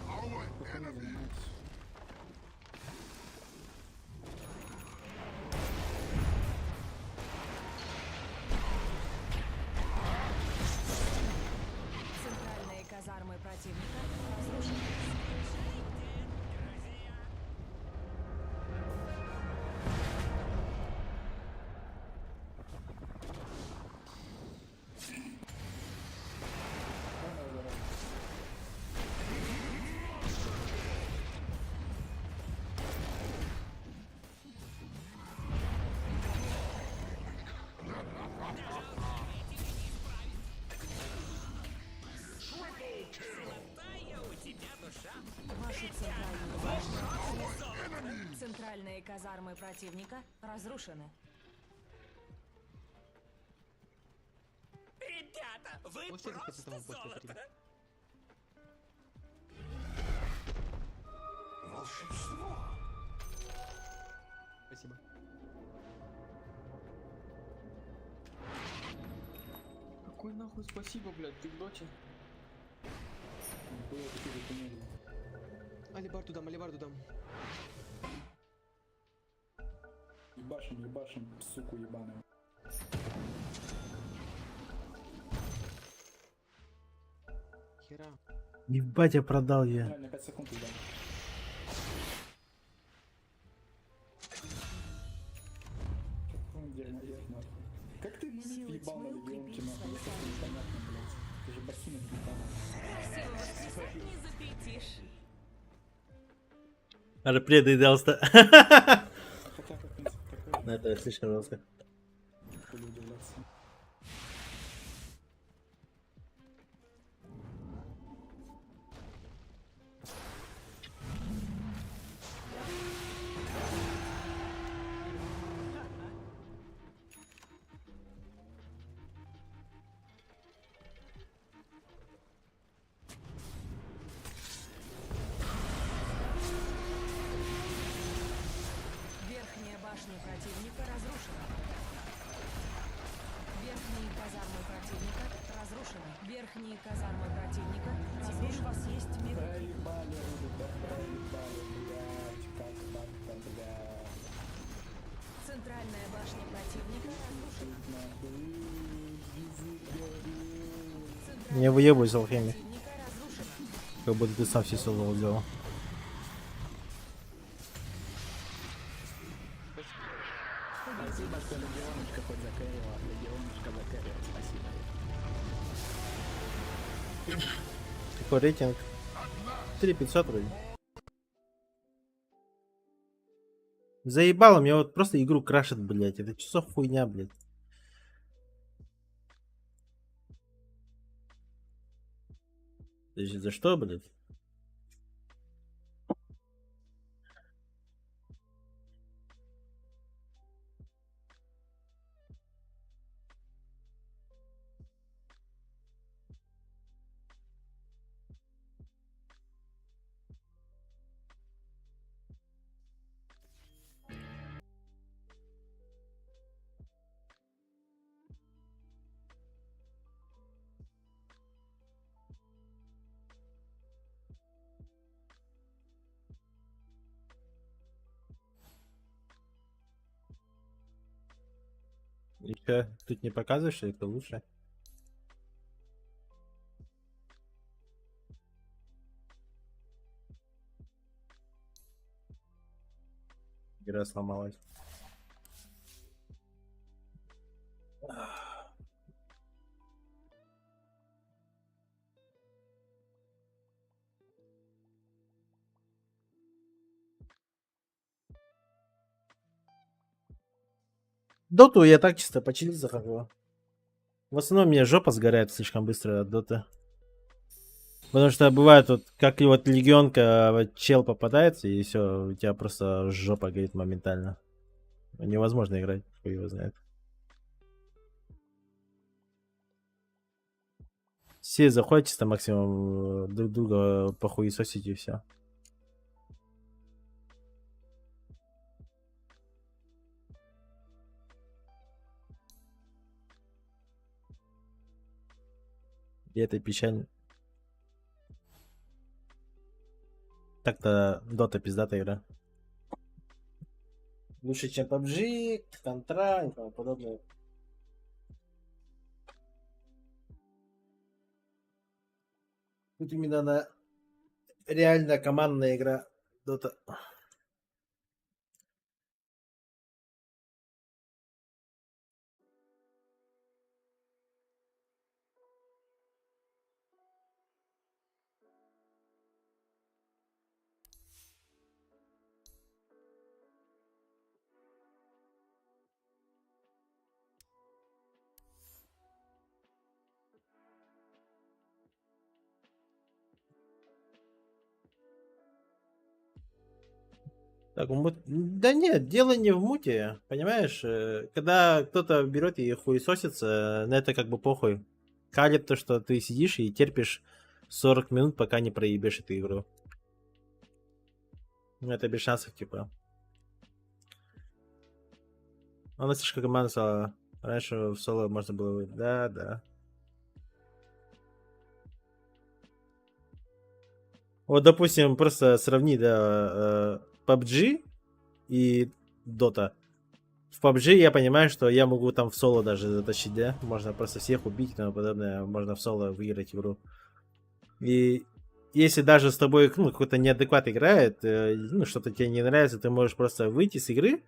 Our enemy. Центральные казармы противника разрушены. Вашу центральную башню. Центральные казармы противника разрушены. Ребята, вы Вот все просто хотят там золото! Волшебство. Спасибо. Какой нахуй спасибо, блядь, ты в доте? Было такие документы. Алибарду дам. Ебашим, суку ебаную. Хера. Ебать, я продал я. Реально 5 секунд ебан. Какой он дерьмо, нахуй. Как ты момент Силы ебал на тьмы легионке, укрепили нахуй? свои Это непонятно, блядь. Ты же бахина ебаная. Не запретишь. Арпреда и Делста. Хотя, в принципе, такой Ну, это слишком жестко. хули удивляться. Верхняя башня противника разрушена. Верхние казармы противника разрушены. Верхние казармы противника. Теперь у вас есть мир. Проебали, ребята, проебали, блядь. Как так-то, блядь. Центральная башня противника разрушена. Не выебывайся, алхимик. Противника разрушена. Как будто ты сам все силы сделал. Спасибо, что легионочка хоть закэрила. Легионочка закэрила, спасибо. Какой рейтинг? 4500 вроде. Заебало, мне вот просто игру крашит, блядь. Это что за хуйня, блядь? Подожди, за что, блядь? И чё, тут не показываешь, что это лучше? Игра сломалась. Доту я так чисто почилить захожу. В основном мне жопа сгорает слишком быстро от доты. Потому что бывает вот, как и вот легионка, вот чел попадается, и все, у тебя просто жопа горит моментально. Невозможно играть, хуй его знает. Все заходят чисто максимум друг друга похуесосить и все. И это печально. Так-то дота пиздатая игра. Лучше, чем PUBG, Контра и тому подобное. Тут именно на реально командная игра дота. Так, да нет, дело не в муте, понимаешь? Когда кто-то берет и хуесосится, на это как бы похуй. Калит то, что ты сидишь и терпишь 40 минут, пока не проебешь эту игру. Ну, это без шансов, типа. Она слишком команда стала. Раньше в соло можно было... Да, да. Вот, допустим, просто сравни, да, PUBG и Dota. В PUBG я понимаю, что я могу там в соло даже затащить, да? Можно просто всех убить и тому подобное. Можно в соло выиграть игру. И если даже с тобой какой-то неадекват играет, ну, что-то тебе не нравится, ты можешь просто выйти с игры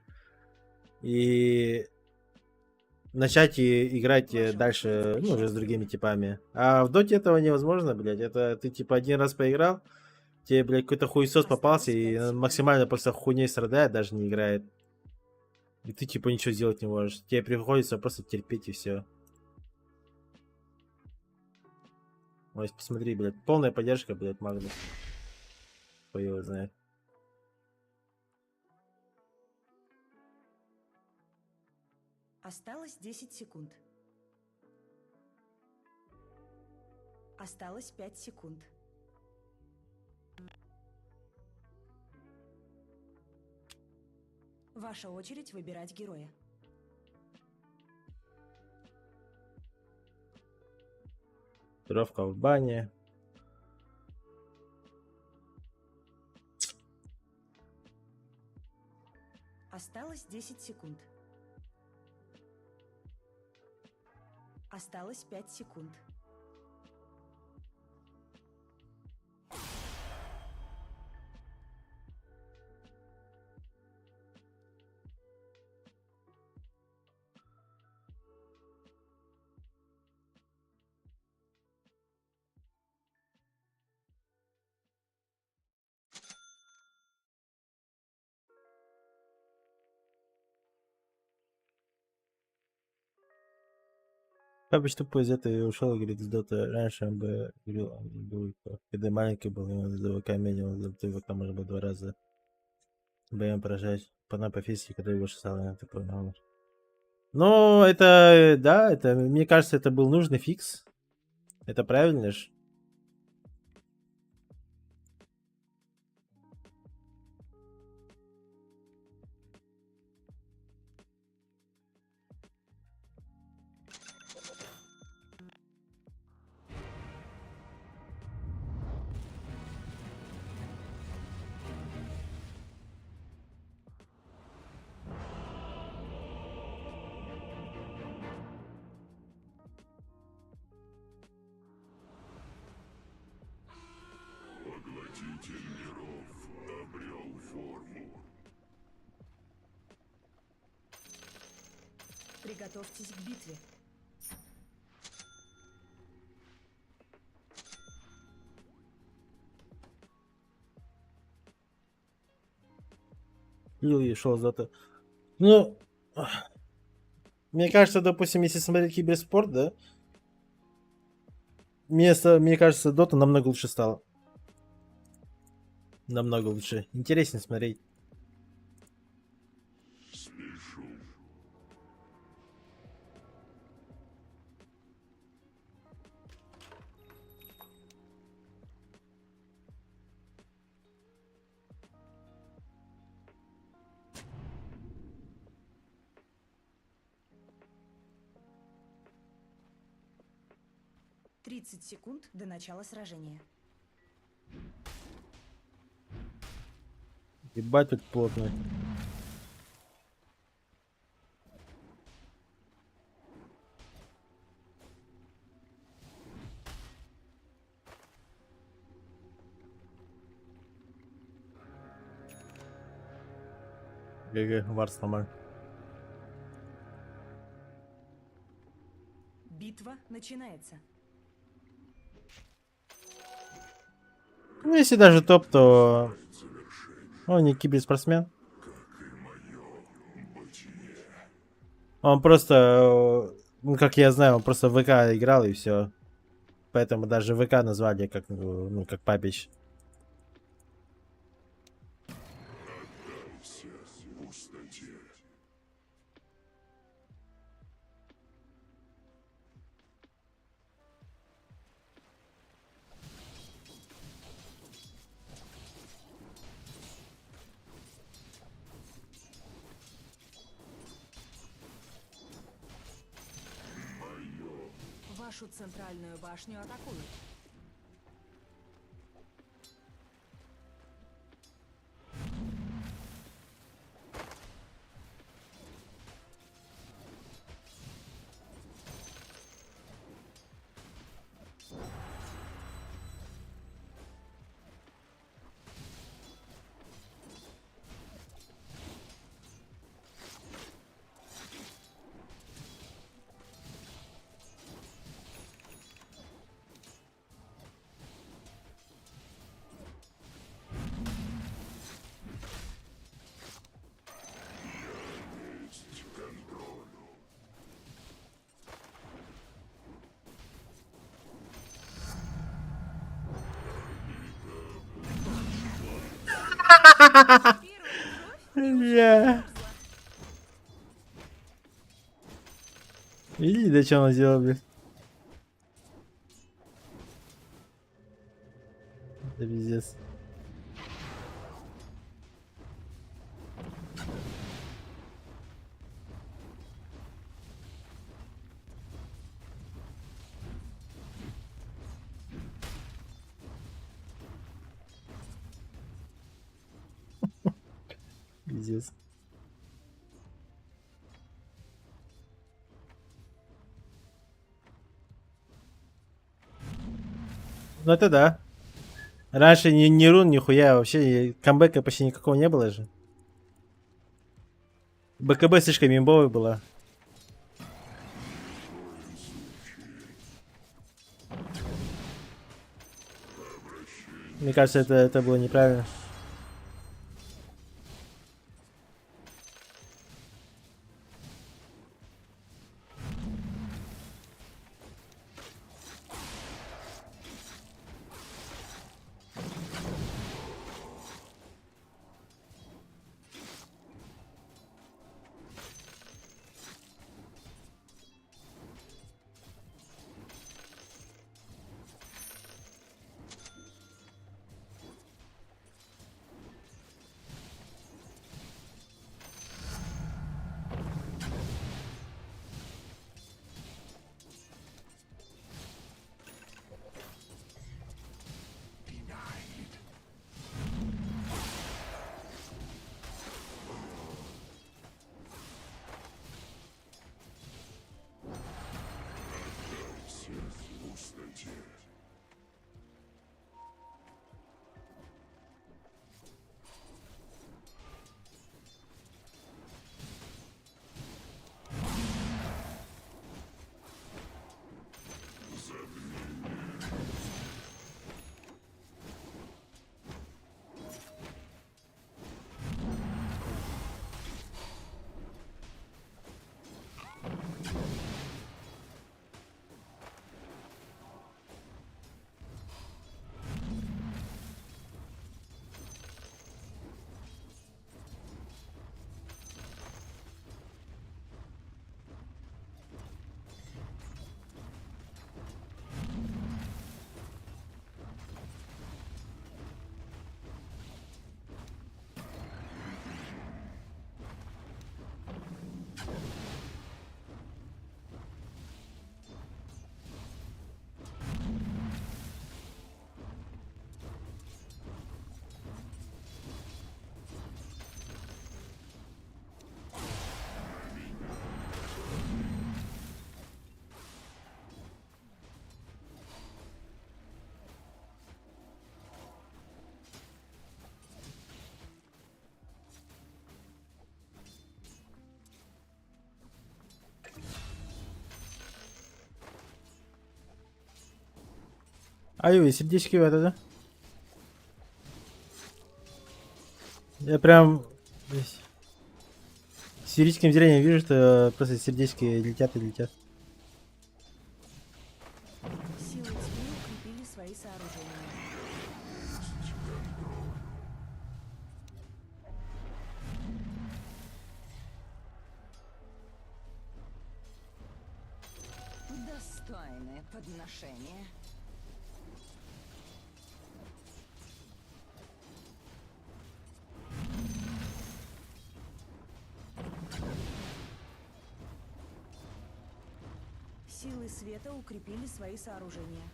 и начать играть дальше, ну, уже с другими типами. А в доте этого невозможно, блядь. Это ты, типа, один раз поиграл, тебе, блядь, какой-то хуесос попался, и он максимально просто хуйней страдает, даже не играет. И ты, типа, ничего сделать не можешь. Тебе приходится просто терпеть и все. Ой, посмотри, блядь, полная поддержка, блядь, Магнус. Кто его знает. Осталось 10 секунд. Осталось 5 секунд. Ваша очередь выбирать героя. Тренировка в бане. Осталось 10 секунд. Осталось 5 секунд. Папич тупо из этой ушел, говорит, с дота. Раньше он бы говорил, когда маленький был, он за ВК менял, за ВК можно было 2 раза БМ поражать. По физике, когда его шестал, я типа, ну, это, да, это, мне кажется, это был нужный фикс. Это правильно ж. Поглотитель миров обрел форму. Приготовьтесь к битве. И шел с дота. Ну, мне кажется, допустим, если смотреть киберспорт, да, мне кажется, дота намного лучше стала. Намного лучше. Интереснее смотреть. Спешу. — 30 секунд до начала сражения. Ебать тут плотно. ГГ, Варс нормально. Битва начинается. Ну, если даже топ, то он не киберспортсмен. Он просто, ну, как я знаю, он просто в ВК играл и все. Поэтому даже ВК назвали как, ну, как Папич. Отдайся пустоте. Вашу центральную башню атакуют. Бля. Видели, да что он сделал, блядь? Это пиздец. Пиздец. Ну это да. Раньше ни рун, ни хуя, вообще камбэка почти никакого не было же. БКБ слишком имбовая была. Мне кажется, это было неправильно. Ай, сердечки в это, да? Я прям с физическим зрением вижу, что просто сердечки летят и летят. Силы тьмы укрепили свои сооружения. Достойное подношение. Силы света укрепили свои сооружения.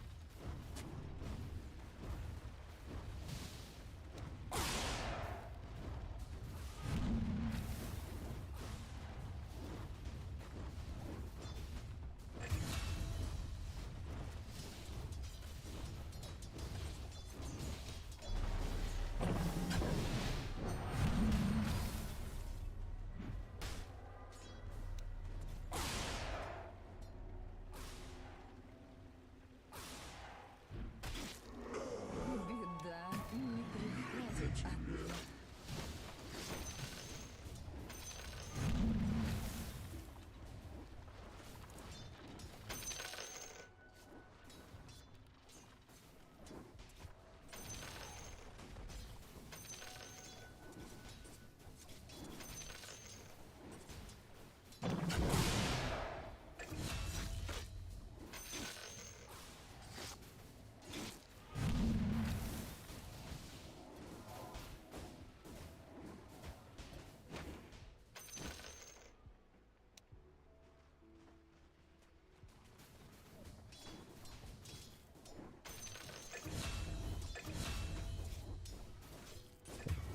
Беда не приходит одна.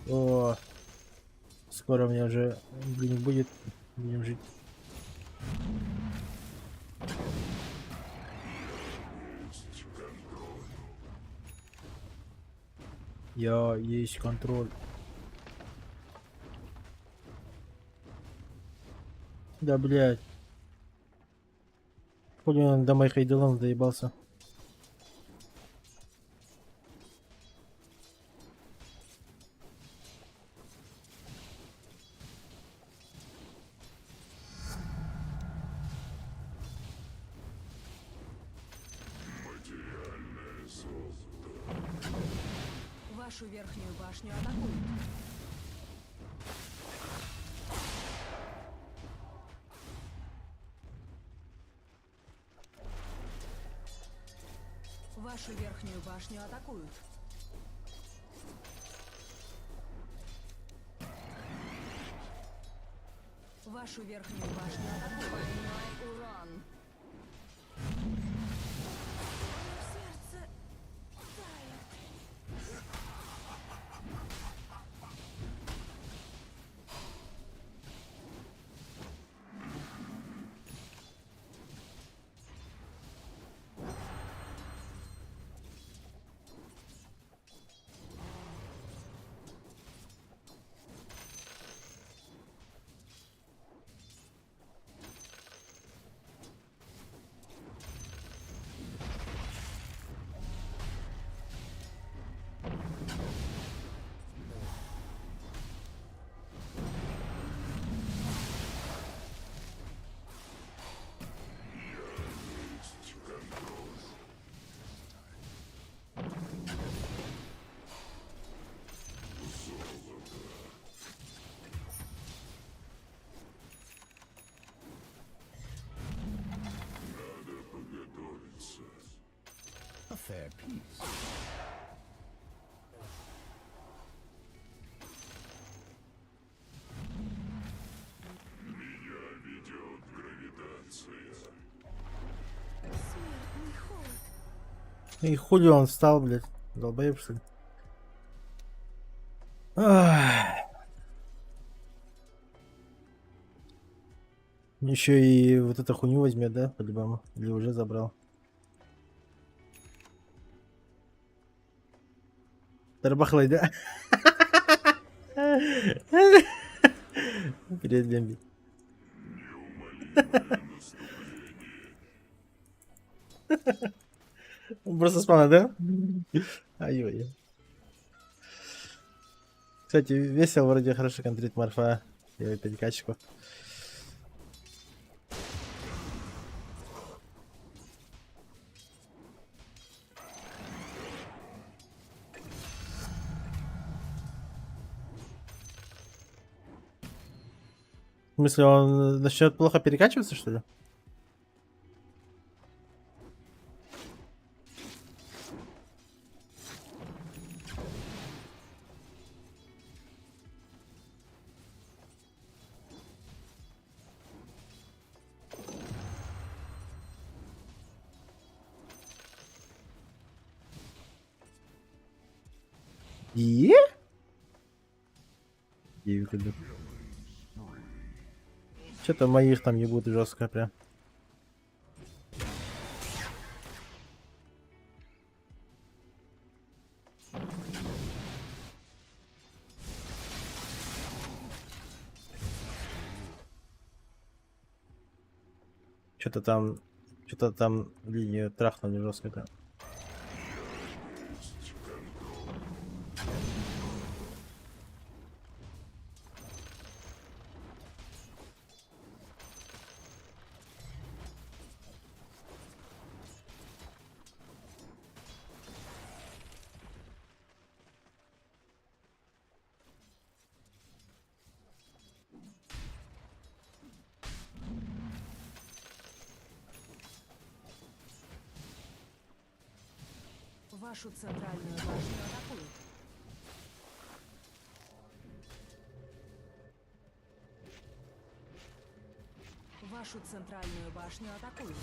О, скоро мне уже, блин, будет, будем жить. Я есть контроль. Да, блядь. Хули он до моих айдолов доебался. Вашу верхнюю башню атакуют. Вашу верхнюю башню атакуют. Вашу верхнюю башню атакуют. Двойной урон. Сердце тает. A fair piece. Смертный холод. И хули он встал, блядь. Долбоеб, что ли? Ах. Еще и вот эту хуйню возьмет, да, по-любому? Или уже забрал? Тарбахлай, да? Привет, Бемби. Он просто спавнит, да? Ай-ой. Кстати, весело вроде хорошо контрит Марфа. Я перекачку. В смысле, он начнет плохо перекачиваться, что ли? Что-то моих там ебут жестко прям. Что-то там линию трахнули жестко прям. Вашу центральную башню атакуют. Вашу центральную башню атакуют.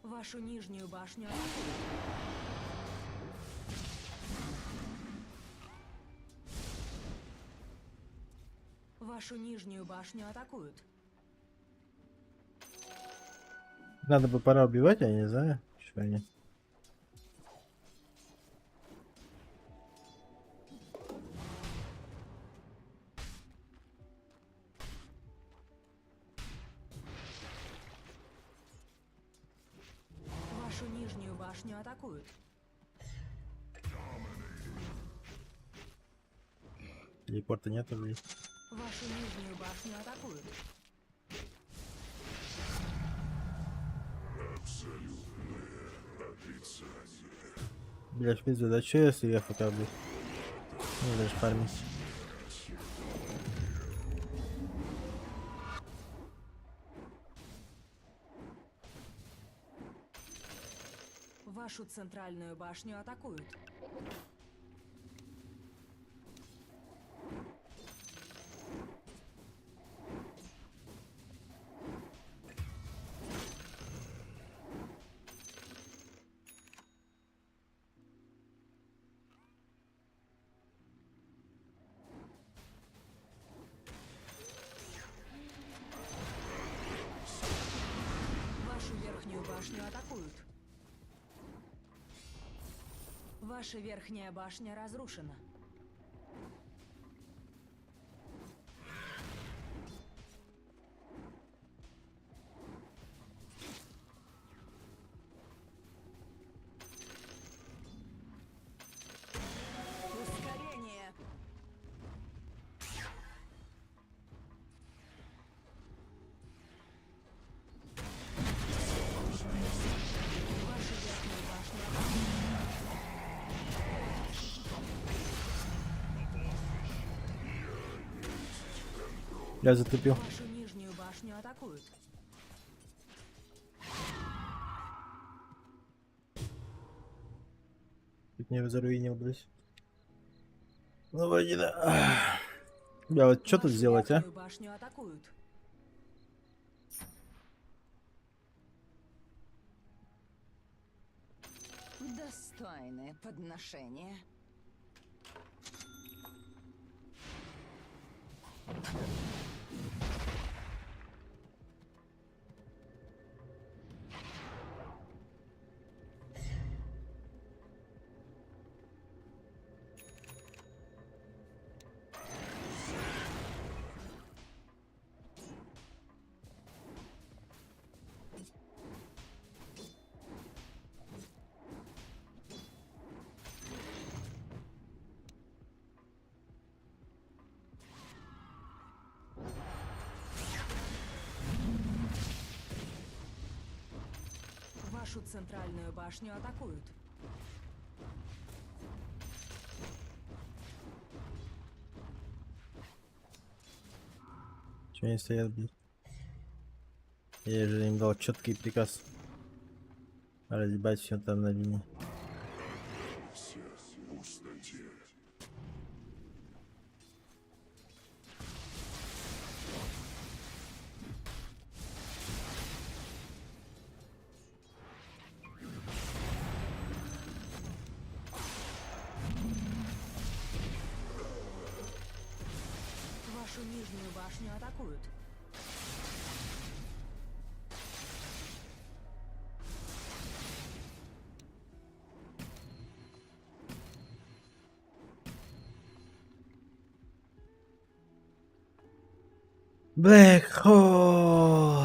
Вашу нижнюю башню атакуют. Вашу нижнюю башню атакуют. Надо бы пора убивать, я не знаю, что они. Вашу нижнюю башню атакуют. Телепорта нету, блин. Вашу нижнюю башню атакуют. Блять, пизда, да че если я ФК, блядь? Не даже фармить. Вашу центральную башню атакуют. Вашу верхнюю башню атакуют. Ваша верхняя башня разрушена. Ускорение. Ваша верхняя башня Я затупил. Вашу нижнюю башню атакуют. чуть не заруинил, блядь. Ну, Вадина. Бля, вот что тут сделать, а? Верхнюю башню атакуют. Достойное подношение. Вашу центральную башню атакуют. Чего они стоят, блядь? Я же им дал четкий приказ разъебать все там на линии. Вашу нижнюю башню атакуют. Блэк Хоу.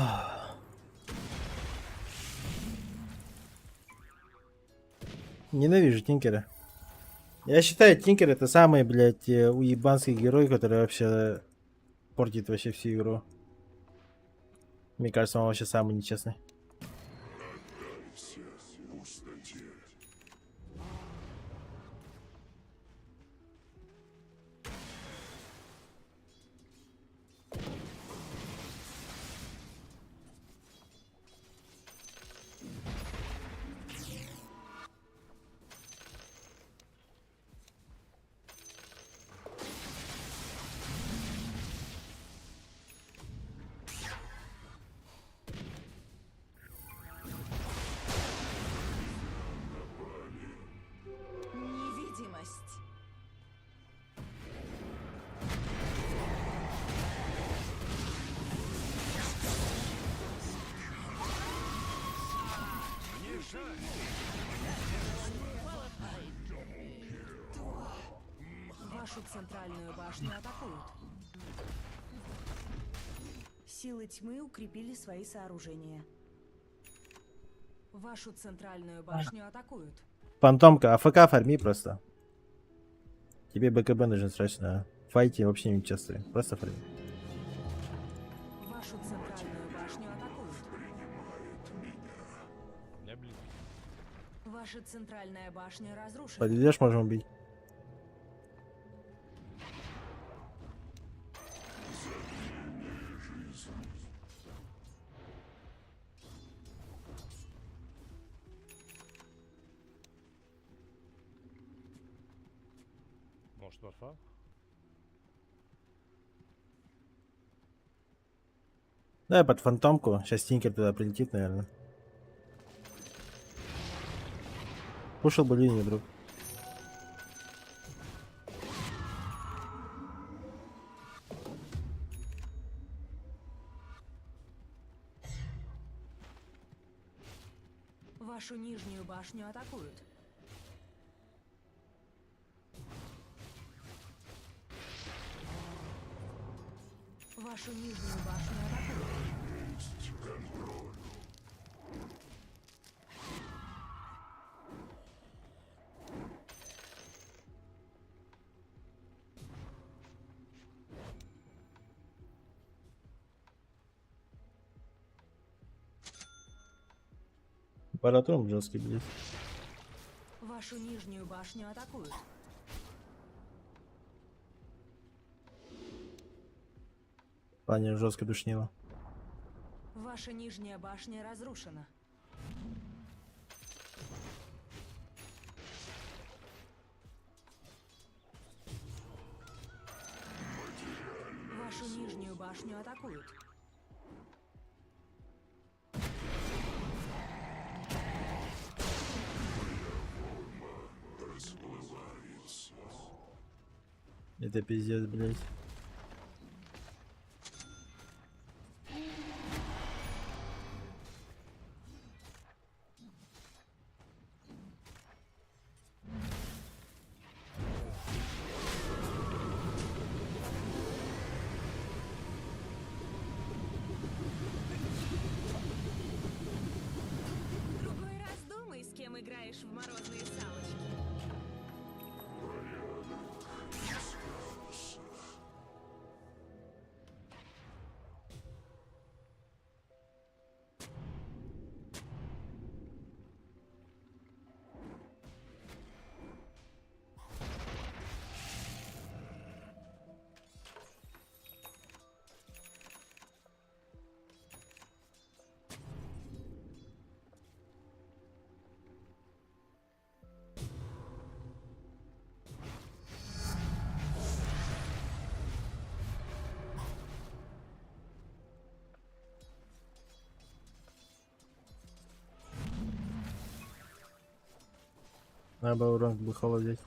Ненавижу Тинкера. Я считаю, Тинкер это самый, блядь, уебанский герой, который вообще портит вообще всю игру. Мне кажется, он вообще самый нечестный. Невидимость. Вашу центральную башню атакуют. Силы тьмы укрепили свои сооружения. Вашу центральную башню атакуют. Фантомка, АФК фарми просто. Тебе БКБ нужен срочно. В файте вообще не участвуй. Просто фарми. Вашу центральную башню атакуют. Ваша центральная башня разрушена. Подойдешь, можем убить. Может, варфа? Давай под фантомку. Сейчас Тинкер туда прилетит, наверное. Пушил бы линию, друг. Вашу нижнюю башню атакуют. Вашу нижнюю башню атакуют. Паратрон жесткий, блядь. Вашу нижнюю башню атакуют. Паня жестко душнила. Ваша нижняя башня разрушена. Вашу нижнюю башню атакуют. Это пиздец, блядь. Другой раз думай, с кем играешь в морозные салочки. Надо было ранг Быхала взять.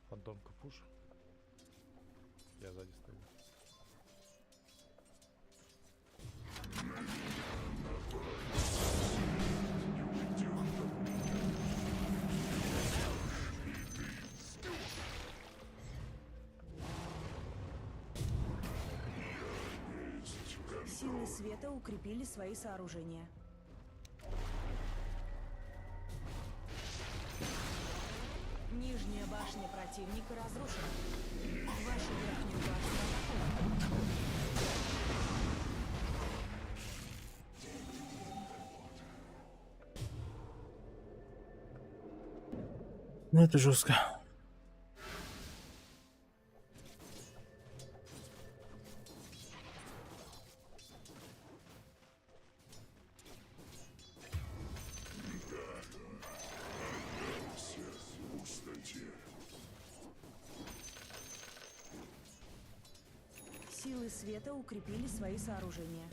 Фантомка пуш. Я сзади стою. Силы света укрепили свои сооружения. Нижняя башня противника разрушена. Вашу верхнюю башню атакуют. Ну это жестко. Силы света укрепили свои сооружения.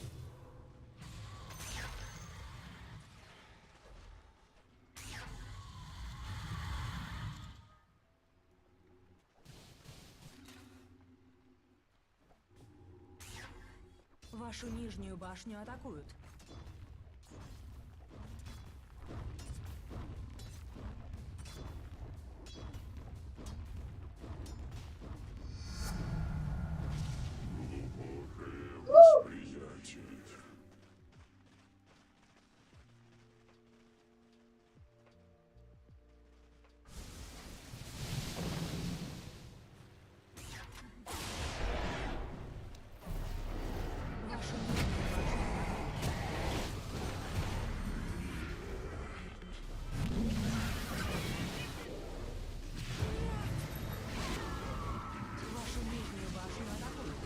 Вашу нижнюю башню атакуют. Вашу нижнюю башню атакуют.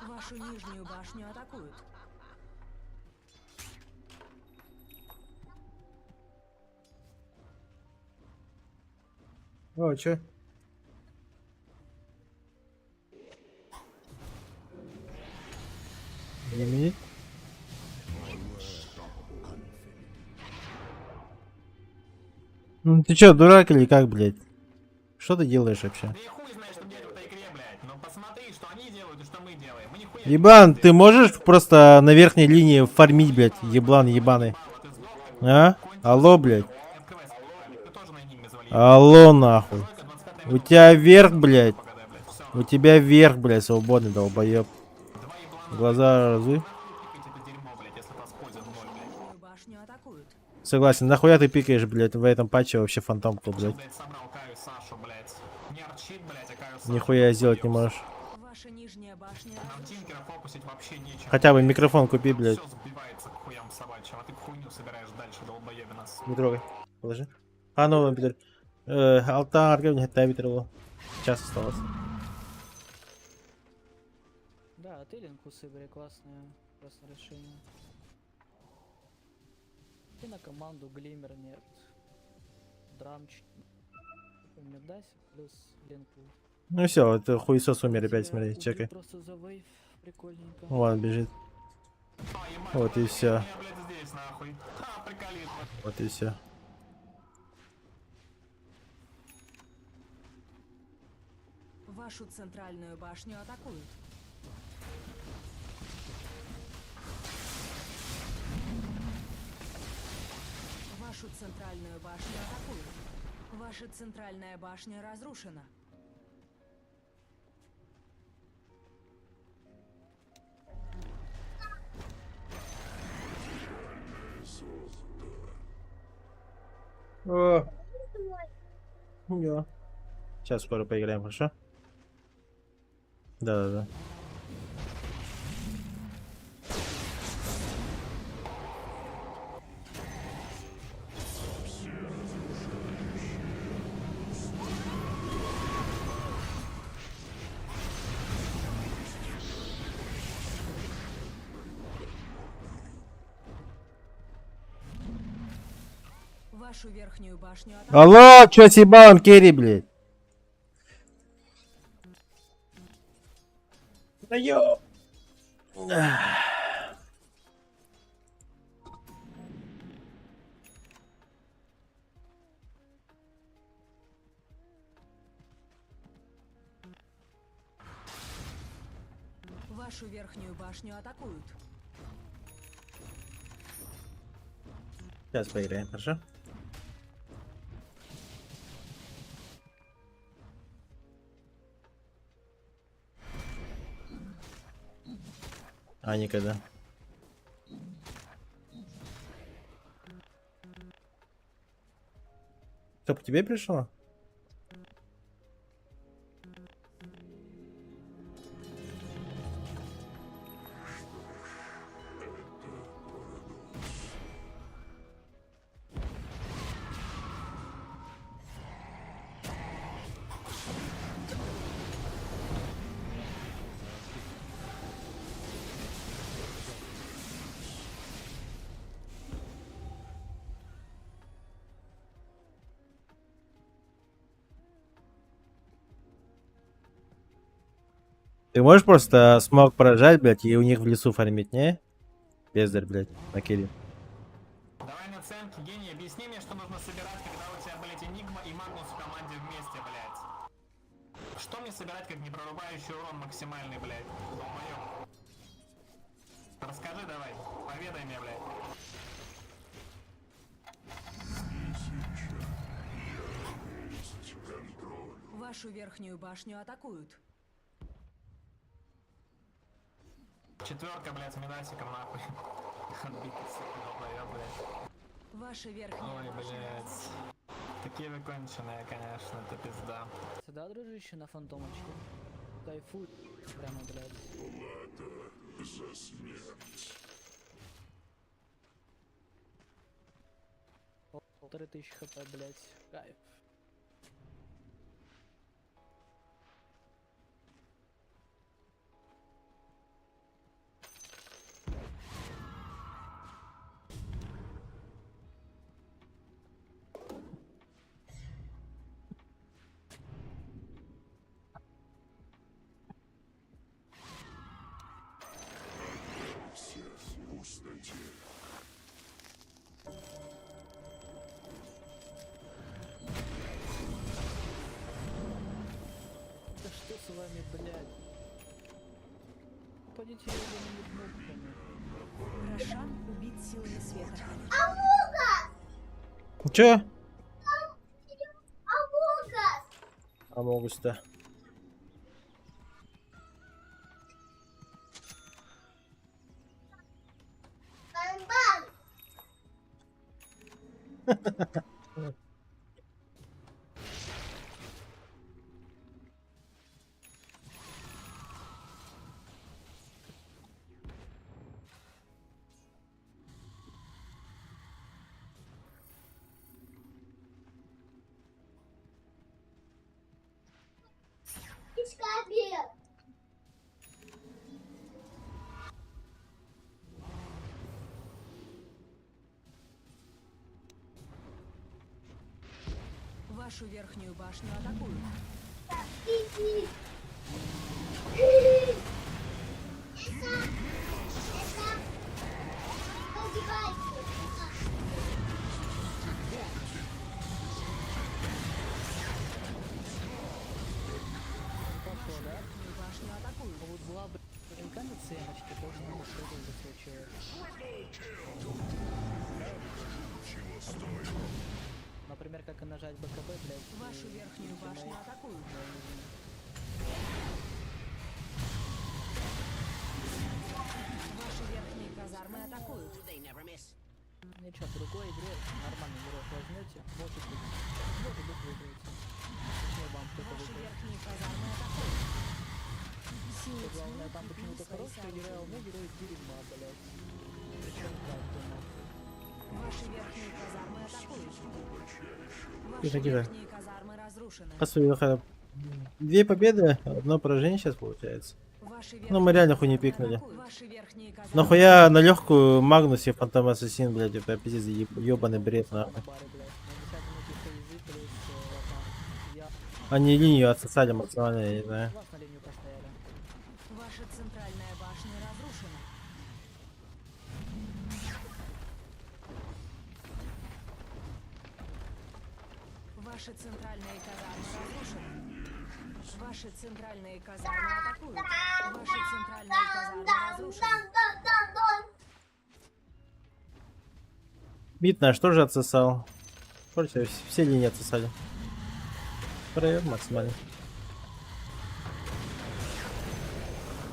Вашу нижнюю башню атакуют. О, чё? Заменить? Ну ты чё, дурак или как, блядь? Что ты делаешь вообще? Ебан, ты можешь просто на верхней линии фармить, блядь, еблан ебаный? А? Алло, блядь. Алло, нахуй. У тебя верх, блядь. У тебя верх, блядь, свободный, долбоеб. Глаза разуй. Это дерьмо, блядь, если воспользуем ноль, блядь. Нижнюю башню атакуют. Согласен, нахуя ты пикаешь, блядь, в этом патче вообще фантомку, блядь. Блядь, собрал Каю Сашу, блядь. Не арчит, блядь, а Каю Сашу. Нихуя сделать не можешь. Ваша нижняя башня Нам Тинкера фокусить вообще нечем. Хотя бы микрофон купи, блядь. Все сбивается к хуям собачьим, а ты хуйню собираешь дальше, долбоебинас. Не трогай. Положи. А, ну, Питер. Алтар, говня, Питер. Час осталось. Да, тейлинг у Сыбри классное решение. И на команду Глиммер нет. Драмч. Медаси плюс линку. Ну все, это хуесос умер опять, смотри, чекай. Просто за вейв, прикольненько. Вон бежит. Вот и все. Я, блядь, здесь, нахуй. Ха, приколит. Вот и все. Вашу центральную башню атакуют. Вашу центральную башню атакуют. Ваша центральная башня разрушена. Сейчас скоро поиграем, хорошо? Да. Вашу верхнюю башню атакуют. Алло, чё с ебалом керри, блядь? Да ё... Вашу верхнюю башню атакуют. Сейчас поиграем, хорошо? А, никогда. Что, по тебе пришло? Ты можешь просто смог поражать, блядь, и у них в лесу фармить, не? Бездарь, блядь, на кире. Давай на ценке, гений, объясни мне, что нужно собирать, когда у тебя, блядь, Энигма и Магнус в команде вместе, блядь. Что мне собирать, как непрорубающий урон максимальный, блядь? Долбоёб. Расскажи давай, поведай мне, блядь. Вашу верхнюю башню атакуют. Четверка, блядь, с Медасиком, нахуй. Отбитый, сука, долбоёб, блядь. Ваша верхняя Ой, башня. блядь. Такие вы конченые, конечно, это пизда. Сюда, дружище, на фантомочке. Кайфуй. Прямо, блядь. За смерть. 1500 хп, блядь. Кайф. Пустоте. Да что с вами, блядь? Упадите ебаными кнопками. Рошан убит силами света. Чё? Амогас! Амогус-то. Вашу верхнюю башню атакуют. Пошло, да? Верхнюю башню атакуют. А вот была бы уникальная ценочка, тоже не мог за свой человек. Например, как и нажать БКБ, блядь. Вашу верхнюю башню атакуют. Ваши верхние казармы атакуют. Ничего, в другой игре нормальный герой возьмете, может быть выиграете. Точнее, вам кто-то Ваши выиграет. верхние казармы атакуют. Что главное, там почему-то хороший герой, а у меня герой дерьма, блядь. Причем как-то нахуй. Ваши верхние казармы атакуют. Ваши Тихо, тихо. верхние казармы разрушены. Посмотри, две победы, одно поражение сейчас получается. Ваши Ну, мы реально хуйни верхние пикнули. атакуют. Ваши верхние казармы Нахуя на легкую Магнусе Фантом Ассасин, блядь, это пиздец, ебаный бред, нахуй. Они линию отсосали максимально, я не знаю. Вас на линию поставили. Ваша центральная башня разрушена. Ваши центральные казармы разрушены. Ваши центральные казармы атакуют. Ваши центральные казармы разрушены. Бит наш тоже отсосал. Короче, все линии отсосали. Проеб максимально.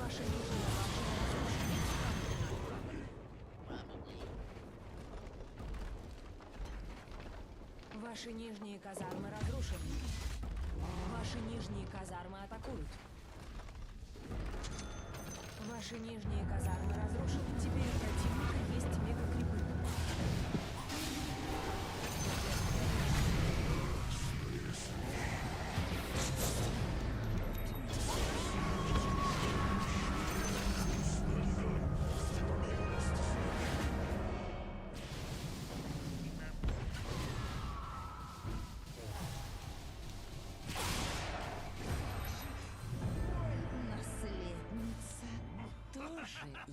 Ваша нижняя башня разрушена. Ваши нижние казармы разрушены. Ваши нижние казармы атакуют. Ваши нижние казармы разрушены. Теперь у противника есть мегакрипы. Наследница тоже я.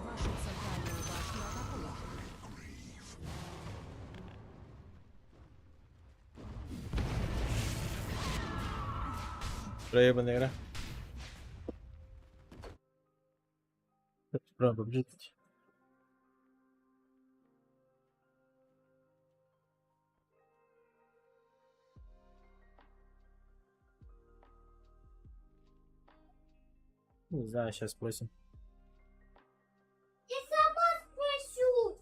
Вашу центральную башню атакуют. Проебанная игра. Правда, побежите. Не знаю, сейчас спросим. Я сама спрошу.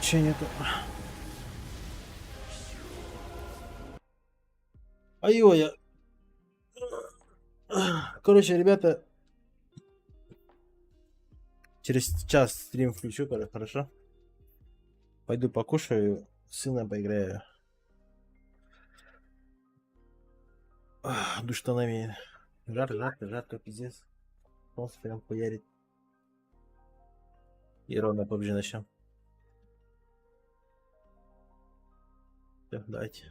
Че нету? Ай-ой, я... Короче, ребята, через час стрим включу, хорошо? Пойду покушаю, с сыном поиграю. Душ штанами. Жарко, пиздец. Солнце прям хуярит. И ровно PUBG начнем. Все, давайте.